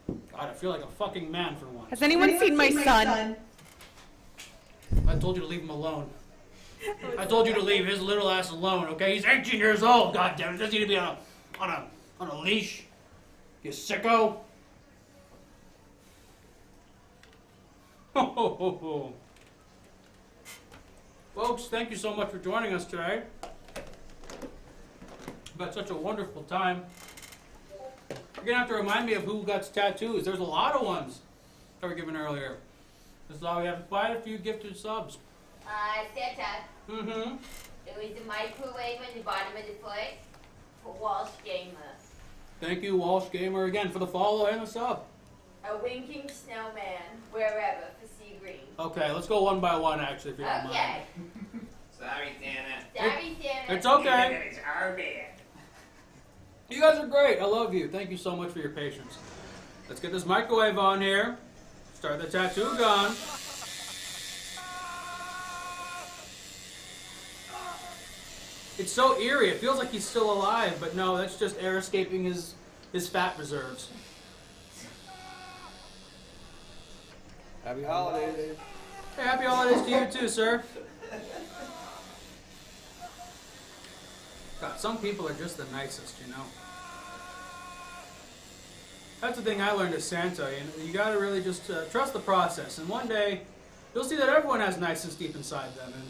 God, I feel like a fucking man for once. Has anyone seen my son? I told you to leave him alone. I told you to leave his little ass alone, okay? He's 18 years old, goddammit. Doesn't need to be on a leash. You sicko. Ho, ho, ho, ho. Folks, thank you so much for joining us today. We've had such a wonderful time. You're gonna have to remind me of who got tattoos. There's a lot of ones that were given earlier. This is why we have quite a few gifted subs. Santa. Mm-hmm. It was the microwave on the bottom of the foot for Walsh Gamer. Thank you, Walsh Gamer, again for the follow and the sub. A winking snowman, wherever, for sea green. Okay, let's go one by one, actually, if you don't mind. Okay. Sorry, Santa. Sorry, Santa. It's okay. It's our bad. You guys are great. I love you. Thank you so much for your patience. Let's get this microwave on here. Start the tattoo gun. It's so eerie. It feels like he's still alive, but no, that's just air escaping his fat reserves. Happy holidays. Hey, happy holidays to you too, sir. God, some people are just the nicest, you know. That's the thing I learned as Santa. You gotta really just trust the process, and one day you'll see that everyone has niceness deep inside them, and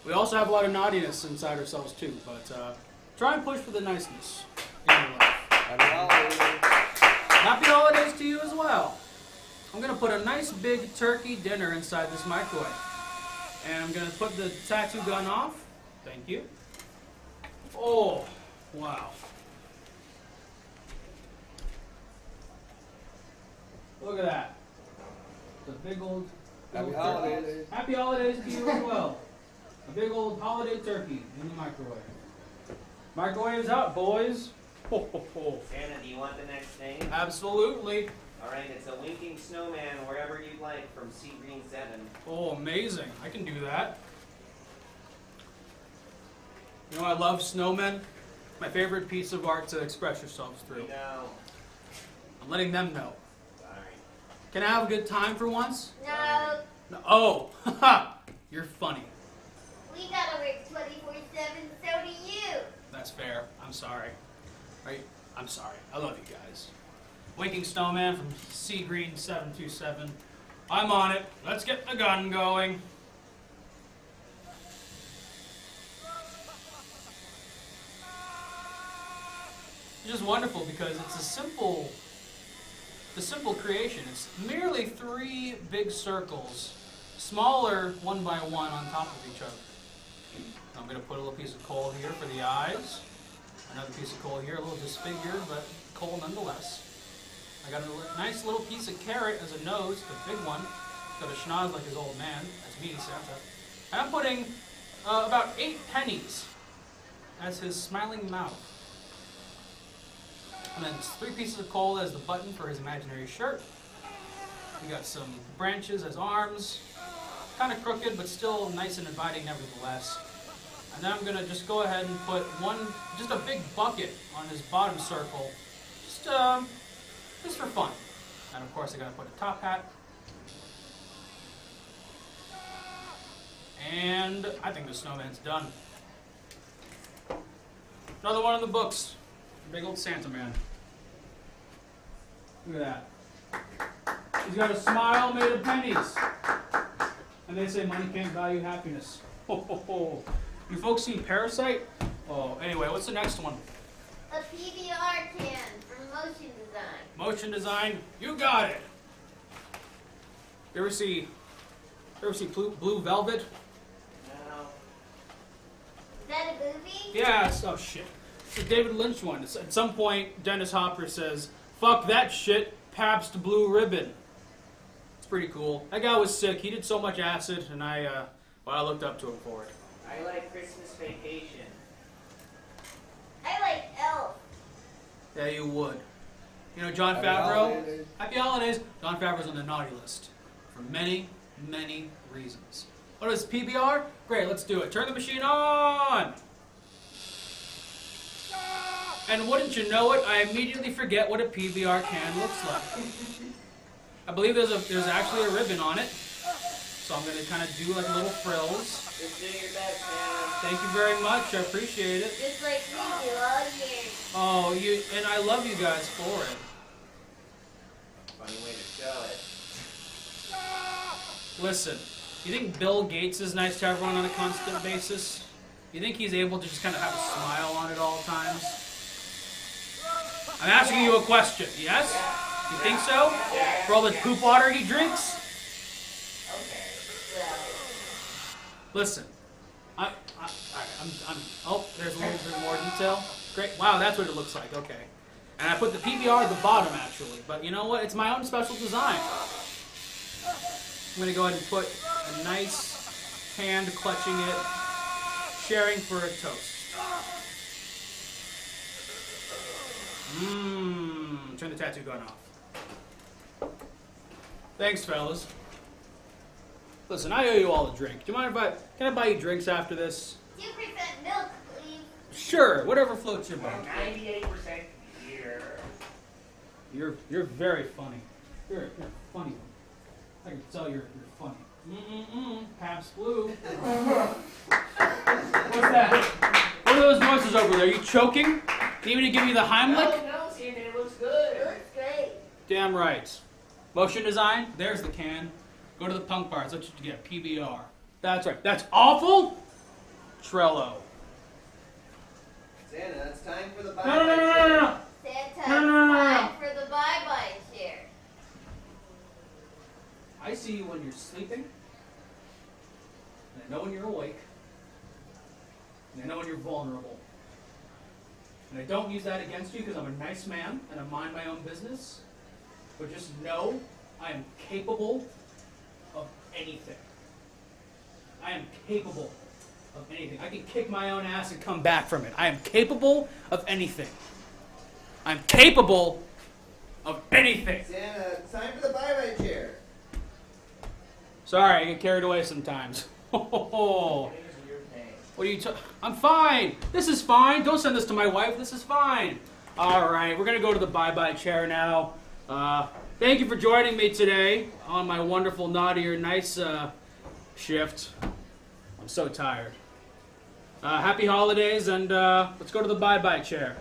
we also have a lot of naughtiness inside ourselves too. But try and push for the niceness in your life. Happy holidays. Happy holidays to you as well. I'm gonna put a nice big turkey dinner inside this microwave, and I'm gonna put the tattoo gun off. Thank you. Oh, wow. Look at that. a big old Happy turkey. holidays. Happy holidays to you as well. A big old holiday turkey in the microwave. Microwave's out, boys. Ho, ho, ho. Santa, do you want the next name? Absolutely. All right, it's a winking snowman wherever you'd like from Sea Green 7. Oh, amazing. I can do that. You know, I love snowmen. My favorite piece of art to express yourselves through. No. I'm letting them know. Sorry. Can I have a good time for once? No, No. Oh, haha. You're funny. we gotta work 24/7, so do you. That's fair. I'm sorry. Right? I'm sorry. I love you guys. Winking Snowman from Sea Green 727. I'm on it. Let's get the gun going. It's just wonderful because it's a simple creation. It's merely 3 big circles, smaller one by one on top of each other. I'm going to put a little piece of coal here for the eyes. Another piece of coal here, a little disfigured, but coal nonetheless. I got a nice little piece of carrot as a nose, the big one. Got a schnoz like his old man. That's me, Santa. And I'm putting about 8 pennies as his smiling mouth. And then 3 pieces of coal as the button for his imaginary shirt. We got some branches as arms. Kind of crooked, but still nice and inviting nevertheless. And then I'm going to just go ahead and put just a big bucket on his bottom circle. Just for fun. And of course I got to put a top hat. And I think the snowman's done. Another one in the books. Big old Santa man. Look at that. He's got a smile made of pennies. And they say money can't value happiness. Ho, ho, ho. You folks seen Parasite? Oh, anyway, what's the next one? A PBR can from Motion Design. Motion Design. You got it. You ever see Blue Velvet? No. Is that a movie? Yeah, oh shit. It's a David Lynch one. At some point, Dennis Hopper says, "Fuck that shit, Pabst Blue Ribbon." It's pretty cool. That guy was sick. He did so much acid, and I looked up to him for it. I like Christmas Vacation. I like Elf. Yeah, you would. You know, Jon Happy Favreau. holidays. Happy holidays. Jon Favreau's on the naughty list for many, many reasons. What is PBR? Great, let's do it. Turn the machine on. And wouldn't you know it, I immediately forget what a PBR can looks like. I believe there's actually a ribbon on it, so I'm gonna kind of do like little frills. Just do your best, Santa. Thank you very much. I appreciate it. Just like we do all year. Oh, and I love you guys for it. Funny way to show it. Listen, you think Bill Gates is nice to everyone on a constant basis? You think he's able to just kind of have a smile on at all times? I'm asking you a question, yes? You think so? For all the poop water he drinks? Listen, oh, there's a little bit more detail. Great, wow, that's what it looks like, okay. And I put the PBR at the bottom, actually. But you know what? It's my own special design. I'm going to go ahead and put a nice hand clutching it, sharing for a toast. Turn the tattoo gun off. Thanks, fellas. Listen, I owe you all a drink. Do you mind can I buy you drinks after this? 2% milk, please. Sure, whatever floats your boat. 98% here. You're very funny. You're a funny one. I can tell you're funny. Pabst Blue. What's that? What are those noises over there? Are you choking? Do you even give me the Heimlich? No, Santa, it looks good. It looks great. Damn right. Motion Design. There's the can. Go to the punk bar. That's what you get. PBR. That's right. That's awful. Trello. Santa, it's time for the bye. No. Santa, No. time for the bye-bye share. I see you when you're sleeping. And I know when you're awake. And I know when you're vulnerable. And I don't use that against you because I'm a nice man and I mind my own business. But just know I am capable of anything. I am capable of anything. I can kick my own ass and come back from it. I am capable of anything. I'm capable of anything. Santa, time for the bye-bye chair. Sorry, I get carried away sometimes. What are you I'm fine. This is fine. Don't send this to my wife. This is fine. All right, we're going to go to the bye-bye chair now. Thank you for joining me today on my wonderful Naughty or Nice shift. I'm so tired. Happy holidays, and let's go to the bye-bye chair.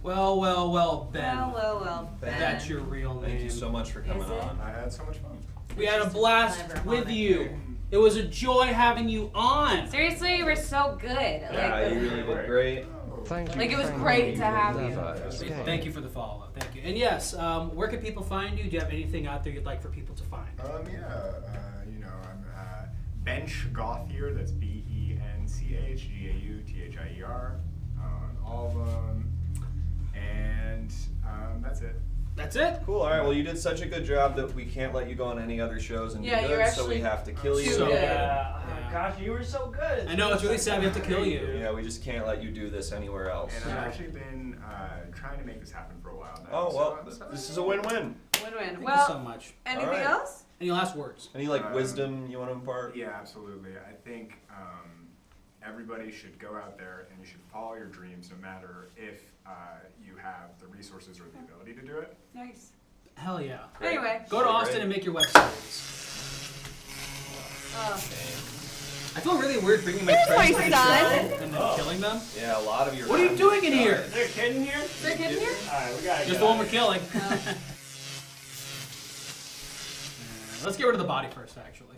Well, Ben. Well, Ben. That's your real name. Thank you so much for coming on. I had so much fun. We had a blast with you. It was a joy having you on. Seriously, you were so good. Yeah, you really did great. Like it was great to have you. Thank you for the follow-up. Thank you. And yes, where can people find you? Do you have anything out there you'd like for people to find? I'm Bench Gauthier. That's BenchGauthier on all of them, and that's it. That's it? Cool. All right. Well, you did such a good job that we can't let you go on any other shows and Yeah, do you're good, so we actually have to kill you. too good. Gosh, you were so good. I know, it's really sad we have to kill you. Yeah, we just can't let you do this anywhere else. And I've actually been trying to make this happen for a while now. Oh, well, so this is a win-win. Win-win. Thank Well, you so much. anything All right. else? Any last words? Any wisdom you want to impart? Yeah, absolutely. I think everybody should go out there and you should follow your dreams, no matter if you have the resources or the ability to do it. Nice. Hell yeah. Anyway. Go to Austin and make your web series. Oh. I feel really weird bringing my Here's friends my to the son. show and then killing them. Yeah, a lot of your. What are you doing in here? Is there a kid in here? Is there a kid in here? Alright, we gotta Just go. the one we're killing. Let's get rid of the body first, actually.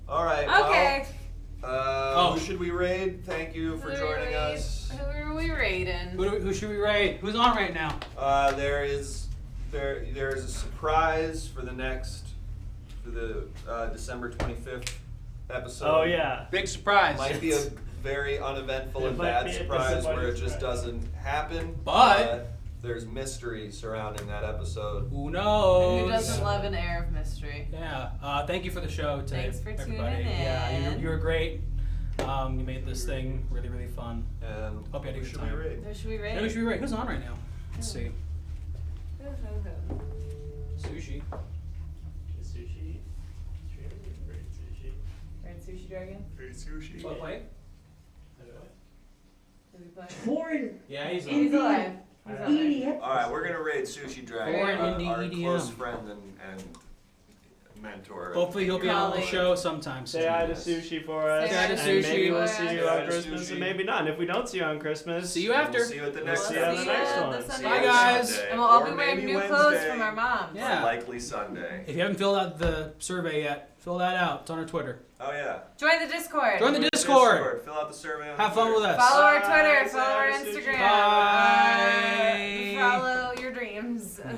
All right. Okay. Well, who should we raid? Thank you for joining us. Who are we raiding? Who should we raid? Who's on right now? There is a surprise for the December 25th episode. Oh yeah. Big surprise. Might be a very uneventful and It might bad be a surprise where it just disappointing doesn't happen. But there's mystery surrounding that episode. Who knows? Who doesn't love an air of mystery? Yeah. Thank you for the show today, Thanks for tuning everybody. Yeah, in. you were great. You made this thing really, really fun. And Hope you had a who good should time. we raid? Who should we raid? Who should we raid? Who's on right now? Let's see. Who? Sushi. Sushi. Great sushi. Raid Sushi Dragon? Great sushi. What play? Does he play? Foreign. Yeah, he's on. He's alive. He's alive. EDM. All right, we're gonna raid Sushi Dragon, Foreign indie our EDM. close friend and mentor. Hopefully he'll be on the Colleague. show sometime soon. Say hi to Sushi for us. Say hi to and Sushi. maybe we'll see Say you hi on to Christmas, Sushi. and maybe not. And if we don't see you on Christmas, See you after. We'll see you at the next see you on the We'll next see you one. on the See Sunday. Bye, guys. Sunday. And we'll all Or be wearing maybe new clothes Wednesday. from our moms. Yeah. Likely Sunday. If you haven't filled out the survey yet, fill that out. It's on our Twitter. Oh yeah. Join the Discord. Join the Discord. Fill out the survey. On Have fun Twitter. with us. Follow our Bye. Twitter. Say Follow hi our to Sushi. Instagram. Bye. Follow your dreams. Yeah.